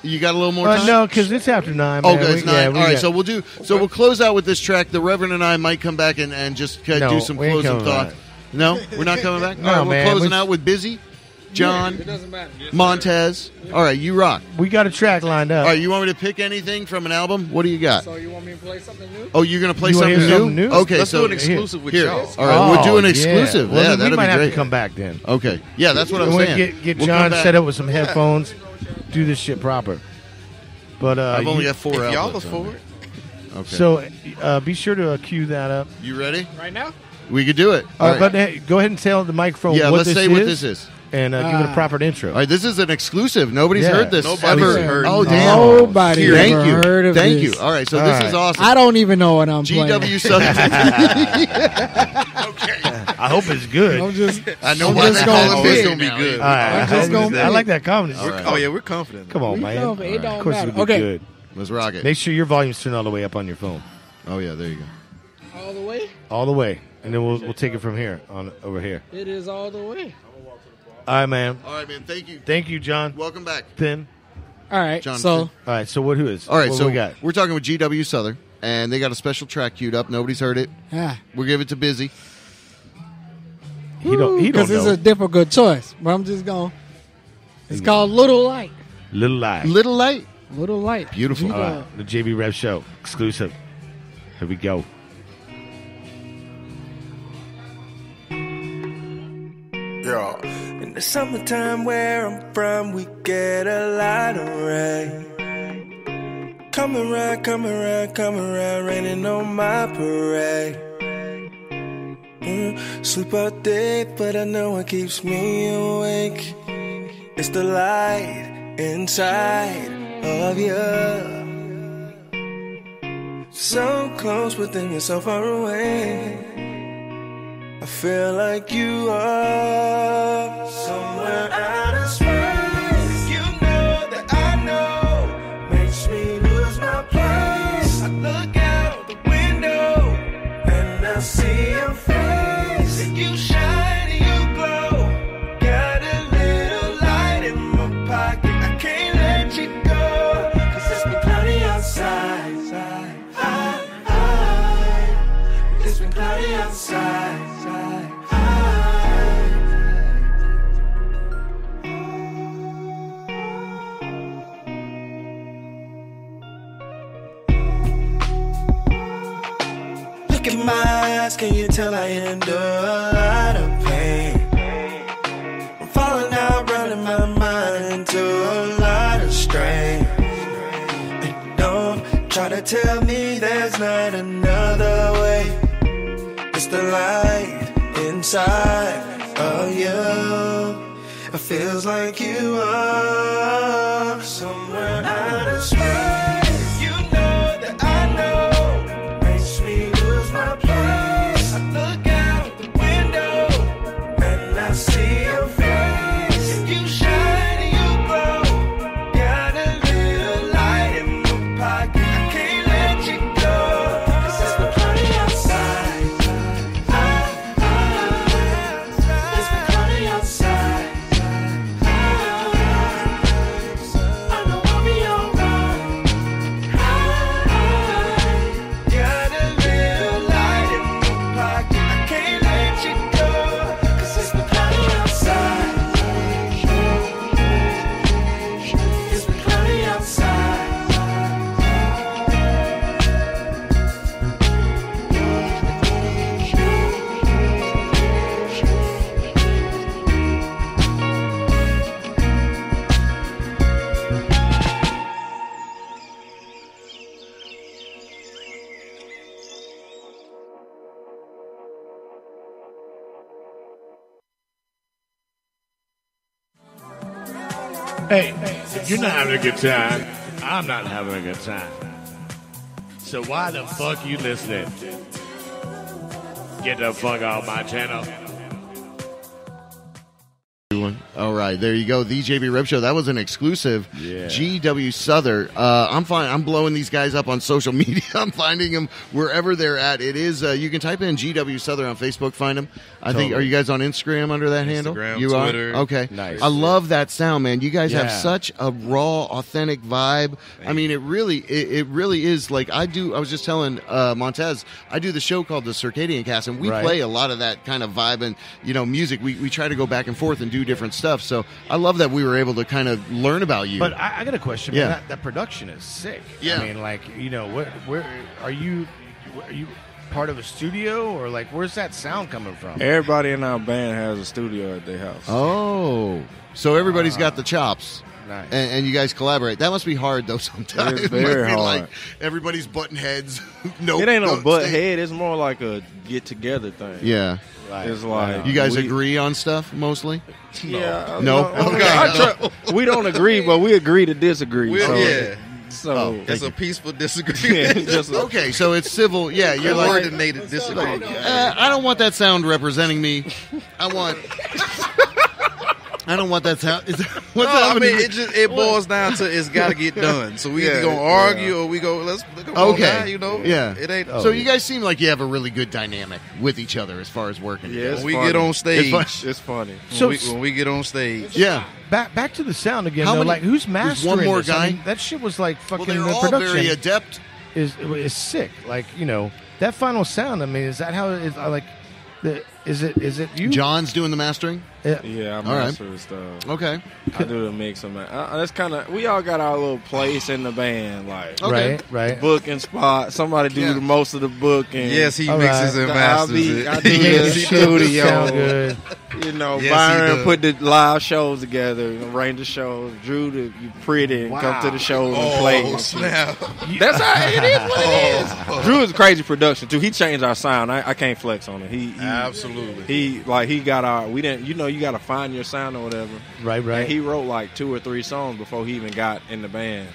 You got a little more time? No, because it's after 9. Oh, man. good. It's 9. Yeah, All we right, got- so we'll close out with this track. The Reverend and I might come back and just No, do some we ain't closing coming thoughts. back. No, we're not coming back. No, All right, we're man, closing we- out with Busy, John, It doesn't matter. Montez. All right, you rock. we got a track lined up. All right, you want me to pick anything from an album? What do you got? So you want me to play something new? Oh, you're going to play You wanna something, hear something new? Okay, Let's so do an exclusive with here. y'all. All right, we'll do an Oh, exclusive. Yeah, well, Yeah, then that'd we might be have great. to come back then. Okay, yeah, that's what I'm We'll saying. Get We'll come John back. set up with some headphones. Do this shit proper. But I've only you- got 4 If y'all outlets. was for it. Okay. So be sure to cue that up. You ready? Right now? We could do it. All right, but hey, go ahead and tell the microphone Yeah, what let's this say is. what this is. and give it a proper intro. All right, this is an exclusive. Nobody's heard this Nobody's ever. heard Oh, this. damn. Nobody Thank ever you. heard of Thank this. you. All right, so All this right. is awesome. I don't even know what I'm playing. GW Southern. I hope it's good. I'm just. I know I'm why just they gonna call it pick. big. It's gonna be good. All right. I'm just gonna I pick. like that confidence. Oh yeah, we're confident. Come on, We man. know, but it don't Of course, matter. it'll be Okay. good. Let's rock it. Make sure your volume's turned all the way up on your phone, Oh, yeah, there you go. All the way. all the way, and then we'll take it from here on over here. It is all the way. All right, man. All right, man. Thank you. Thank you, John. Welcome back. Thin. All right. Jonathan. So All right. So who is? All right, what so we got? we're talking with GW Southern, and they got a special track queued up. Nobody's heard it. We'll give it to Busy. He don't because it's know. a difficult choice, but I'm just going. It's called Little Light. Little Light. Little Light. Little Light. Beautiful. All right. The JB Rev Show exclusive. Here we go. Yeah. In the summertime where I'm from, we get a lot of rain. Come around, raining on my parade. Sleep all day, but I know it keeps me awake. It's the light inside of you. So close, but then you're so far away. I feel like you are somewhere out of space. You know that I know makes me lose my place. I look out the window and I see your face. You shine and you glow. Got a little light in my pocket. I can't let you go. 'Cause it's been cloudy outside. It's been cloudy outside. Look at my eyes, can you tell I endure a lot of pain? I'm falling out, running my mind into a lot of strain. And don't try to tell me there's not another way. It's the light inside of you. It feels like you are somewhere out of space. You know that I know makes me lose my place. I look out the window and I see your face. You shine and you glow. Got a little light in my pocket. I can't let you go. 'Cause it's been cloudy outside. It's been cloudy outside. I know I'll be alright. Got a little light in my pocket. I can't let you go. 'Cause it's been cloudy outside. It's been cloudy outside. Hey, if you're not having a good time, I'm not having a good time. So why the fuck you listening? Get the fuck off my channel. All right, there you go. The JB Rip Show. That was an exclusive. Yeah. GW Southern. I'm fine. I'm blowing these guys up on social media. I'm finding them wherever they're at. It is. You can type in GW Southern on Facebook. Find them. I think. Are you guys on Instagram under that handle? You Twitter. are. Okay. Nice. I love that sound, man. You guys have Yeah. such a raw, authentic vibe. I mean, it really is like I do. I was just telling Montez. I do the show called the Circadian Cast, and we Right. play a lot of that kind of vibe and music. We try to go back and forth and do different stuff. So I love that we were able to kind of learn about you. But I got a question. Yeah. Man. That production is sick. Yeah. I mean, like, where are you? Are you part of a studio, or like, where's that sound coming from? Everybody in our band has a studio at their house. Oh, so everybody's got the chops. Nice. And you guys collaborate. That must be hard though. Sometimes It's very It might be hard. Like everybody's butting heads. No, It ain't no butt stay- head. It's more like a get together thing. Yeah. It's like You guys agree on stuff mostly? Yeah. No. We don't agree, but we agree to disagree. So it's a peaceful disagreement. Okay, so it's civil. Yeah, you're like coordinated disagreement. I don't want that sound representing me. I don't want that sound. What's happening? It boils down to it's got to get done. So we either gonna argue or we go. Let's go. Okay, now, you know. Yeah, It ain't. So you guys seem like you have a really good dynamic with each other as far as working. Yeah, together. when we get on stage, it's funny. When we get on stage, yeah. Back to the sound again. How though, many- like who's there's mastering one more this? I guy? mean, that shit was like fucking. Well, they're the all production very adept. Is sick. Like that final sound. I mean, is that how it is? Like, is it you? John's doing the mastering. Yeah, I'm All right. master stuff. Okay. I do the mix of that's kind of we all got our little place in the band, like Right. the booking spot. Somebody do the most of the booking. Yes, he mixes and masters it. I do He makes the the shit sound studio. good. You know, Yes, he Byron does. put the live shows together, arrange the shows. Drew, you pretty and come to the shows and play. Oh snap! That's how it is. What it is. Drew is a crazy production too. He changed our sound. I can't flex on it. He Absolutely. he got our. We didn't. You got to find your sound or whatever. Right. And he wrote like 2 or 3 songs before he even got in the band,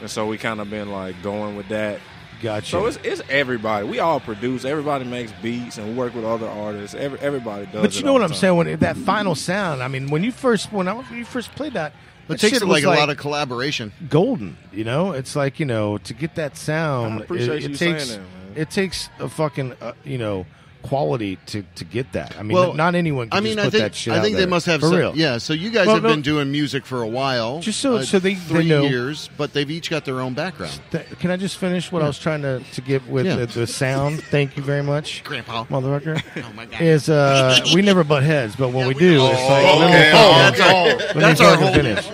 and so we kind of been like going with that. Gotcha. So it's everybody. We all produce. Everybody makes beats and work with other artists. Everybody does. But you know what I'm saying? When that final sound, I mean, when you first played that, It that takes shit like was a lot of collaboration. golden. It's like to get that sound. I appreciate it you takes saying that, man. it takes a fucking quality to get that. I mean, Well, not anyone can just put that shit I out think they there. must have for some, real. Yeah, so you guys Well, have no- been doing music for a while. Just so they 3 know. years, but they've each got their own background. Can I just finish what I was trying to get with Yeah. the sound? Thank you very much, Grandpa. motherfucker. Oh my God. Is we never butt heads, but when we do, it's like okay. That's our whole finish.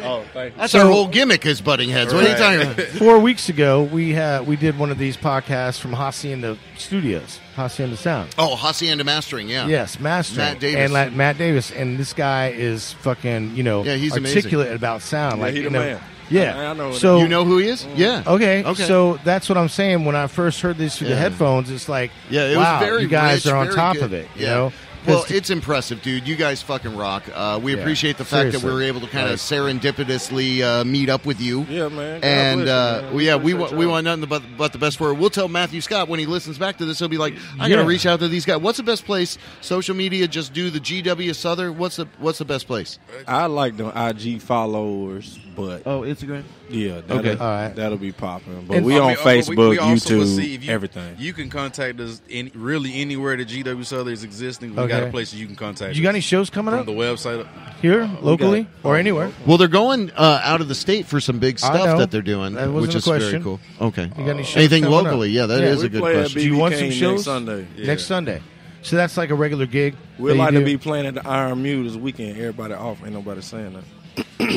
That's our whole gimmick is butting heads. What are you talking about? 4 weeks ago, we did one of these podcasts from Hacienda Studios, Hacienda Sound. Oh, Hacienda Mastering, yeah. Yes, mastering. Matt Davis. And like Matt Davis, and this guy is fucking, Yeah, he's articulate amazing. about sound. Yeah, like he the you know, man. Yeah. I know. So You know who he is? Yeah. Okay, Okay. so that's what I'm saying. When I first heard this through the Yeah. headphones, it's like, Yeah, it wow, was very you guys rich, are on very top good. of it. You Yeah. know, Well, 'Cause it's impressive, dude. You guys fucking rock. We appreciate the fact that seriously. we were able to kind of Right. serendipitously meet up with you. Yeah, man. God And bless you, man. we Appreciate we y'all. want nothing but the best for it. We'll tell Matthew Scott when he listens back to this. He'll be like, I gotta Yeah. reach out to these guys. What's the best place? Social media, just do the GW Southern. What's the best place? I like the IG followers, but Instagram. yeah, Okay. All right. that'll be popping. But And- we I on mean, Facebook, we also will YouTube, see if everything. You can contact us really anywhere that GW Southern is existing. We got Okay. a place that you can contact. you got us. any shows coming From up the website? here locally or anywhere? Well, they're going out of the state for some big I stuff know. that they're doing, That wasn't which a is very question. cool. Okay. You got any shows Anything coming locally? up? Yeah, that Yeah, is we a good play at question. Do you want some BB King shows next Sunday? next Sunday? So that's like a regular gig. We'd that you like to do? be playing at the Iron Mule this weekend. Everybody off. Ain't nobody saying that.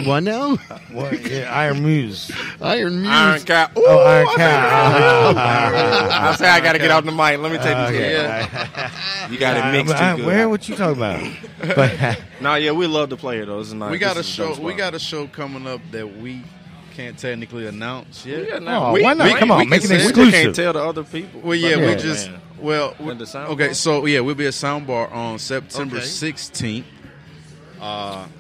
What now? What? Yeah, Iron Muse. Iron Muse. Iron Cow. Ooh, Oh, Iron I Cow. I say I got to get off the mic. Let me take this. Okay. You got it mixed too good. Where? What you talking about? But No, yeah, we love to play it though. It's nice. We got a This is dope show. We spot. got a show coming up that we can't technically announce yet. Yeah, Oh, why not? Come on, we make can it say- exclusive. We just can't tell the other people. Well, yeah, Yeah. we just Man. well. At the sound Okay, bar? so yeah, we'll be at Soundbar on September Okay. 16th.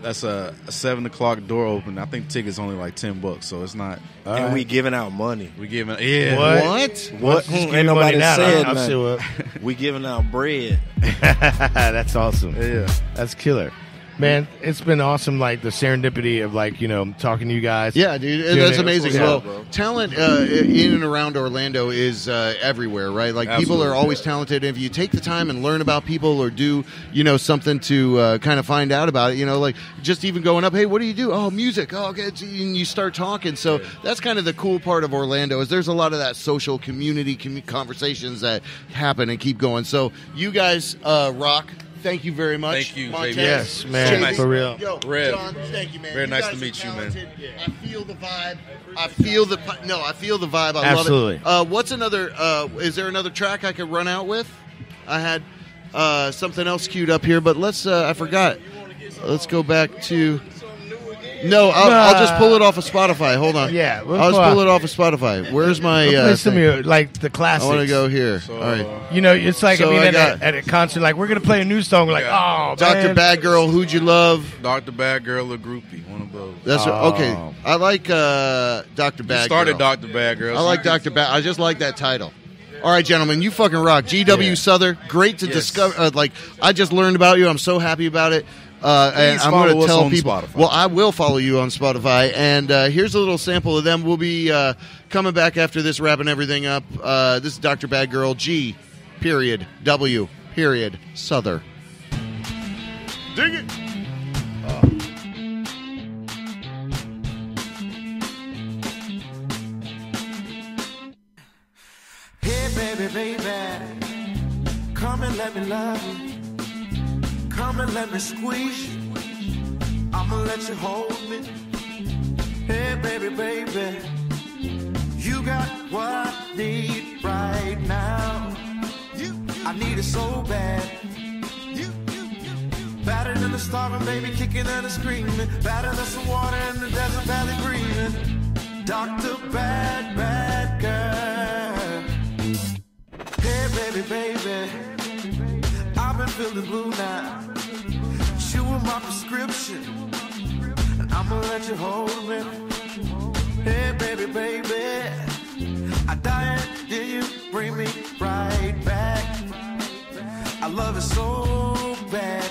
That's a 7:00 door open. I think tickets only like $10, so it's not. And we giving out money. We giving yeah. What? What? Just give me Ain't nobody money now. said I'll nothing. show up. We giving out bread. That's awesome. Yeah. That's killer. Man, it's been awesome, like the serendipity of like, talking to you guys. Yeah, dude, Doing that's it. amazing. Yeah. Well, bro. talent in and around Orlando is everywhere, right? Like people Absolutely. are always talented. If you take the time and learn about people, or do something to kind of find out about it, like just even going up, hey, what do you do? Oh, music. Oh, okay, and you start talking. So that's kind of the cool part of Orlando is there's a lot of that social community conversations that happen and keep going. So you guys rock. Thank you very much. Thank you, Montez, baby. Yes, man, Jamie. for real. Yo, Rev. John, thank you, man. Very You nice guys to are meet you, man. talented. I feel the vibe. I feel the vibe. I Absolutely. love it. What's another? Is there another track I could run out with? I had something else queued up here, but let's. I forgot. Let's go back to. No, I'll just pull it off of Spotify. Hold on. Yeah, I'll just pull it off of Spotify. Where's my? Play some of your, like the classics. I want to go here. So, all right. You know, it's like So at a concert, like we're gonna play a new song. We're like, oh, Dr. man. Bad Girl, Who'd You Love? Dr. Bad Girl or Groupie, one of those. That's okay. I like Dr. Bad Started Girl. Dr. Bad Girl. I like Dr. Bad. I just like that title. All right, gentlemen, you fucking rock. GW Souther, great to discover. I just learned about you. I'm so happy about it. And I'm going to tell people. Spotify. Well, I will follow you on Spotify. And here's a little sample of them. We'll be coming back after this, wrapping everything up. This is Dr. Bad Girl, G. W. Souther. Dig it. Hey, baby, come and let me love you. Come and let me squeeze you. I'ma let you hold me. Hey, baby, you got what I need right now. I need it so bad. Better than the starving baby, kicking and screaming. Better than some water in the desert valley breathing. Dr. Bad, bad girl. Hey, baby, I've been feeling blue now. You were my prescription, and I'ma let you hold me. Hey, baby, I die and then you bring me right back. I love it so bad.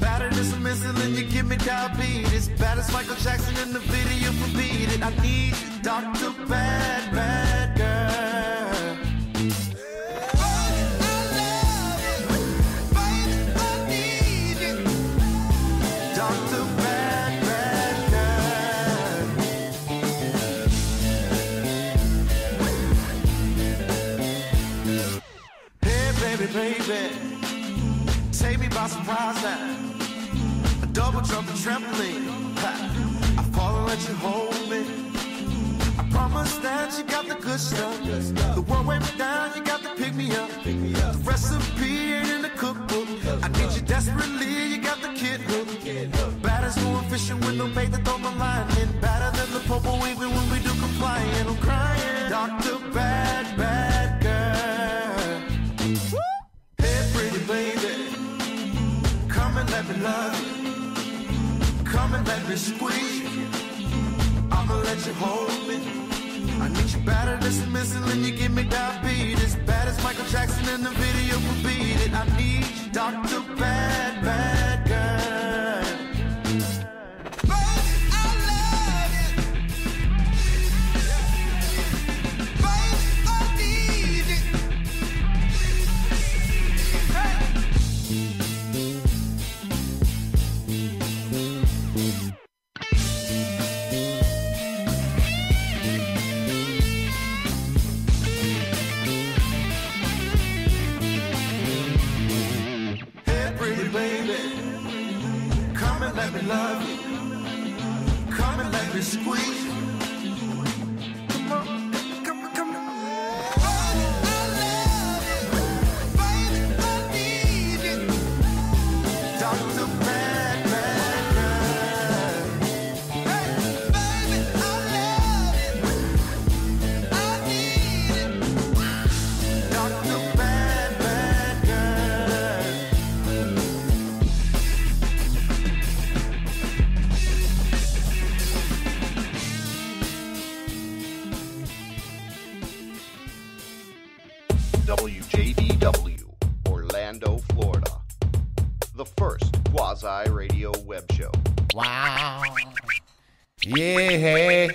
Better than some insulin, you give me diabetes. Bad as Michael Jackson in the video for Beat It. I need you, Dr. Bad, bad girl. Dr. Bad, bad girl. Hey, baby, take me by surprise now. A double jumping trampoline. I fall and let you hold me. I promise that you got the good stuff. The one way down, you got to pick me up. The recipe ain't in the cookbook. I need you desperately, you got the kid hook. Bad as going fishing with no bait that throw my line in. Better than the popo even when we do complying. I'm crying, Dr. Bad, bad girl. Hey, pretty baby, come and let me love you. Come and let me squeeze you. I'ma let you hold me. I need you better than some insulin, you give me diabetes. Bad as Michael Jackson in the video for Beat It. I need you, Dr. Bad, bad girl. Baby, I love you. Baby, I need you. Let me love you. Come and let me squeeze you. Come on, come on. I love you. Baby, I need you. Dr. Bad, bad girl. Hey, baby, I love you. I need you. Dr. Bad, bad girl. WJBW, Orlando, Florida. The first quasi-radio web show. Wow. Yeah.